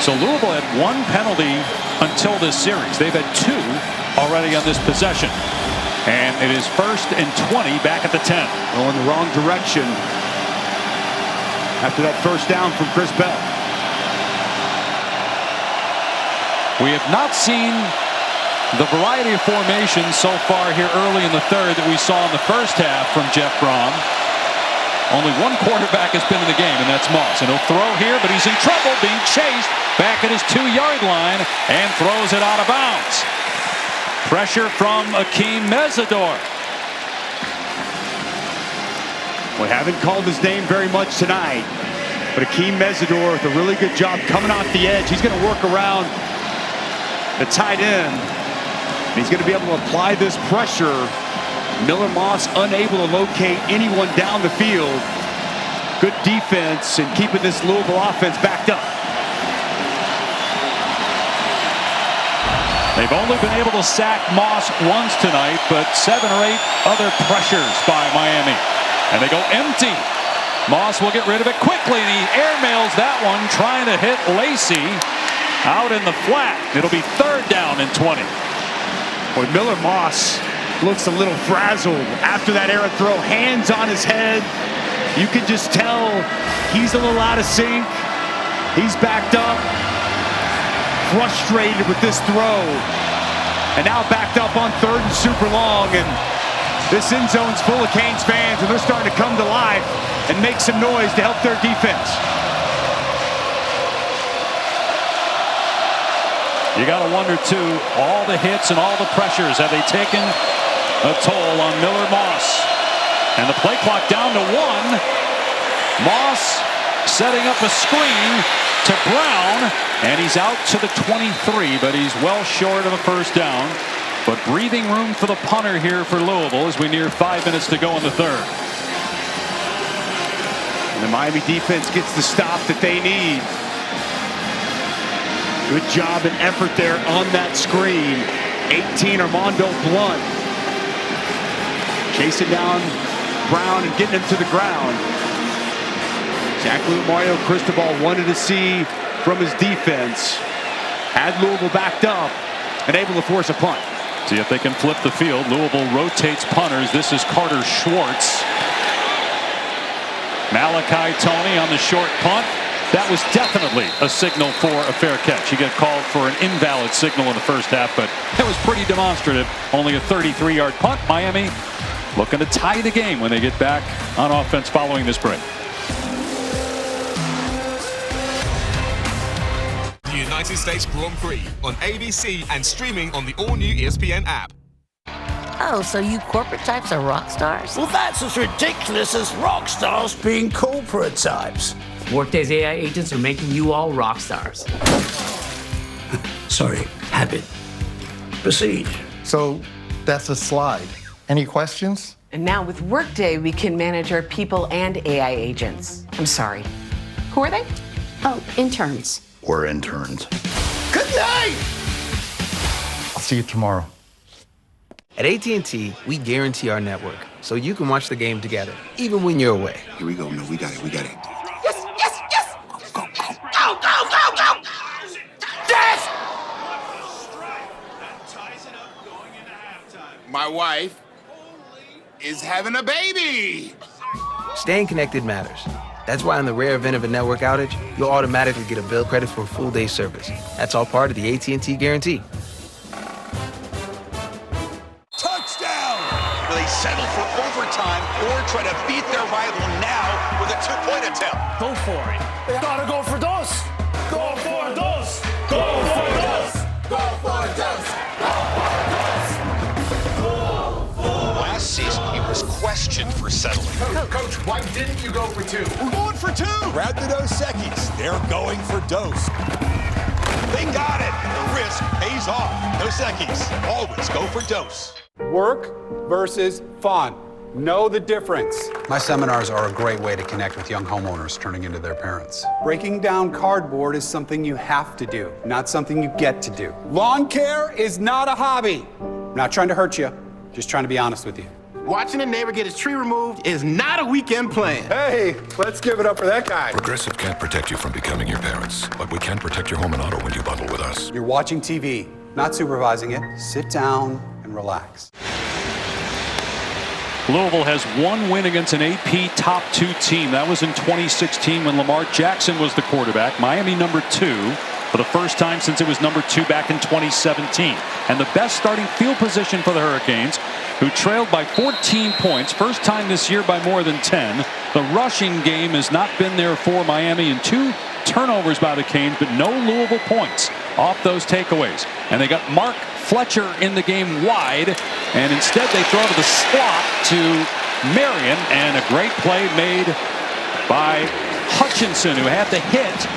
So Louisville had 1 penalty until this series. They've had 2 already on this possession. And it is 1st and 20 back at the 10. Going the wrong direction after that first down from Chris Bell. We have not seen the variety of formations so far here early in the third that we saw in the first half from Jeff Brom. Only 1 quarterback has been in the game, and that's Moss. And he'll throw here, but he's in trouble, being chased back at his 2-yard line and throws it out of bounds. Pressure from Akeem Mesidor. We haven't called his name very much tonight, but Akeem Mesidor with a really good job coming off the edge. He's going to work around the tight end. And he's going to be able to apply this pressure. Miller Moss unable to locate anyone down the field. Good defense and keeping this Louisville offense backed up. They've only been able to sack Moss once tonight, but 7 or 8 other pressures by Miami. And they go empty. Moss will get rid of it quickly, and he airmails that one, trying to hit Lacey out in the flat. It'll be 3rd down and 20. Boy, Miller Moss looks a little frazzled after that errant throw. Hands on his head. You can just tell he's a little out of sync. He's backed up, frustrated with this throw. And now backed up on 3rd and super long. And this end zone's full of Canes fans, and they're starting to come to life and make some noise to help their defense. You got to wonder, too, all the hits and all the pressures, have they taken a toll on Miller Moss? And the play clock down to 1. Moss setting up a screen to Brown, and he's out to the 23, but he's well short of a first down. But breathing room for the punter here for Louisville as we near 5 minutes to go in the third. And the Miami defense gets the stop that they need. Good job and effort there on that screen. 18, Armando Blunt. Chasing down Brown and getting him to the ground. Exactly what Mario Cristobal wanted to see from his defense. Had Louisville backed up and able to force a punt. See if they can flip the field. Louisville rotates punters. This is Carter Schwartz. Malachi Tony on the short punt. That was definitely a signal for a fair catch. He got called for an invalid signal in the first half, but that was pretty demonstrative. Only a 33-yard punt. Miami looking to tie the game when they get back on offense following this break. The United States Grand Prix on ABC and streaming on the all-new ESPN app. Oh, so you corporate types are rock stars? Well, that's as ridiculous as rock stars being corporate types. Workday's AI agents are making you all rock stars. Sorry, habit. Proceed. So that's a slide. Any questions? And now with Workday, we can manage our people and AI agents. I'm sorry. Who are they? Oh, interns. We're interns. Good night! I'll see you tomorrow. At AT&T, we guarantee our network so you can watch the game together, even when you're away. Here we go. No, we got it. We got it. Yes, yes, yes! Go, go, go! Go, go, go, go! Yes! My wife is having a baby. Staying connected matters. That's why in the rare event of a network outage, you'll automatically get a bill credit for a full day's service. That's all part of the AT&T guarantee. Touchdown! Will they settle for overtime or try to beat their rival now with a two-point attempt? Go for it. They gotta go for dos. Go for dos. Go for dos. Go for dos. Last season, he was questioned for settling. Coach, why didn't you go for two? We're going for two. Grab the Dos Equis. They're going for Dos. They got it. The risk pays off. Dos Equis. Always go for Dos. Work versus fun. Know the difference. My seminars are a great way to connect with young homeowners turning into their parents. Breaking down cardboard is something you have to do, not something you get to do. Lawn care is not a hobby. I'm not trying to hurt you, just trying to be honest with you. Watching a neighbor get his tree removed is not a weekend plan. Hey, let's give it up for that guy. Progressive can't protect you from becoming your parents, but we can protect your home and auto when you bundle with us. You're watching TV, not supervising it. Sit down and relax. Louisville has one win against an AP top 2 team. That was in 2016 when Lamar Jackson was the quarterback. Miami number 2 for the first time since it was number 2 back in 2017. And the best starting field position for the Hurricanes, who trailed by 14 points. First time this year by more than 10. The rushing game has not been there for Miami, and 2 turnovers by the Canes, but no Louisville points off those takeaways. And they got Mark Fletcher in the game wide, and instead they throw to the slot to Marion, and a great play made by Hutchinson, who had the hit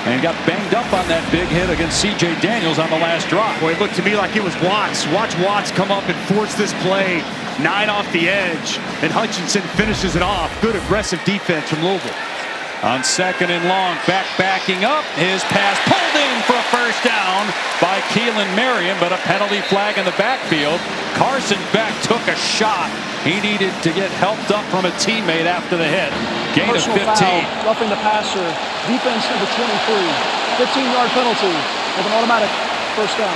and got banged up on that big hit against C.J. Daniels on the last drive. Boy, it looked to me like it was Watts. Watch Watts come up and force this play. 9 off the edge, and Hutchinson finishes it off. Good aggressive defense from Louisville. On 2nd and long, backing up. His pass pulled in for a first down by Keelan Marion, but a penalty flag in the backfield. Carson Beck took a shot. He needed to get helped up from a teammate after the hit. Gain of 15. Foul, roughing the passer. Defense number 23. 15-yard penalty with an automatic first down.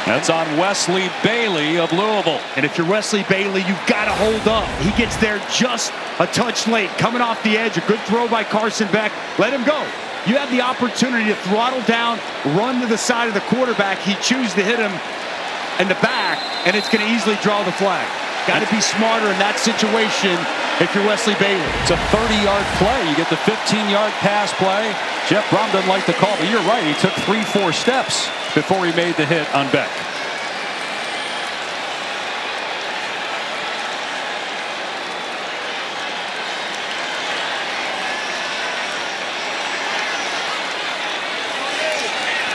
That's on Wesley Bailey of Louisville. And if you're Wesley Bailey, you've got to hold up. He gets there just a touch late. Coming off the edge, a good throw by Carson Beck. Let him go. You have the opportunity to throttle down, run to the side of the quarterback. He chooses to hit him in the back, and it's going to easily draw the flag. Got to be smarter in that situation if you're Wesley Bailey. It's a 30-yard play. You get the 15-yard pass play. Jeff Brom doesn't like the call, but you're right. He took 3-4 steps before he made the hit on Beck.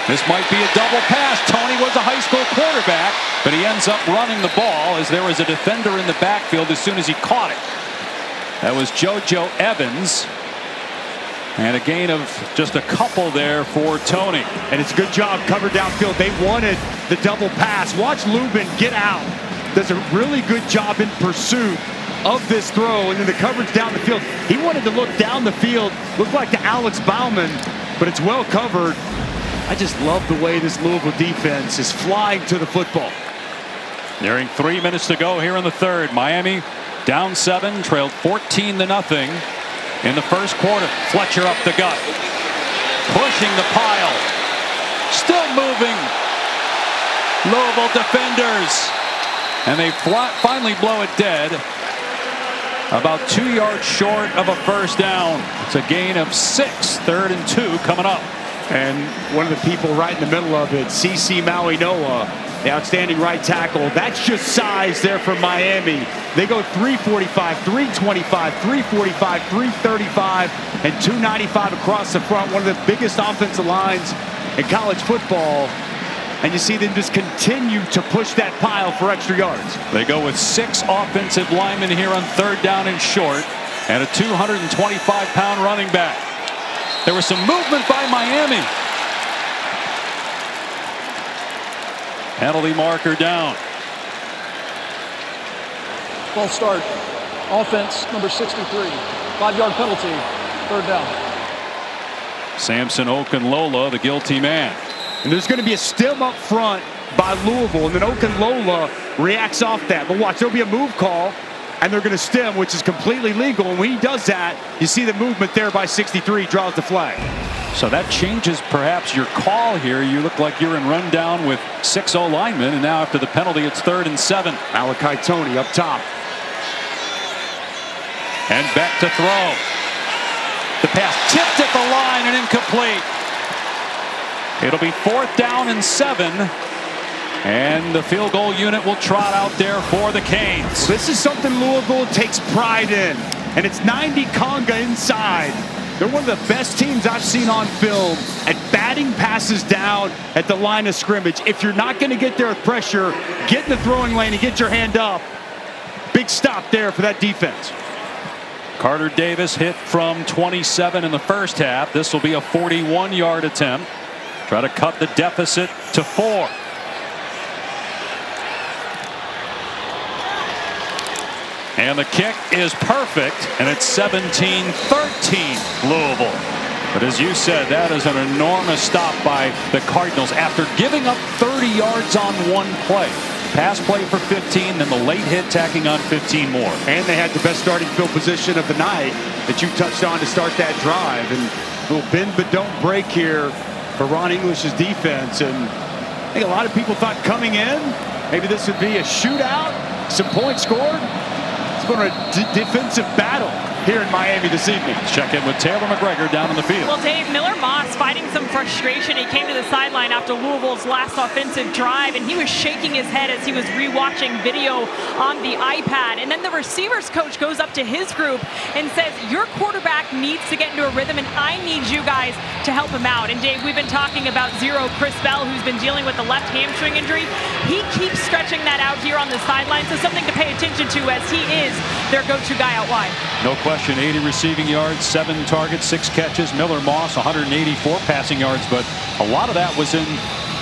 This might be a double pass. Tony was a high school quarterback, but he ends up running the ball as there was a defender in the backfield as soon as he caught it. That was JoJo Evans. And a gain of just a couple there for Tony. And it's a good job covered downfield. They wanted the double pass. Watch Lubin get out. Does a really good job in pursuit of this throw, and then the coverage down the field. He wanted to look down the field, look like to Alex Bauman, but it's well covered. I just love the way this Louisville defense is flying to the football. Nearing 3 minutes to go here in the third. Miami down 7, trailed 14-0 in the first quarter. Fletcher up the gut, pushing the pile, still moving. Louisville defenders, and they finally blow it dead. About 2 yards short of a first down. It's a gain of 6. 3rd and 2 coming up. And one of the people right in the middle of it, CC Maui Noah, the outstanding right tackle. That's just size there for Miami. They go 345, 325, 345, 335, and 295 across the front. One of the biggest offensive lines in college football. And you see them just continue to push that pile for extra yards. They go with 6 offensive linemen here on 3rd down and short, and a 225-pound running back. There was some movement by Miami. Penalty marker down. False start. Offense number 63. 5-yard penalty. 3rd down. Samson Okunlola, the guilty man. And there's going to be a stem up front by Louisville, and then Okunlola reacts off that. But watch, there'll be a move call, and they're going to stem, which is completely legal. And when he does that, you see the movement there by 63, draws the flag. So that changes perhaps your call here. You look like you're in rundown with 6 O linemen, and now after the penalty, it's 3rd and 7. Malachi Tony up top. And Beck to throw. The pass tipped at the line and incomplete. It'll be 4th down and 7. And the field goal unit will trot out there for the Canes. This is something Louisville takes pride in. And it's 90 Conga inside. They're one of the best teams I've seen on film at batting passes down at the line of scrimmage. If you're not going to get there with pressure, get in the throwing lane and get your hand up. Big stop there for that defense. Carter Davis hit from 27 in the first half. This will be a 41-yard attempt. Try to cut the deficit to 4. And the kick is perfect, and it's 17-13 Louisville. But as you said, that is an enormous stop by the Cardinals after giving up 30 yards on one play. Pass play for 15, then the late hit tacking on 15 more. And they had the best starting field position of the night that you touched on to start that drive. And a little bend but don't break here for Ron English's defense. And I think a lot of people thought coming in, maybe this would be a shootout, some points scored. It's going to a defensive battle here in Miami this evening. Let's check in with Taylor McGregor down in the field. Well, Dave, Miller Moss fighting some frustration. He came to the sideline after Louisville's last offensive drive, and he was shaking his head as he was rewatching video on the iPad. And then the receivers coach goes up to his group and says, your quarterback needs to get into a rhythm, and I need you guys to help him out. And Dave, we've been talking about zero Chris Bell, who's been dealing with the left hamstring injury. He keeps stretching that out here on the sideline, so something to pay attention to as he is their go-to guy out wide. No question, 80 receiving yards, 7 targets, 6 catches. Miller Moss, 184 passing yards, but a lot of that was in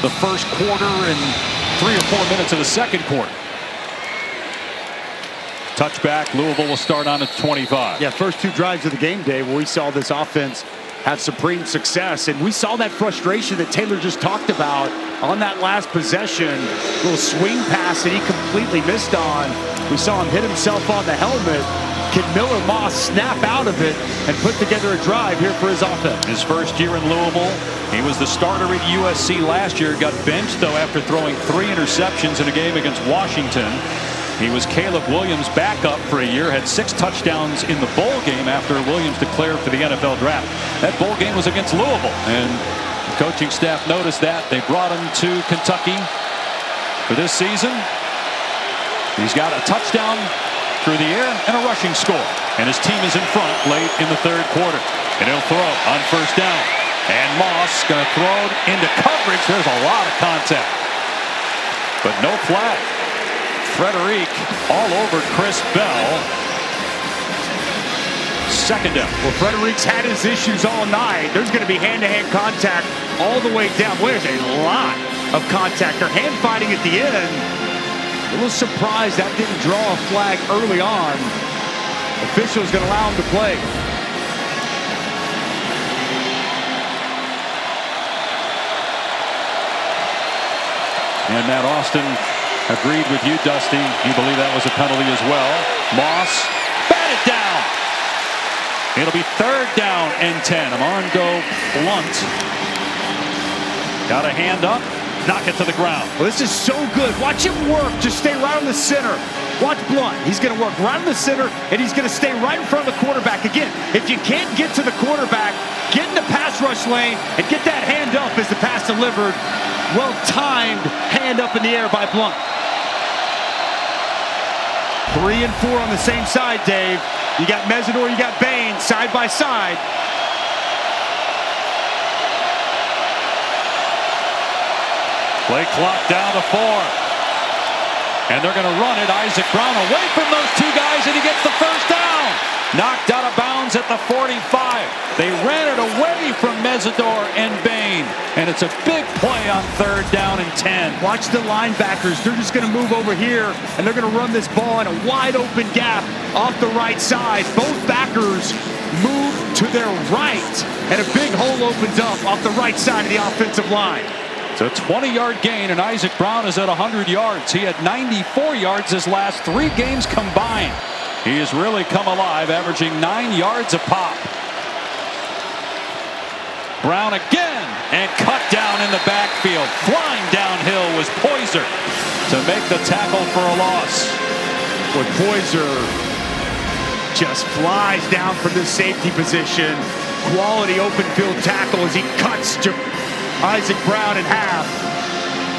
the first quarter and 3 or 4 minutes of the second quarter. Touchback, Louisville will start on at 25. Yeah, first 2 drives of the game, Dave, where we saw this offense have supreme success. And we saw that frustration that Taylor just talked about on that last possession. Little swing pass that he completely missed on. We saw him hit himself on the helmet. Can Miller Moss snap out of it and put together a drive here for his offense? His first year in Louisville, he was the starter at USC last year. Got benched, though, after throwing 3 interceptions in a game against Washington. He was Caleb Williams' backup for a year, had 6 touchdowns in the bowl game after Williams declared for the NFL draft. That bowl game was against Louisville, and the coaching staff noticed that. They brought him to Kentucky for this season. He's got a touchdown through the air and a rushing score, and his team is in front late in the 3rd quarter. And he'll throw on 1st down. And Moss going to throw it into coverage. There's a lot of contact, but no flag. Frederic all over Chris Bell. 2nd down. Well, Frederic's had his issues all night. There's going to be hand-to-hand contact all the way down. Well, there's a lot of contact. They're hand fighting at the end. A little surprised that didn't draw a flag early on. Official's going to allow him to play. And Matt Austin agreed with you, Dusty. You believe that was a penalty as well. Moss batted down. It'll be 3rd down and 10. Armando Blunt got a hand up, knock it to the ground. Well, this is so good. Watch him work. Just stay right on the center. Watch Blunt. He's going to work right in the center, and he's going to stay right in front of the quarterback. Again, if you can't get to the quarterback, get in the pass rush lane and get that hand up as the pass delivered. Well-timed hand up in the air by Blunt. 3 and 4 on the same side, Dave. You got Mesidor, you got Bain, side by side. Play clock down to 4. And they're going to run it. Isaac Brown away from those 2 guys, and he gets the 1st down. Knocked out of bounds at the 45. They ran it away from Mesidor and Bain. And it's a big play on 3rd down and 10. Watch the linebackers. They're just going to move over here, and they're going to run this ball in a wide open gap off the right side. Both backers move to their right, and a big hole opens up off the right side of the offensive line. It's a 20-yard gain, and Isaac Brown is at 100 yards. He had 94 yards his last 3 games combined. He has really come alive, averaging 9 yards a pop. Brown again, and cut down in the backfield. Flying downhill was Poyser to make the tackle for a loss. With Poyser just flies down from the safety position. Quality open field tackle as he cuts Isaac Brown in half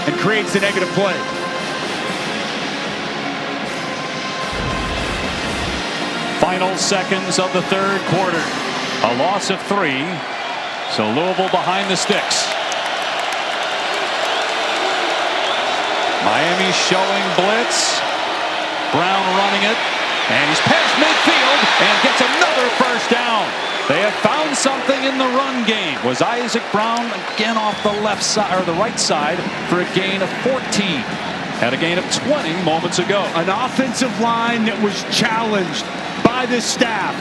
and creates the negative play. Final seconds of the third quarter. A loss of 3. So Louisville behind the sticks. Miami showing blitz. Brown running it. And he's past midfield and gets another first down. They have found something in the run game. Was Isaac Brown again off the left side or the right side for a gain of 14. Had a gain of 20 moments ago. An offensive line that was challenged by this staff.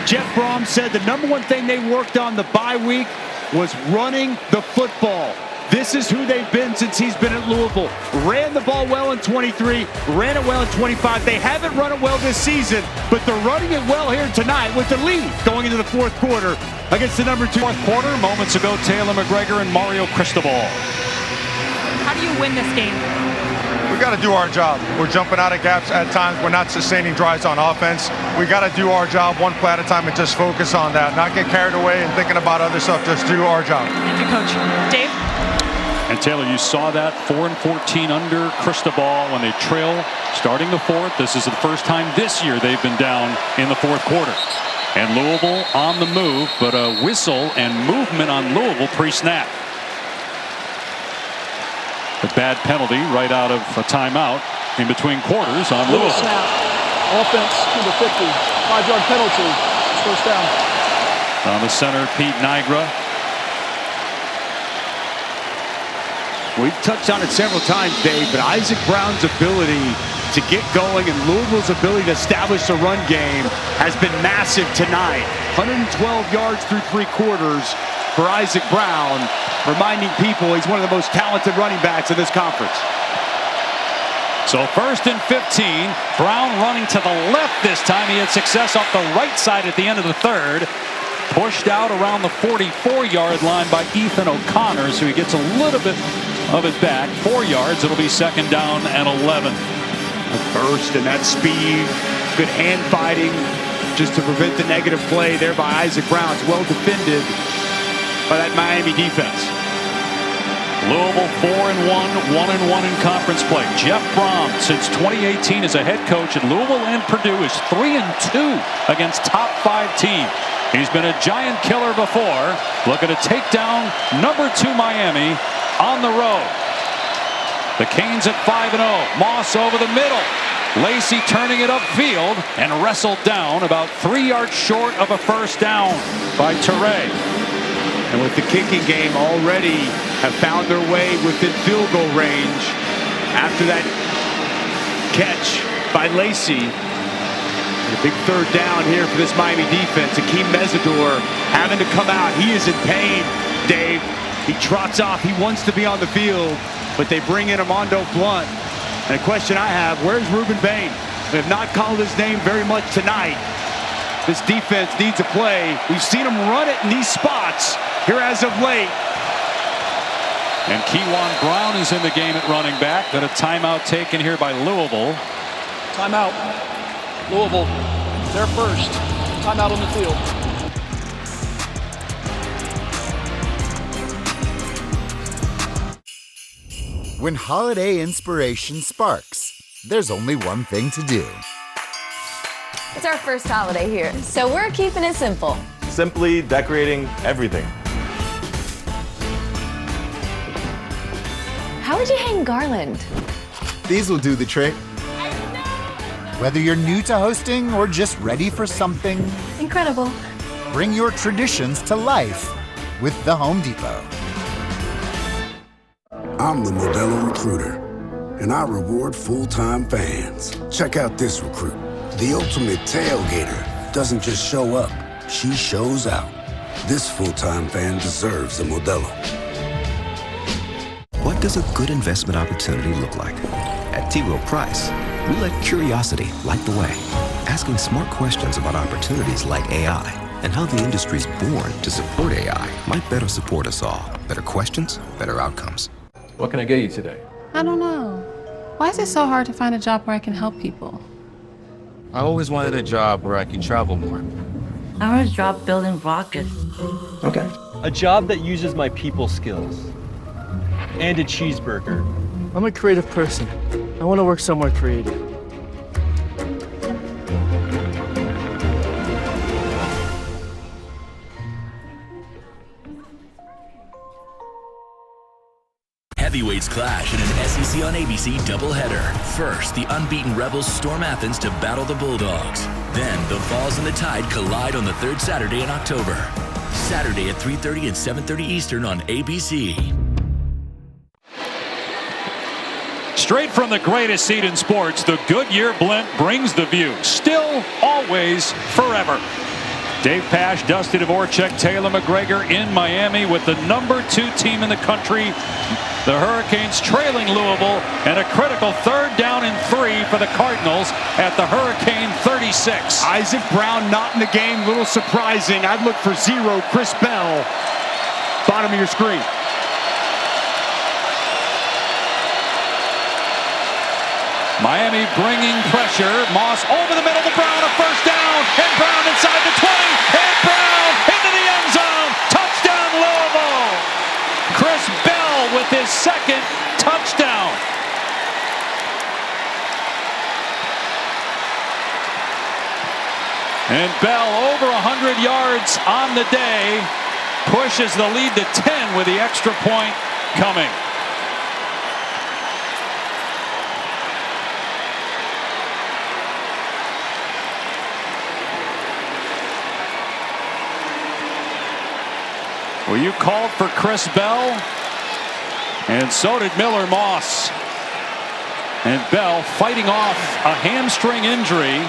Jeff Brom said the number one thing they worked on the bye week was running the football. This is who they've been since he's been at Louisville. Ran the ball well in 23, ran it well in 25. They haven't run it well this season, but they're running it well here tonight with the lead going into the fourth quarter against the number 2. Fourth quarter, moments ago, Taylor McGregor and Mario Cristobal. How do you win this game? We got to do our job. We're jumping out of gaps at times. We're not sustaining drives on offense. We got to do our job one play at a time and just focus on that. Not get carried away and thinking about other stuff. Just do our job. Thank you, Coach. Dave? And Taylor, you saw that 4 and 14 under Cristobal when they trail starting the fourth. This is the first time this year they've been down in the fourth quarter. And Louisville on the move, but a whistle and movement on Louisville pre-snap. A bad penalty right out of a timeout in between quarters on Louisville. Snap. Offense number 50. 5-yard penalty. First down. On the center, Pete Nigra. We've touched on it several times, Dave, but Isaac Brown's ability to get going and Louisville's ability to establish the run game has been massive tonight. 112 yards through 3 quarters for Isaac Brown, reminding people he's one of the most talented running backs in this conference. So 1st and 15, Brown running to the left this time. He had success off the right side at the end of the third. Pushed out around the 44-yard line by Ethan O'Connor, so he gets a little bit of it back. 4 yards, it'll be 2nd down and 11. A burst and that speed, good hand fighting just to prevent the negative play there by Isaac Brown. It's well defended by that Miami defense. Louisville 4-1, 1-1 in conference play. Jeff Brom, since 2018 as a head coach at Louisville and Purdue, is 3-2 against top 5 teams. He's been a giant killer before. Looking to take down number 2 Miami on the road. The Canes at 5-0. Moss over the middle. Lacey turning it upfield and wrestled down about 3 yards short of a first down by Teray. And with the kicking game already have found their way within field goal range after that catch by Lacey. A big third down here for this Miami defense. Akeem Mesidor having to come out. He is in pain, Dave. He trots off. He wants to be on the field, but they bring in Armando Blunt. And a question I have, where's Ruben Bain? We have not called his name very much tonight. This defense needs a play. We've seen him run it in these spots here as of late. And Kewan Brown is in the game at running back. Got a timeout taken here by Louisville. Timeout. Louisville, they're first. Timeout on the field. When holiday inspiration sparks, there's only one thing to do. It's our first holiday here, so we're keeping it simple. Simply decorating everything. How would you hang garland? These will do the trick. Whether you're new to hosting or just ready for something incredible, bring your traditions to life with the Home Depot. I'm the Modelo Recruiter, and I reward full-time fans. Check out this recruit. The ultimate tailgater doesn't just show up, she shows out. This full-time fan deserves a Modelo. What does a good investment opportunity look like? At T. Rowe Price, we let curiosity light the way, asking smart questions about opportunities like AI and how the industry's born to support AI might better support us all. Better questions, better outcomes. What can I get you today? I don't know. Why is it so hard to find a job where I can help people? I always wanted a job where I can travel more. I want a job building rockets. Okay. A job that uses my people skills. And a cheeseburger. I'm a creative person. I want to work somewhere creative. Heavyweights clash in an SEC on ABC doubleheader. First, the unbeaten Rebels storm Athens to battle the Bulldogs. Then, the Vols and the Tide collide on the third Saturday in October. Saturday at 3:30 and 7:30 Eastern on ABC. Straight from the greatest seat in sports, the Goodyear Blimp brings the view. Still, always, forever. Dave Pasch, Dusty Dvorak, Taylor McGregor in Miami with the #2 team in the country. The Hurricanes trailing Louisville, and a critical 3rd down and 3 for the Cardinals at the Hurricane 36. Isaac Brown not in the game, little surprising. I'd look for 0, Chris Bell. Bottom of your screen. Miami bringing pressure. Moss over the middle to Brown, a 1st down, and Brown inside the 20, and Brown into the end zone. Touchdown Louisville. Chris Bell with his 2nd touchdown. And Bell over 100 yards on the day, pushes the lead to 10 with the extra point coming. Well, you called for Chris Bell, and so did Miller Moss. And Bell fighting off a hamstring injury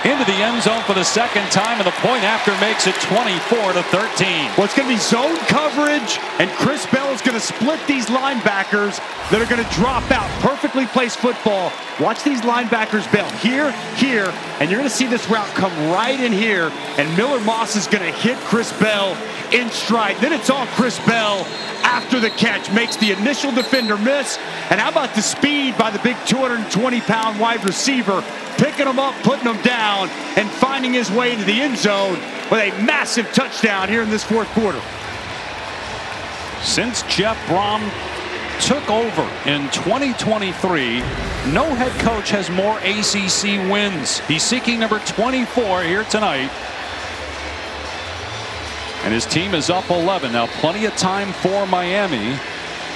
into the end zone for the 2nd time, and the point after makes it 24-13. Well, it's going to be zone coverage, and Chris Bell is going to split these linebackers that are going to drop out. Perfectly placed football. Watch these linebackers bail here, here, and you're going to see this route come right in here, and Miller Moss is going to hit Chris Bell in stride. Then it's all Chris Bell after the catch. Makes the initial defender miss, and how about the speed by the big 220-pound wide receiver, picking him up, putting him down, and finding his way into the end zone with a massive touchdown here in this 4th quarter. Since Jeff Brom took over in 2023, no head coach has more ACC wins. He's seeking number 24 here tonight. And his team is up 11. Now, plenty of time for Miami.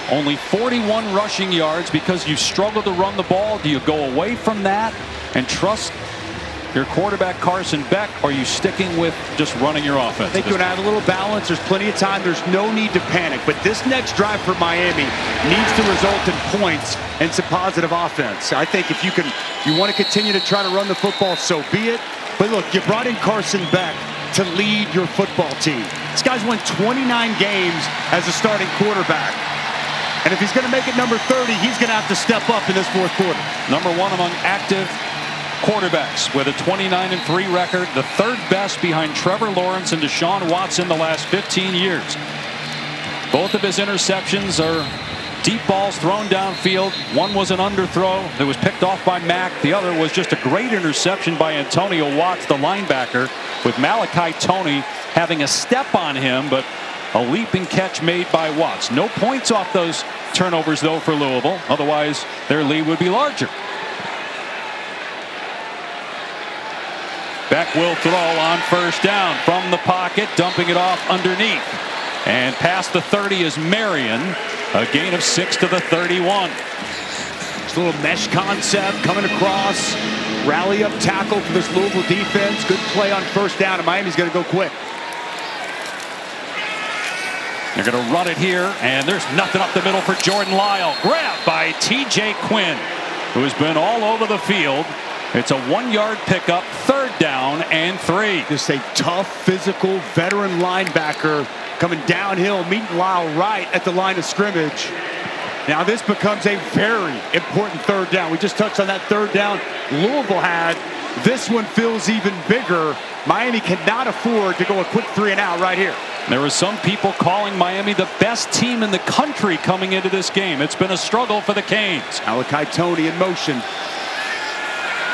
Only 41 rushing yards because you struggled to run the ball. Do you go away from that and trust your quarterback Carson Beck, or are you sticking with just running your offense? I think you want to add a little balance. There's plenty of time. There's no need to panic. But this next drive for Miami needs to result in points and some positive offense. I think if you want to continue to try to run the football, so be it. But look, you brought in Carson Beck to lead your football team. This guy's won 29 games as a starting quarterback. And if he's going to make it number 30, he's going to have to step up in this 4th quarter. #1 among active quarterbacks with a 29-3 record, the 3rd best behind Trevor Lawrence and Deshaun Watson the last 15 years. Both of his interceptions are deep balls thrown downfield. One was an underthrow that was picked off by Mack. The other was just a great interception by Antonio Watts, the linebacker, with Malachi Toney having a step on him, but a leaping catch made by Watts. No points off those turnovers, though, for Louisville. Otherwise, their lead would be larger. Beck will throw on 1st down from the pocket, dumping it off underneath. And past the 30 is Marion. A gain of 6 to the 31. This little mesh concept coming across. Rally up tackle for this Louisville defense. Good play on 1st down, and Miami's going to go quick. They're going to run it here, and there's nothing up the middle for Jordan Lyle. Grabbed by T.J. Quinn, who has been all over the field. It's a 1-yard pickup, 3rd down and 3. Just a tough, physical, veteran linebacker coming downhill, meeting Lyle right at the line of scrimmage. Now this becomes a very important 3rd down. We just touched on that 3rd down Louisville had. This one feels even bigger. Miami cannot afford to go a quick 3 and out right here. There were some people calling Miami the best team in the country coming into this game. It's been a struggle for the Canes. Malachi Toney in motion.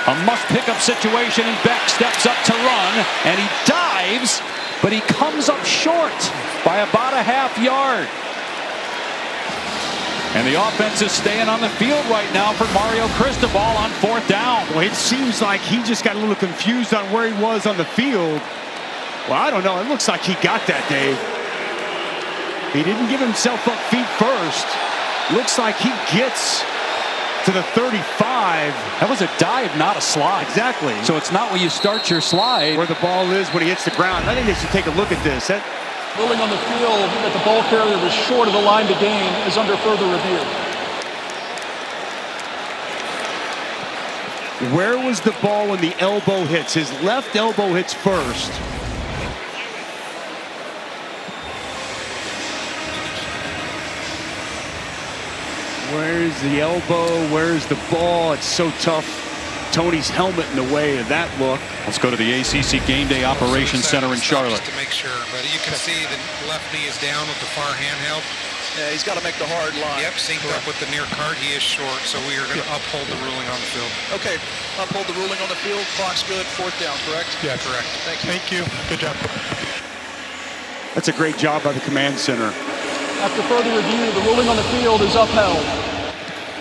A must-pick-up situation, and Beck steps up to run, and he dives, but he comes up short by about a half yard. And the offense is staying on the field right now for Mario Cristobal on 4th down. Well, it seems like he just got a little confused on where he was on the field. Well, I don't know. It looks like he got that, Dave. He didn't give himself up feet first. Looks like he gets to the 35. That was a dive, not a slide. Exactly. So it's not where you start your slide. Where the ball is when he hits the ground. I think they should take a look at this. Ruling on the field that the ball carrier was short of the line to gain is under further review. Where was the ball when the elbow hits? His left elbow hits first. Where's the elbow? Where's the ball? It's so tough. Tony's helmet in the way of that look. Let's go to the ACC Game Day Operations Center in Charlotte. Just to make sure, but you can see the left knee is down with the far handheld. Yeah, he's got to make the hard line. Yep, synced up with the near card. He is short, so we are going to uphold the ruling on the field. Okay, uphold the ruling on the field. Clock's good. 4th down, correct? Yeah, correct. Thank you. Good job. That's a great job by the command center. After further review, the ruling on the field is upheld.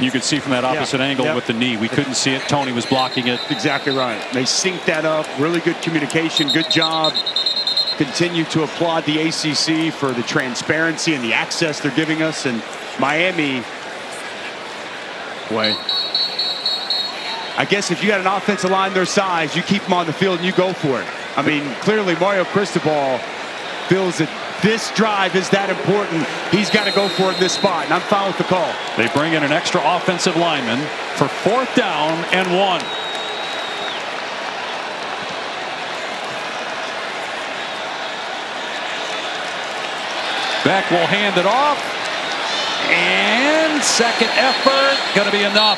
You could see from that opposite angle with the knee. We couldn't see it. Tony was blocking it. Exactly right. They synced that up. Really good communication. Good job. Continue to applaud the ACC for the transparency and the access they're giving us. And Miami, boy, I guess if you got an offensive line their size, you keep them on the field and you go for it. I mean, clearly Mario Cristobal feels that this drive is that important. He's got to go for it in this spot, and I'm fine with the call. They bring in an extra offensive lineman for 4th down and 1. Beck will hand it off, and second effort going to be enough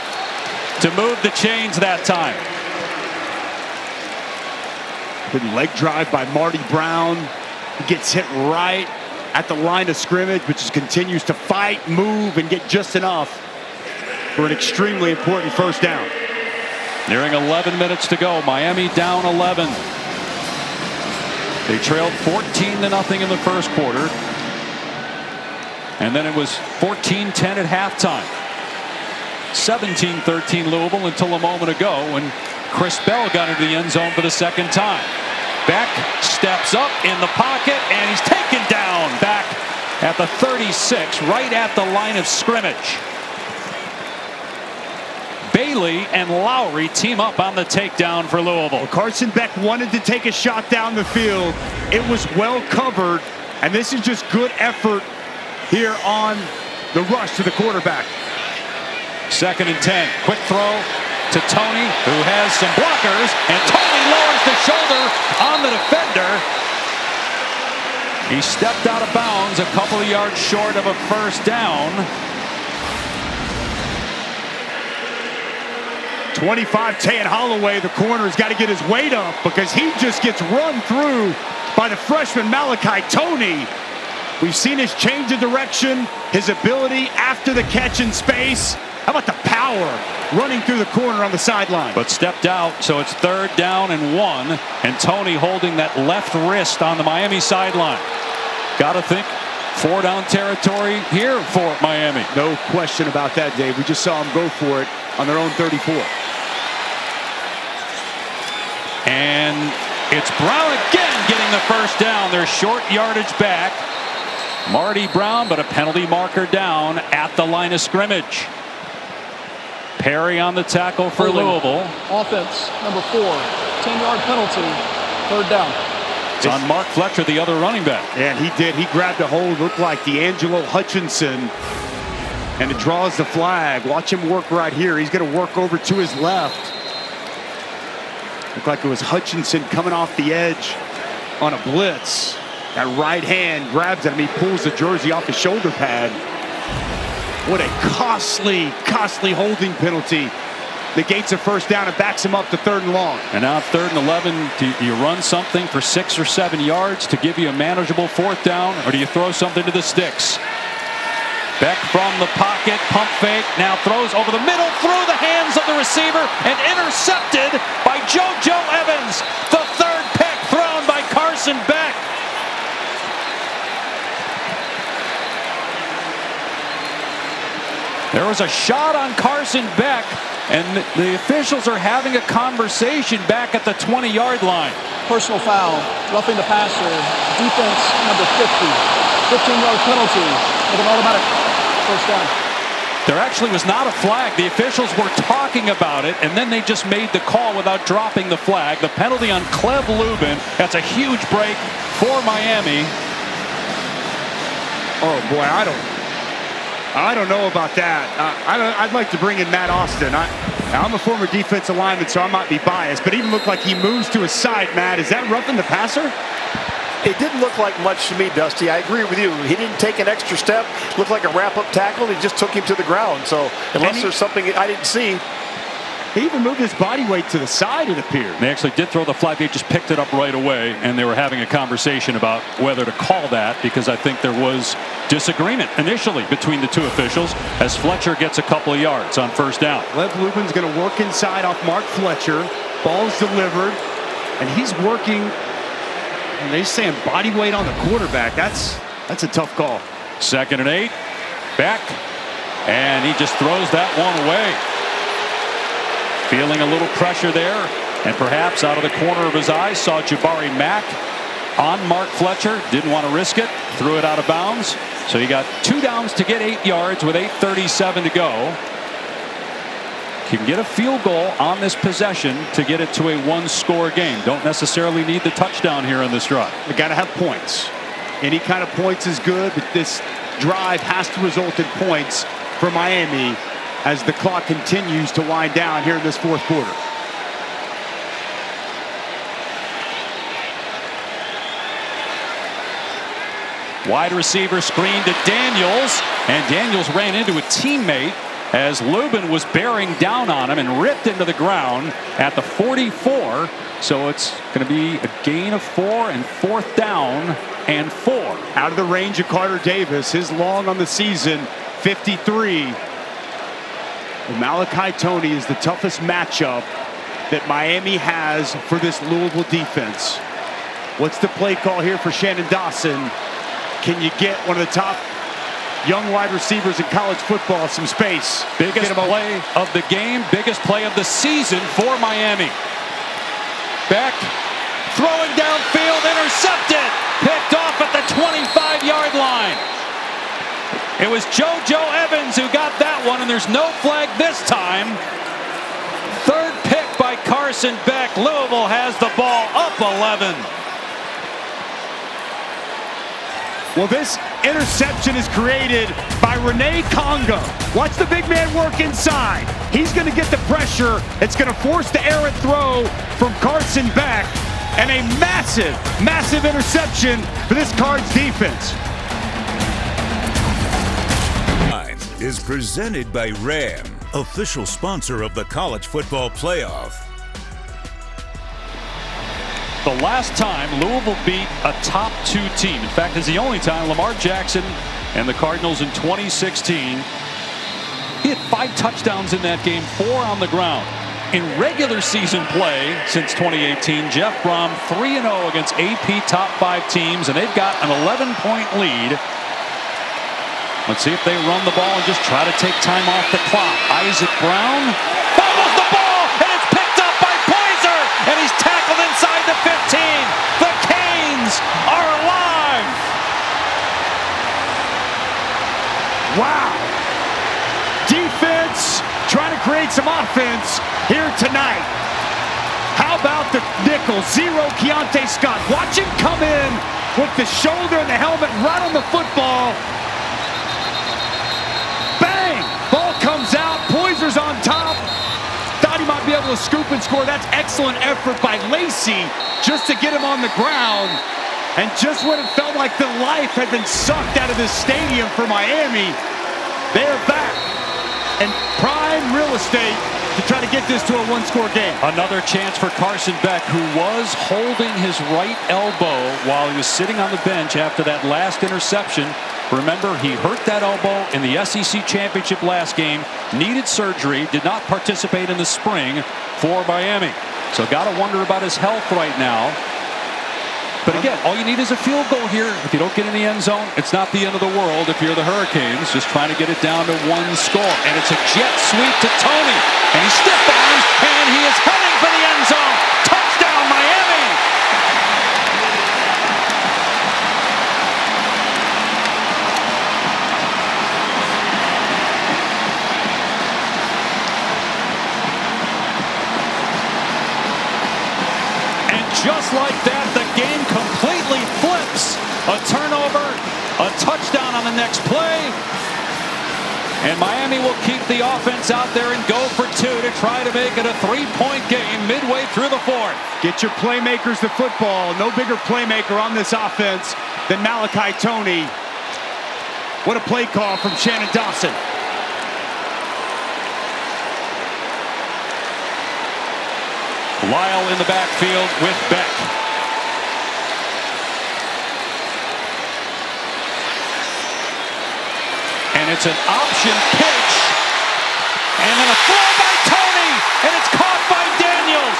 to move the chains that time. Good leg drive by Marty Brown. He gets hit right at the line of scrimmage, but just continues to fight, move, and get just enough for an extremely important 1st down. Nearing 11 minutes to go. Miami down 11. They trailed 14-0 in the first quarter. And then it was 14-10 at halftime. 17-13 Louisville until a moment ago when Chris Bell got into the end zone for the 2nd time. Beck steps up in the pocket, and he's taken down back at the 36, right at the line of scrimmage. Bailey and Lowry team up on the takedown for Louisville. Well, Carson Beck wanted to take a shot down the field. It was well covered, and this is just good effort here on the rush to the quarterback. 2nd and 10. Quick throw to Tony, who has some blockers, and Tony lowers the shoulder on the defender. He stepped out of bounds a couple of yards short of a 1st down. 25, Tayan Holloway, the corner's got to get his weight up because he just gets run through by the freshman Malachi Tony. We've seen his change of direction, his ability after the catch in space. How about the power running through the corner on the sideline? But stepped out, so it's 3rd down and 1. And Tony holding that left wrist on the Miami sideline. Got to think 4-down territory here for Miami. No question about that, Dave. We just saw them go for it on their own 34. And it's Brown again getting the 1st down. They're short yardage back. Marty Brown, but a penalty marker down at the line of scrimmage. Perry on the tackle for Louisville. Offense, number 4, 10-yard penalty, 3rd down. It's on Mark Fletcher, the other running back. And he did. He grabbed a hold, looked like D'Angelo Hutchinson, and it draws the flag. Watch him work right here. He's going to work over to his left. Looked like it was Hutchinson coming off the edge on a blitz. That right hand grabs it, and he pulls the jersey off his shoulder pad. What a costly holding penalty. Negates a 1st down and backs him up to 3rd and long. And now 3rd and 11. Do you run something for 6 or 7 yards to give you a manageable 4th down, or do you throw something to the sticks? Beck from the pocket, pump fake, now throws over the middle, through the hands of the receiver, and intercepted by JoJo Evans. The third pick thrown by Carson Beck. There was a shot on Carson Beck, and the officials are having a conversation back at the 20-yard line. Personal foul, roughing the passer, defense number 50. 15-yard penalty with an automatic first down. There actually was not a flag. The officials were talking about it, and then they just made the call without dropping the flag. The penalty on Cleb Lubin. That's a huge break for Miami. Oh, boy, I don't know about that. I'd like to bring in Matt Austin. I'm a former defensive lineman, so I might be biased, but it even looked like he moves to his side, Matt. Is that roughing the passer? It didn't look like much to me, Dusty. I agree with you. He didn't take an extra step. Looked like a wrap-up tackle. He just took him to the ground. So unless there's something I didn't see. He even moved his body weight to the side, it appeared. They actually did throw the flag. They just picked it up right away, and they were having a conversation about whether to call that, because I think there was disagreement initially between the two officials as Fletcher gets a couple of yards on first down. Cleb Lubin's going to work inside off Mark Fletcher. Ball's delivered, and he's working, and they're saying body weight on the quarterback. That's a tough call. 2nd and 8. Beck, and he just throws that one away. Feeling a little pressure there, and perhaps out of the corner of his eye saw Jabari Mack on Mark Fletcher. Didn't want to risk it. Threw it out of bounds. So he got 2 downs to get 8 yards with 8:37 to go. Can get a field goal on this possession to get it to a 1-score game. Don't necessarily need the touchdown here in this drive. We got to have points. Any kind of points is good, but this drive has to result in points for Miami as the clock continues to wind down here in this 4th quarter. Wide receiver screen to Daniels, and Daniels ran into a teammate as Lubin was bearing down on him and ripped into the ground at the 44. So it's going to be a gain of 4 and 4th down and 4. Out of the range of Carter Davis, his long on the season, 53. Malachi Tony is the toughest matchup that Miami has for this Louisville defense. What's the play call here for Shannon Dawson? Can you get one of the top young wide receivers in college football some space? Biggest play of the game, biggest play of the season for Miami. Beck throwing downfield, intercepted, picked off at the 25-yard line. It was JoJo Evans who got that one, and there's no flag this time. 3rd pick by Carson Beck. Louisville has the ball up 11. Well, this interception is created by Rene Congo. Watch the big man work inside. He's going to get the pressure. It's going to force the errant throw from Carson Beck. And a massive, massive interception for this Cards defense. Is presented by Ram, official sponsor of the College Football Playoff. The last time Louisville beat a top 2 team, in fact, it's the only time, Lamar Jackson and the Cardinals in 2016. He had 5 touchdowns in that game, 4 on the ground. In regular season play since 2018, Jeff Brom 3-0 against AP top 5 teams, and they've got an 11-point lead. Let's see if they run the ball and just try to take time off the clock. Isaac Brown fumbles the ball, and it's picked up by Poyser, and he's tackled inside the 15. The Canes are alive. Wow. Defense trying to create some offense here tonight. How about the nickel? 0 Keontae Scott. Watch him come in with the shoulder and the helmet right on the football. Bang! Ball comes out. Poyser's on top. Thought he might be able to scoop and score. That's excellent effort by Lacey just to get him on the ground. And just when it felt like the life had been sucked out of this stadium for Miami, they're back. And prime real estate to try to get this to a 1-score game. Another chance for Carson Beck, who was holding his right elbow while he was sitting on the bench after that last interception. Remember, he hurt that elbow in the SEC Championship last game, needed surgery, did not participate in the spring for Miami. So got to wonder about his health right now. But again, all you need is a field goal here. If you don't get in the end zone, it's not the end of the world if you're the Hurricanes, just trying to get it down to one score. And it's a jet sweep to Tony. And he stiff arms, and he is heading for the end zone. Touchdown, Miami! Just like that, the game completely flips. A turnover, a touchdown on the next play. And Miami will keep the offense out there and go for two to try to make it a three-point game midway through the fourth. Get your playmakers the football. No bigger playmaker on this offense than Malachi Tony. What a play call from Shannon Dawson. Lyle in the backfield with Beck. And it's an option pitch. And then a throw by Tony. And it's caught by Daniels.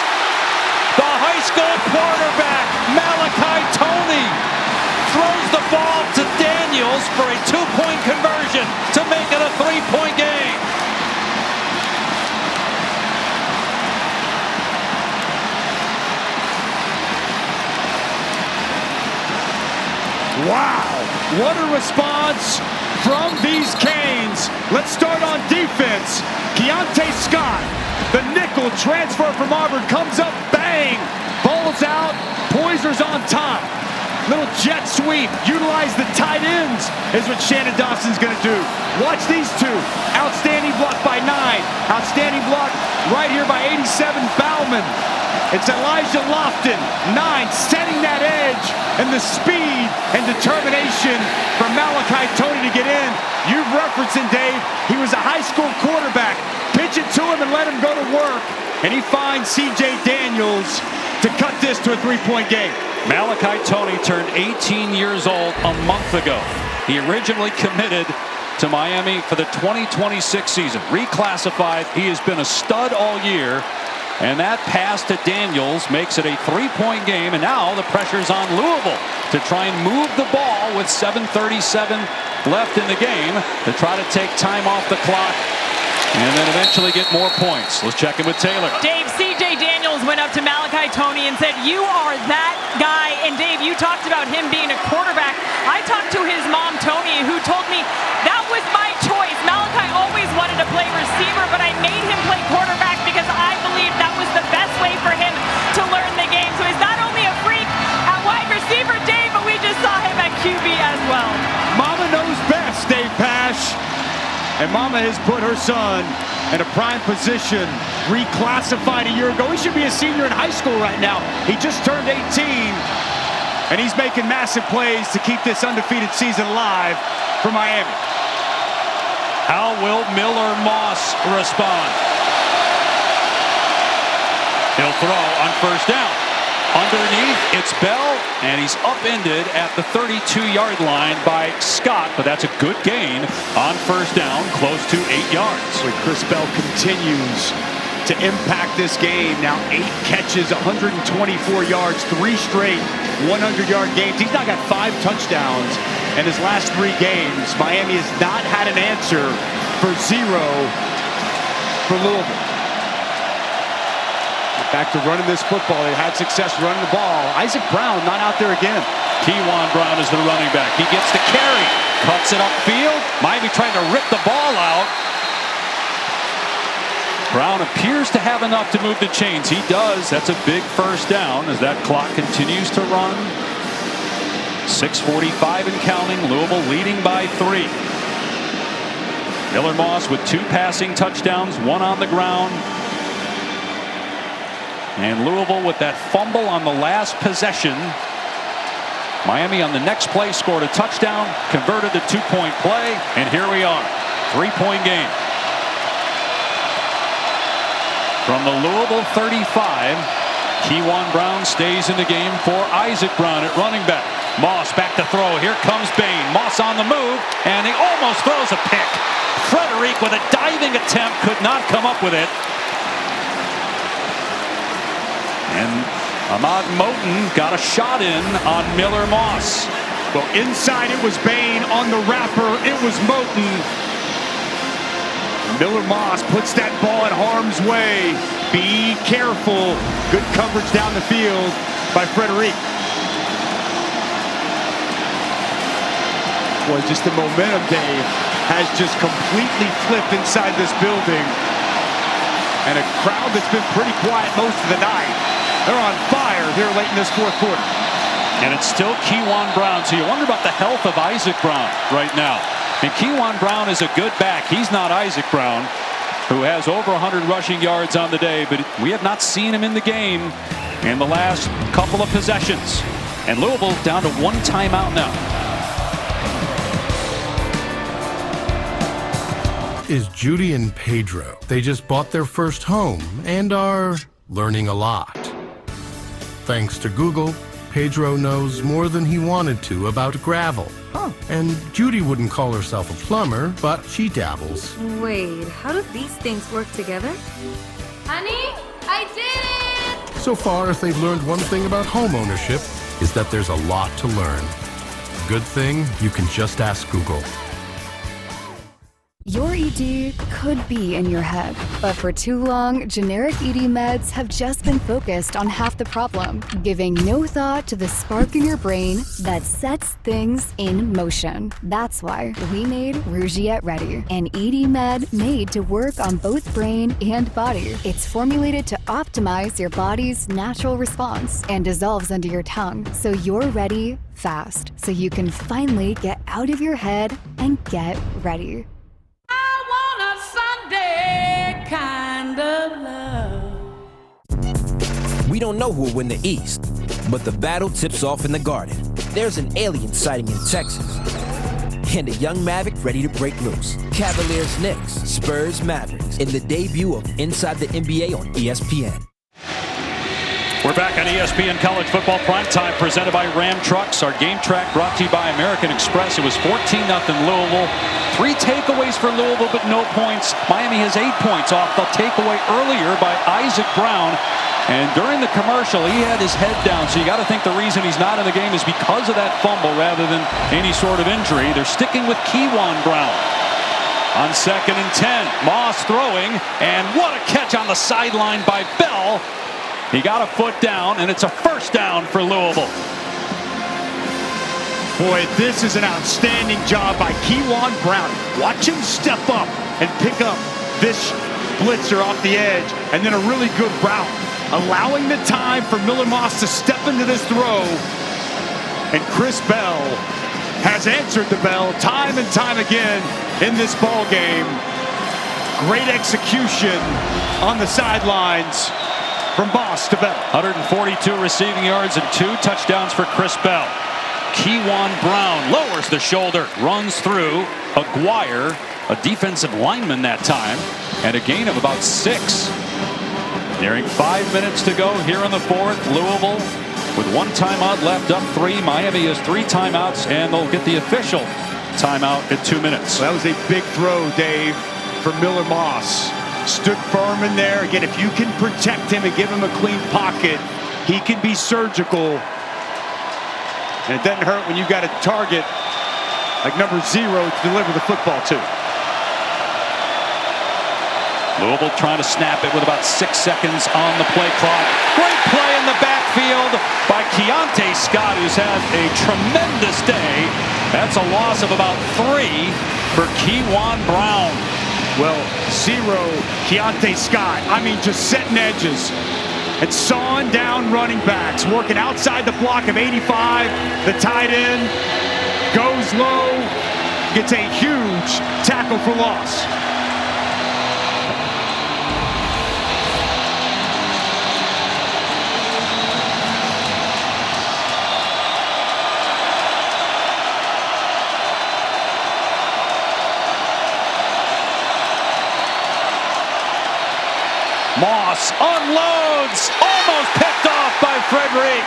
The high school quarterback, Malachi Tony, throws the ball to Daniels for a two-point conversion to make it a three-point game. Wow, what a response from these Canes. Let's start on defense. Keontae Scott, the nickel transfer from Auburn, comes up, bang, ball's out, Poiser's on top. Little jet sweep, utilize the tight ends is what Shannon Dawson's gonna do. Watch these two, outstanding block by 9, outstanding block right here by 87 Bauman. It's Elijah Lofton, 9, setting that edge, and the speed and determination from Malachi Tony to get in. You've referenced him, Dave. He was a high school quarterback. Pitch it to him and let him go to work. And he finds C.J. Daniels to cut this to a three-point game. Malachi Tony turned 18 years old a month ago. He originally committed to Miami for the 2026 season. Reclassified, he has been a stud all year. And that pass to Daniels makes it a three-point game. And now the pressure's on Louisville to try and move the ball with 7:37 left in the game to try to take time off the clock and then eventually get more points. Let's check in with Taylor. Dave, C.J. Daniels went up to Malachi Tony and said, "You are that guy." And Dave, you talked about him being a quarterback. I talked to his mom, Tony, who told me that was my choice. Malachi always wanted to play receiver, but I made him play quarterback because I believed that was the best way for him to learn the game. So he's not only a freak at wide receiver, Dave, but we just saw him at QB as well. Mama knows best, Dave Pasch. And Mama has put her son in a prime position, reclassified a year ago. He should be a senior in high school right now. He just turned 18, and he's making massive plays to keep this undefeated season alive for Miami. How will Miller Moss respond? He'll throw on first down. Underneath, it's Bell, and he's upended at the 32-yard line by Scott, but that's a good gain on first down, close to 8 yards. Chris Bell continues to impact this game. Now 8 catches, 124 yards, 3 straight 100-yard games. He's now got 5 touchdowns in his last 3 games. Miami has not had an answer for 0 for Louisville. Back to running this football. They had success running the ball. Isaac Brown not out there again. Kewan Brown is the running back. He gets the carry. Cuts it upfield. Miami trying to rip the ball out. Brown appears to have enough to move the chains. He does. That's a big first down as that clock continues to run. 6:45 and counting. Louisville leading by 3. Miller Moss with 2 passing touchdowns, 1 on the ground. And Louisville with that fumble on the last possession. Miami on the next play scored a touchdown, converted the 2-point play, and here we are. 3-point game. From the Louisville 35, Kewan Brown stays in the game for Isaac Brown at running back. Moss back to throw. Here comes Bain. Moss on the move, and he almost throws a pick. Frederic with a diving attempt could not come up with it. And Ahmad Moten got a shot in on Miller Moss. Well, inside it was Bain. On the wrapper, it was Moten. Miller Moss puts that ball in harm's way. Be careful. Good coverage down the field by Frederic. Boy, just the momentum, Dave, has just completely flipped inside this building. And a crowd that's been pretty quiet most of the night. They're on fire here late in this fourth quarter. And it's still Kewan Brown. So you wonder about the health of Isaac Brown right now. And Kewan Brown is a good back. He's not Isaac Brown, who has over 100 rushing yards on the day. But we have not seen him in the game in the last couple of possessions. And Louisville down to one timeout now. Is Judy and Pedro. They just bought their first home and are learning a lot. Thanks to Google, Pedro knows more than he wanted to about gravel. Huh. And Judy wouldn't call herself a plumber, but she dabbles. Wait, how do these things work together? Honey, I did it! So far, if they've learned one thing about home ownership, is that there's a lot to learn. Good thing you can just ask Google. Your ED could be in your head, but for too long, generic ED meds have just been focused on half the problem, giving no thought to the spark in your brain that sets things in motion. That's why we made Rougiette Ready, an ED med made to work on both brain and body. It's formulated to optimize your body's natural response and dissolves under your tongue, so you're ready fast, so you can finally get out of your head and get ready. Kind of love. We don't know who will win the East, but the battle tips off in the Garden. There's an alien sighting in Texas, and a young Maverick ready to break loose. Cavaliers Knicks, Spurs Mavericks, in the debut of Inside the NBA on ESPN. We're back on ESPN College Football Primetime, presented by Ram Trucks. Our game track brought to you by American Express. It was 14-0 Louisville. 3 takeaways for Louisville, but no points. Miami has 8 points off the takeaway earlier by Isaac Brown. And during the commercial, he had his head down. So you got to think the reason he's not in the game is because of that fumble rather than any sort of injury. They're sticking with Kewan Brown. On 2nd and 10, Moss throwing, and what a catch on the sideline by Bell. He got a foot down, and it's a first down for Louisville. Boy, this is an outstanding job by Kewan Brown. Watch him step up and pick up this blitzer off the edge, and then a really good route, allowing the time for Miller Moss to step into this throw. And Chris Bell has answered the bell time and time again in this ball game. Great execution on the sidelines from Moss to Bell. 142 receiving yards and 2 touchdowns for Chris Bell. Kewan Brown lowers the shoulder, runs through Aguirre, a defensive lineman that time, and a gain of about 6. Nearing 5 minutes to go here in the fourth. Louisville with 1 timeout left, up 3. Miami has 3 timeouts, and they'll get the official timeout at 2 minutes. Well, that was a big throw, Dave, for Miller Moss. Stood firm in there. Again, if you can protect him and give him a clean pocket, he can be surgical. And it doesn't hurt when you got a target like number 0 to deliver the football to. Louisville trying to snap it with about 6 seconds on the play clock. Great play in the backfield by Keontae Scott, who's had a tremendous day. That's a loss of about 3 for Kewan Brown. Well, 0, Keontae Scott, I mean, just setting edges and sawing down running backs, working outside the block of 85. The tight end goes low, gets a huge tackle for loss. Moss cross unloads, almost picked off by Frederic,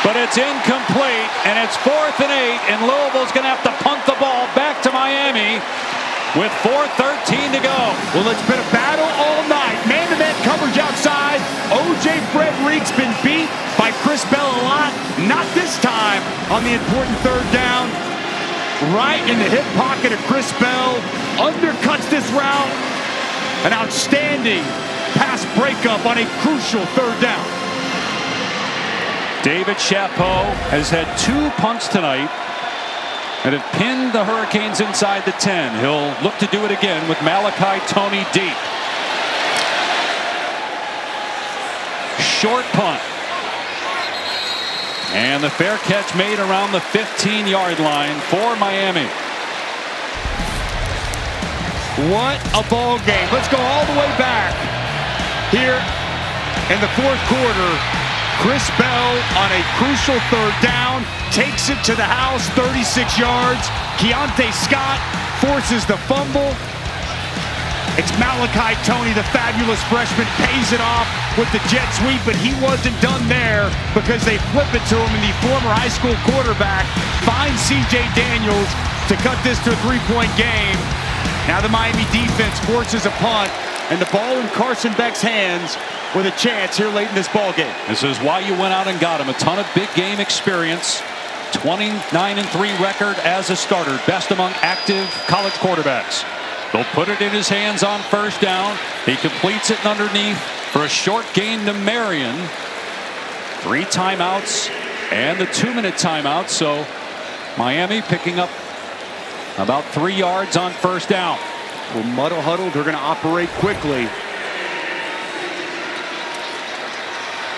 but it's incomplete, and it's 4th and 8, and Louisville's going to have to punt the ball back to Miami with 4:13 to go. Well, it's been a battle all night. Man-to-man coverage outside. O.J. Frederic's been beat by Chris Bell a lot. Not this time on the important 3rd down. Right in the hip pocket of Chris Bell. Undercuts this route. An outstanding pass breakup on a crucial 3rd down. David Chapeau has had 2 punts tonight and have pinned the Hurricanes inside the 10. He'll look to do it again with Malachi Tony deep. Short punt. And the fair catch made around the 15-yard line for Miami. What a ball game. Let's go all the way back. Here in the 4th quarter, Chris Bell on a crucial 3rd down, takes it to the house, 36 yards. Keontae Scott forces the fumble. It's Malachi Tony, the fabulous freshman, pays it off with the jet sweep, but he wasn't done there because they flip it to him, and the former high school quarterback finds C.J. Daniels to cut this to a 3-point game. Now the Miami defense forces a punt, and the ball in Carson Beck's hands with a chance here late in this ball game. This is why you went out and got him. A ton of big game experience. 29-3 record as a starter. Best among active college quarterbacks. They'll put it in his hands on 1st down. He completes it underneath for a short gain to Marion. 3 timeouts and the 2-minute timeout. So Miami picking up about 3 yards on 1st down. Well, muddle huddle, they're going to operate quickly.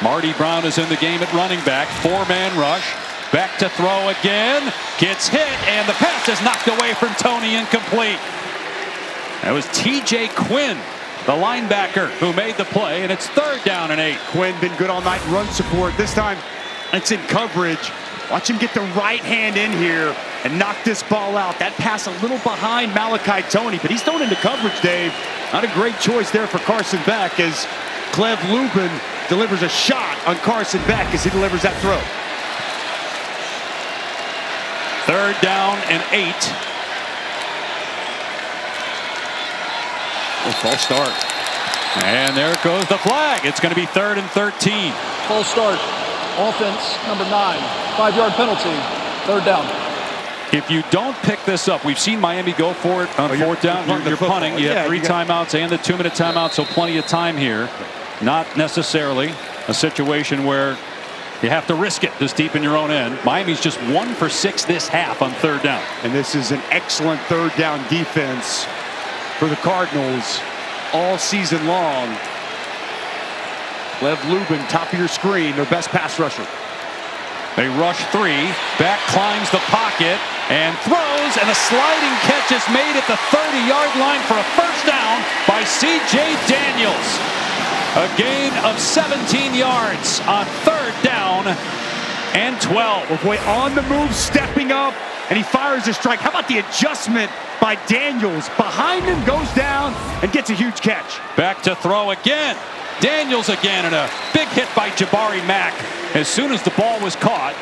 Marty Brown is in the game at running back. 4-man rush. Back to throw again. Gets hit, and the pass is knocked away from Tony, incomplete. That was T.J. Quinn, the linebacker, who made the play, and it's 3rd down and 8. Quinn been good all night in run support. This time it's in coverage. Watch him get the right hand in here and knock this ball out. That pass a little behind Malachi Tony, but he's thrown into coverage, Dave. Not a great choice there for Carson Beck as Clev Lubin delivers a shot on Carson Beck as he delivers that throw. 3rd down and 8. A false start. And there goes the flag. It's going to be 3rd and 13. False start. Offense number 9. 5-yard penalty. 3rd down. If you don't pick this up, we've seen Miami go for it on 4th down. You're punting. You have 3 timeouts and the 2-minute timeout, so plenty of time here. Not necessarily a situation where you have to risk it this deep in your own end. Miami's just 1 for 6 this half on 3rd down. And this is an excellent 3rd down defense for the Cardinals all season long. Clev Lubin, top of your screen, their best pass rusher. They rush 3. Back climbs the pocket and throws, and a sliding catch is made at the 30-yard line for a 1st down by C.J. Daniels. A gain of 17 yards on 3rd down and 12. Boy, on the move, stepping up, and he fires a strike. How about the adjustment by Daniels? Behind him, goes down, and gets a huge catch. Back to throw again. Daniels again, and a big hit by Jabari Mack. As soon as the ball was caught,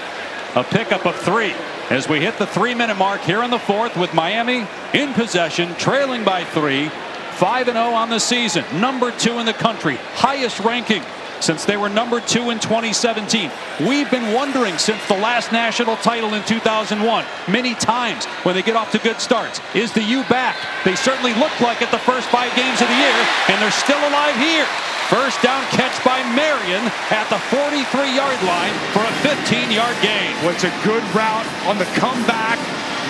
a pickup of 3. As we hit the 3-minute mark here in the 4th with Miami in possession, trailing by 3. 5-0 on the season, number 2 in the country, highest ranking since they were number 2 in 2017. We've been wondering since the last national title in 2001, many times when they get off to good starts, is the U back? They certainly looked like it the first 5 games of the year, and they're still alive here. 1st down catch by Marion at the 43-yard line for a 15-yard gain. Well, it's a good route on the comeback.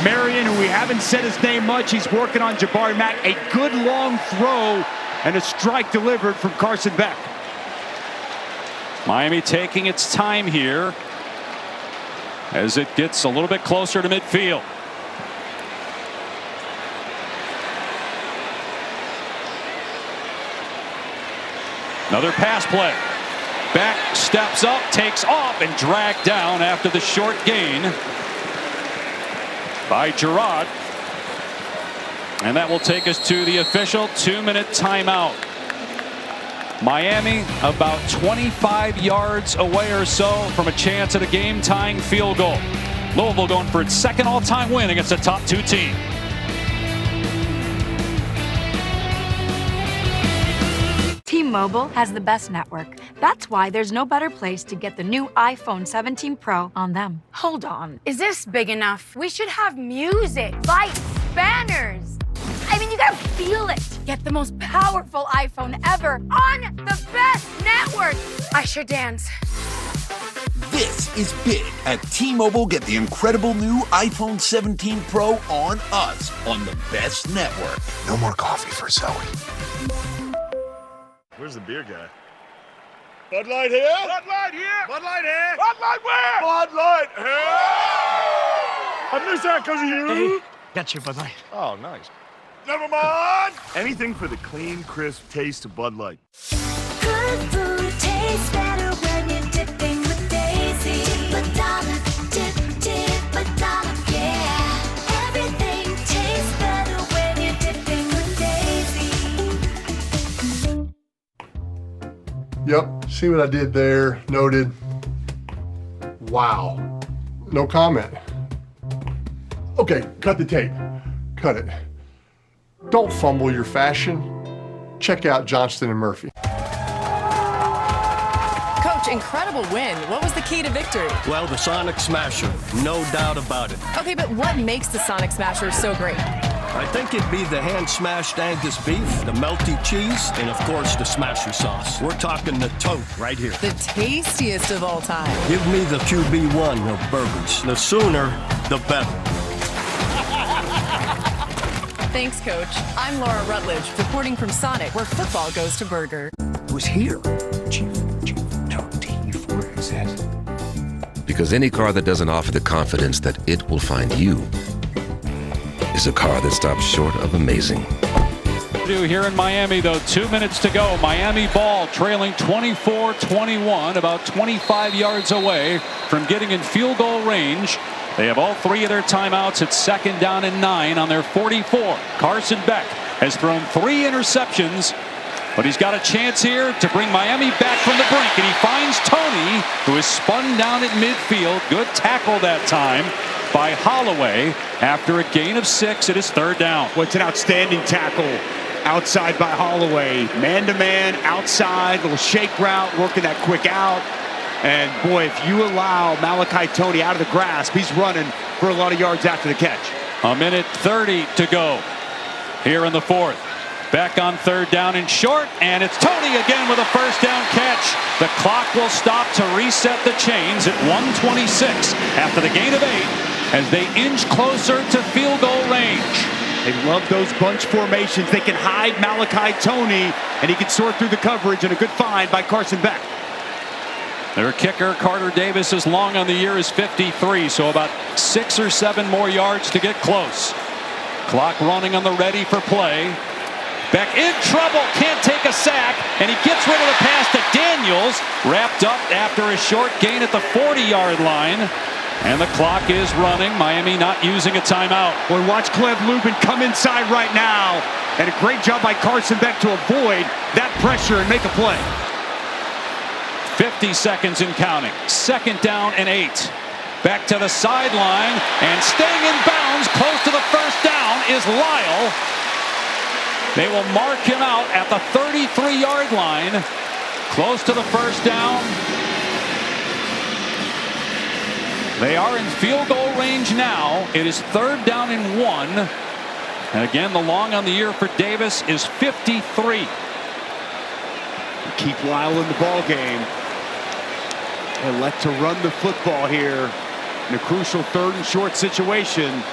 Marion, who we haven't said his name much, he's working on Jabari Mack. A good long throw and a strike delivered from Carson Beck. Miami taking its time here as it gets a little bit closer to midfield. Another pass play. Beck steps up, takes off, and dragged down after the short gain by Girard. And that will take us to the official 2-minute timeout. Miami about 25 yards away or so from a chance at a game-tying field goal. Louisville going for its second all-time win against a top 2 team. T-Mobile has the best network. That's why there's no better place to get the new iPhone 17 Pro on them. Hold on. Is this big enough? We should have music, lights, banners. I mean, you gotta feel it. Get the most powerful iPhone ever on the best network. I sure dance. This is big. At T-Mobile, get the incredible new iPhone 17 Pro on us on the best network. No more coffee for Zoe. Where's the beer guy? Bud Light here? Bud Light here? Bud Light here? Bud Light where? Bud Light here! I missed that because of you. Hey, got your Bud Light. Oh, nice. Never mind. Anything for the clean, crisp taste of Bud Light. Good food tastes better when you're dipping with Daisy. Madonna, dip, dip, Madonna, yeah. Everything tastes better when you're dipping with Daisy. Yep, see what I did there, noted. Wow, no comment. Okay, cut the tape, cut it. Don't fumble your fashion. Check out Johnston & Murphy. Coach, incredible win. What was the key to victory? Well, the Sonic Smasher, no doubt about it. Okay, but what makes the Sonic Smasher so great? I think it'd be the hand-smashed Angus beef, the melty cheese, and of course the Smasher sauce. We're talking the tote right here. The tastiest of all time. Give me the QB1 of burgers. The sooner, the better. Thanks, Coach. I'm Laura Rutledge, reporting from Sonic, where football goes to burger. Who's here? Chief, no T4XS. Because any car that doesn't offer the confidence that it will find you is a car that stops short of amazing. Here in Miami, though, 2 minutes to go. Miami ball trailing 24-21, about 25 yards away from getting in field goal range. They have all 3 of their timeouts. It's 2nd down and 9 on their 44. Carson Beck has thrown 3 interceptions, but he's got a chance here to bring Miami back from the brink, and he finds Tony, who is spun down at midfield. Good tackle that time by Holloway after a gain of 6. It is 3rd down. Well, it's an outstanding tackle outside by Holloway. Man-to-man, outside, little shake route, working that quick out. And boy, if you allow Malachi Tony out of the grasp, he's running for a lot of yards after the catch. A minute 30 to go here in the 4th. Back on 3rd down and short, and it's Tony again with a 1st down catch. The clock will stop to reset the chains at 1:26 after the gain of 8 as they inch closer to field goal range. They love those bunch formations. They can hide Malachi Tony, and he can sort through the coverage, and a good find by Carson Beck. Their kicker, Carter Davis, is long on the year, is 53, so about 6 or 7 more yards to get close. Clock running on the ready for play. Beck in trouble, can't take a sack, and he gets rid of the pass to Daniels, wrapped up after a short gain at the 40-yard line. And the clock is running. Miami not using a timeout. Boy, watch Cleve Lubin come inside right now, and a great job by Carson Beck to avoid that pressure and make a play. 50 seconds and counting. 2nd down and 8. Back to the sideline, and staying in bounds close to the 1st down is Lyle. They will mark him out at the 33-yard line, close to the 1st down. They are in field goal range now. It is 3rd down and 1. And again, the long on the year for Davis is 53. Keep Lyle in the ball game. And let to run the football here in a crucial 3rd and short situation.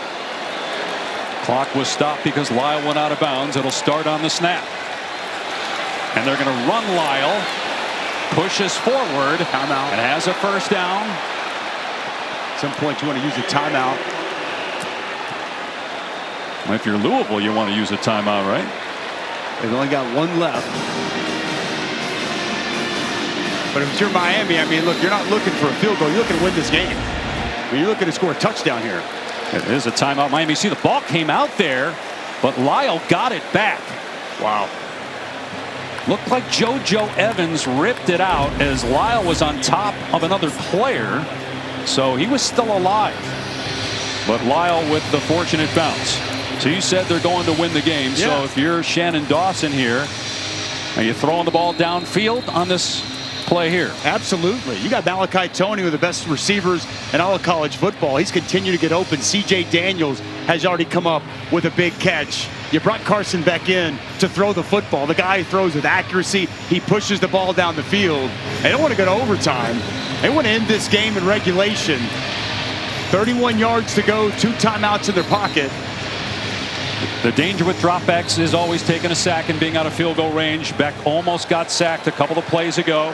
Clock was stopped because Lyle went out of bounds. It'll start on the snap. And they're going to run Lyle. Pushes forward. Timeout. And has a 1st down. At some point you want to use a timeout. Well, if you're Louisville, you want to use a timeout, right? They've only got 1 left. But if you're Miami, I mean, look, you're not looking for a field goal. You're looking to win this game. I mean, you're looking to score a touchdown here. It is a timeout. Miami, see, the ball came out there, but Lyle got it back. Wow. Looked like JoJo Evans ripped it out as Lyle was on top of another player. So he was still alive. But Lyle with the fortunate bounce. So you said they're going to win the game. Yeah. So if you're Shannon Dawson here, are you throwing the ball downfield on this play here? Absolutely. You got Malachi Tony, one of the best receivers in all of college football. He's continued to get open. C.J. Daniels has already come up with a big catch. You brought Carson back in to throw the football. The guy who throws with accuracy, he pushes the ball down the field. They don't want to go to overtime. They want to end this game in regulation. 31 yards to go, 2 timeouts in their pocket. The danger with dropbacks is always taking a sack and being out of field goal range. Beck almost got sacked a couple of plays ago.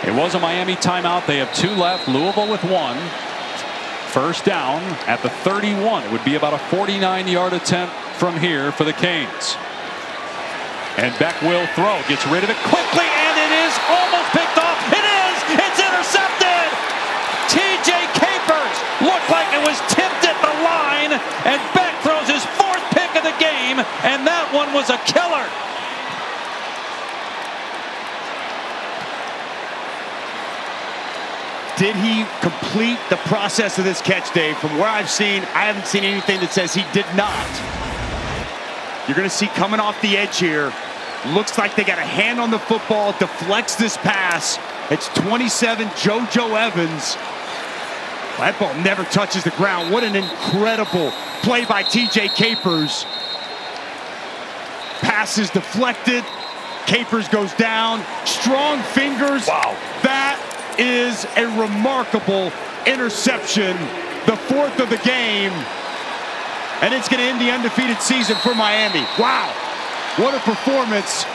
It was a Miami timeout. They have 2 left. Louisville with 1. First down at the 31. It would be about a 49-yard attempt from here for the Canes. And Beck will throw. Gets rid of it quickly, and it is almost picked off. It is! It's intercepted! T.J. Capers looked like it was tipped at the line, and Beck throws his 4th pick of the game, and that one was a killer. Did he complete the process of this catch, Dave? From where I've seen, I haven't seen anything that says he did not. You're going to see coming off the edge here. Looks like they got a hand on the football, deflects this pass. It's 27, JoJo Evans. That ball never touches the ground. What an incredible play by T.J. Capers. Pass is deflected. Capers goes down. Strong fingers. Wow. That is a remarkable interception. The 4th of the game. And it's going to end the undefeated season for Miami. Wow. What a performance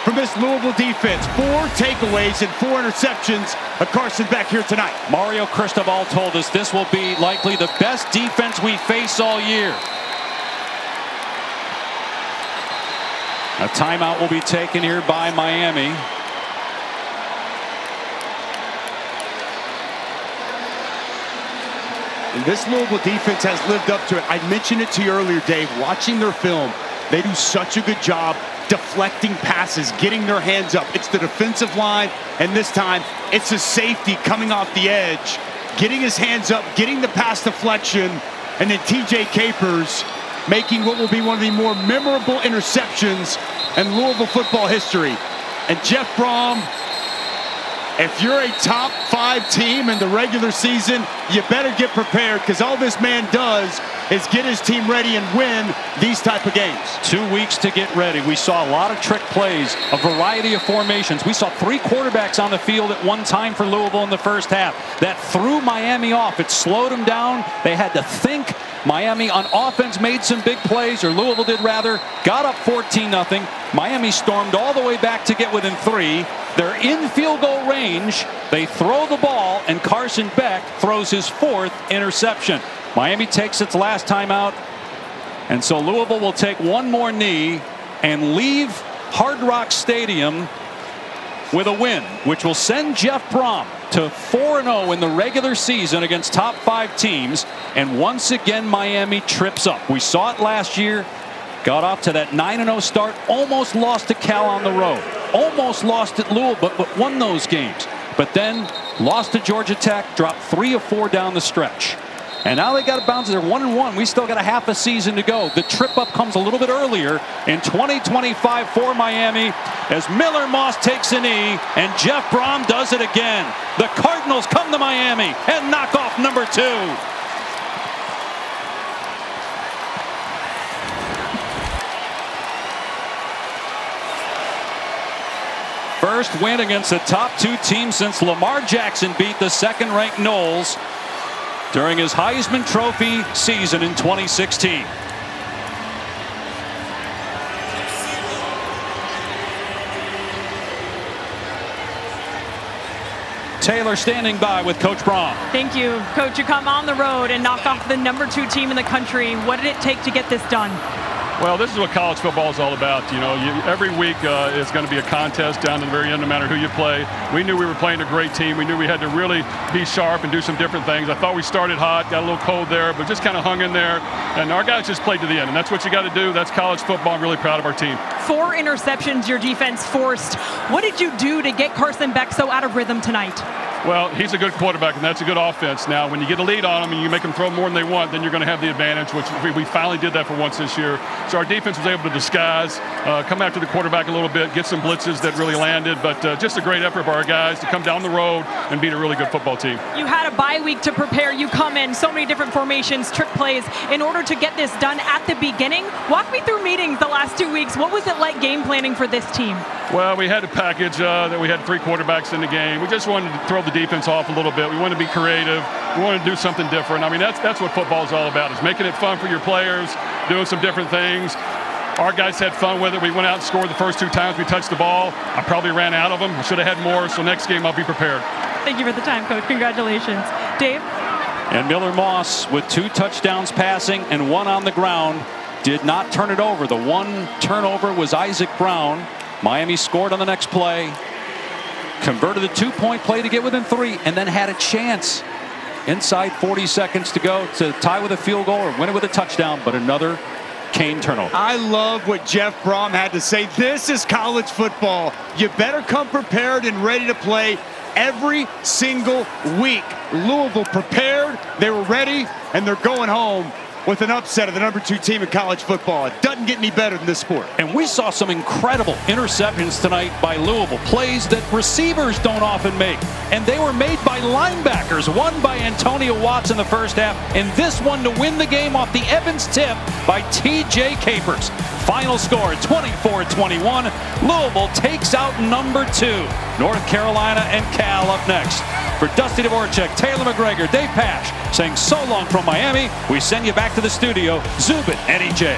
from this Louisville defense. 4 takeaways and 4 interceptions of Carson Beck here tonight. Mario Cristobal told us this will be likely the best defense we face all year. A timeout will be taken here by Miami. And this Louisville defense has lived up to it. I mentioned it to you earlier, Dave. Watching their film, they do such a good job deflecting passes, getting their hands up. It's the defensive line, and this time it's a safety coming off the edge, getting his hands up, getting the pass deflection, and then T.J. Capers making what will be one of the more memorable interceptions in Louisville football history. And Jeff Brom, if you're a top 5 team in the regular season, you better get prepared, because all this man does is get his team ready and win these type of games. 2 weeks to get ready. We saw a lot of trick plays, a variety of formations. We saw 3 quarterbacks on the field at one time for Louisville in the first half. That threw Miami off. It slowed them down. They had to think. Miami on offense made some big plays, or Louisville did rather, got up 14-0. Miami stormed all the way back to get within 3. They're in field goal range. They throw the ball, and Carson Beck throws his 4th interception. Miami takes its last timeout, and so Louisville will take one more knee and leave Hard Rock Stadium with a win, which will send Jeff Brom to 4-0 in the regular season against top 5 teams. And once again, Miami trips up. We saw it last year. Got off to that 9-0 start. Almost lost to Cal on the road. Almost lost at Louisville, but won those games. But then lost to Georgia Tech. Dropped 3 of 4 down the stretch. And now they got to bounce. They're 1-1. We still got a half a season to go. The trip up comes a little bit earlier in 2025 for Miami as Miller Moss takes a knee and Jeff Brom does it again. The Cardinals come to Miami and knock off number 2. First win against the top 2 teams since Lamar Jackson beat the 2nd-ranked Knowles during his Heisman Trophy season in 2016. Taylor standing by with Coach Brom. Thank you, Coach. You come on the road and knock off the number 2 team in the country. What did it take to get this done? Well, this is what college football is all about. You know, every week is going to be a contest down to the very end, no matter who you play. We knew we were playing a great team. We knew we had to really be sharp and do some different things. I thought we started hot, got a little cold there, but just kind of hung in there. And our guys just played to the end, and that's what you got to do. That's college football. I'm really proud of our team. 4 interceptions your defense forced. What did you do to get Carson Beck so out of rhythm tonight? Well, he's a good quarterback, and that's a good offense. Now, when you get a lead on them and you make them throw more than they want, then you're going to have the advantage, which we finally did that for once this year. So our defense was able to disguise, come after the quarterback a little bit, get some blitzes that really landed, but just a great effort by our guys to come down the road and beat a really good football team. You had a bye week to prepare. You come in, so many different formations, trick plays, in order to get this done at the beginning. Walk me through meetings the last 2 weeks. What was it like game planning for this team? Well, we had a package that we had 3 quarterbacks in the game. We just wanted to throw the defense off a little bit. We wanted to be creative. We wanted to do something different. I mean, that's what football is all about, is making it fun for your players, doing some different things. Our guys had fun with it. We went out and scored the first 2 times we touched the ball. I probably ran out of them. I should have had more, so next game I'll be prepared. Thank you for the time, Coach. Congratulations. Dave? And Miller Moss with 2 touchdowns passing and 1 on the ground. Did not turn it over. The 1 turnover was Isaac Brown. Miami scored on the next play. Converted the 2-point play to get within 3, and then had a chance inside 40 seconds to go to tie with a field goal or win it with a touchdown, but another Kane turnover. I love what Jeff Brom had to say. This is college football. You better come prepared and ready to play every single week. Louisville prepared, they were ready, and they're going home with an upset of the number 2 team in college football. It doesn't get any better than this sport. And we saw some incredible interceptions tonight by Louisville, plays that receivers don't often make. And they were made by linebackers, one by Antonio Watts in the first half, and this one to win the game off the Evans tip by T.J. Capers. Final score, 24-21. Louisville takes out number 2. North Carolina and Cal up next. For Dusty Dvorak, Taylor McGregor, Dave Pasch saying so long from Miami. We send you back to the studio. Zubin, NEJ.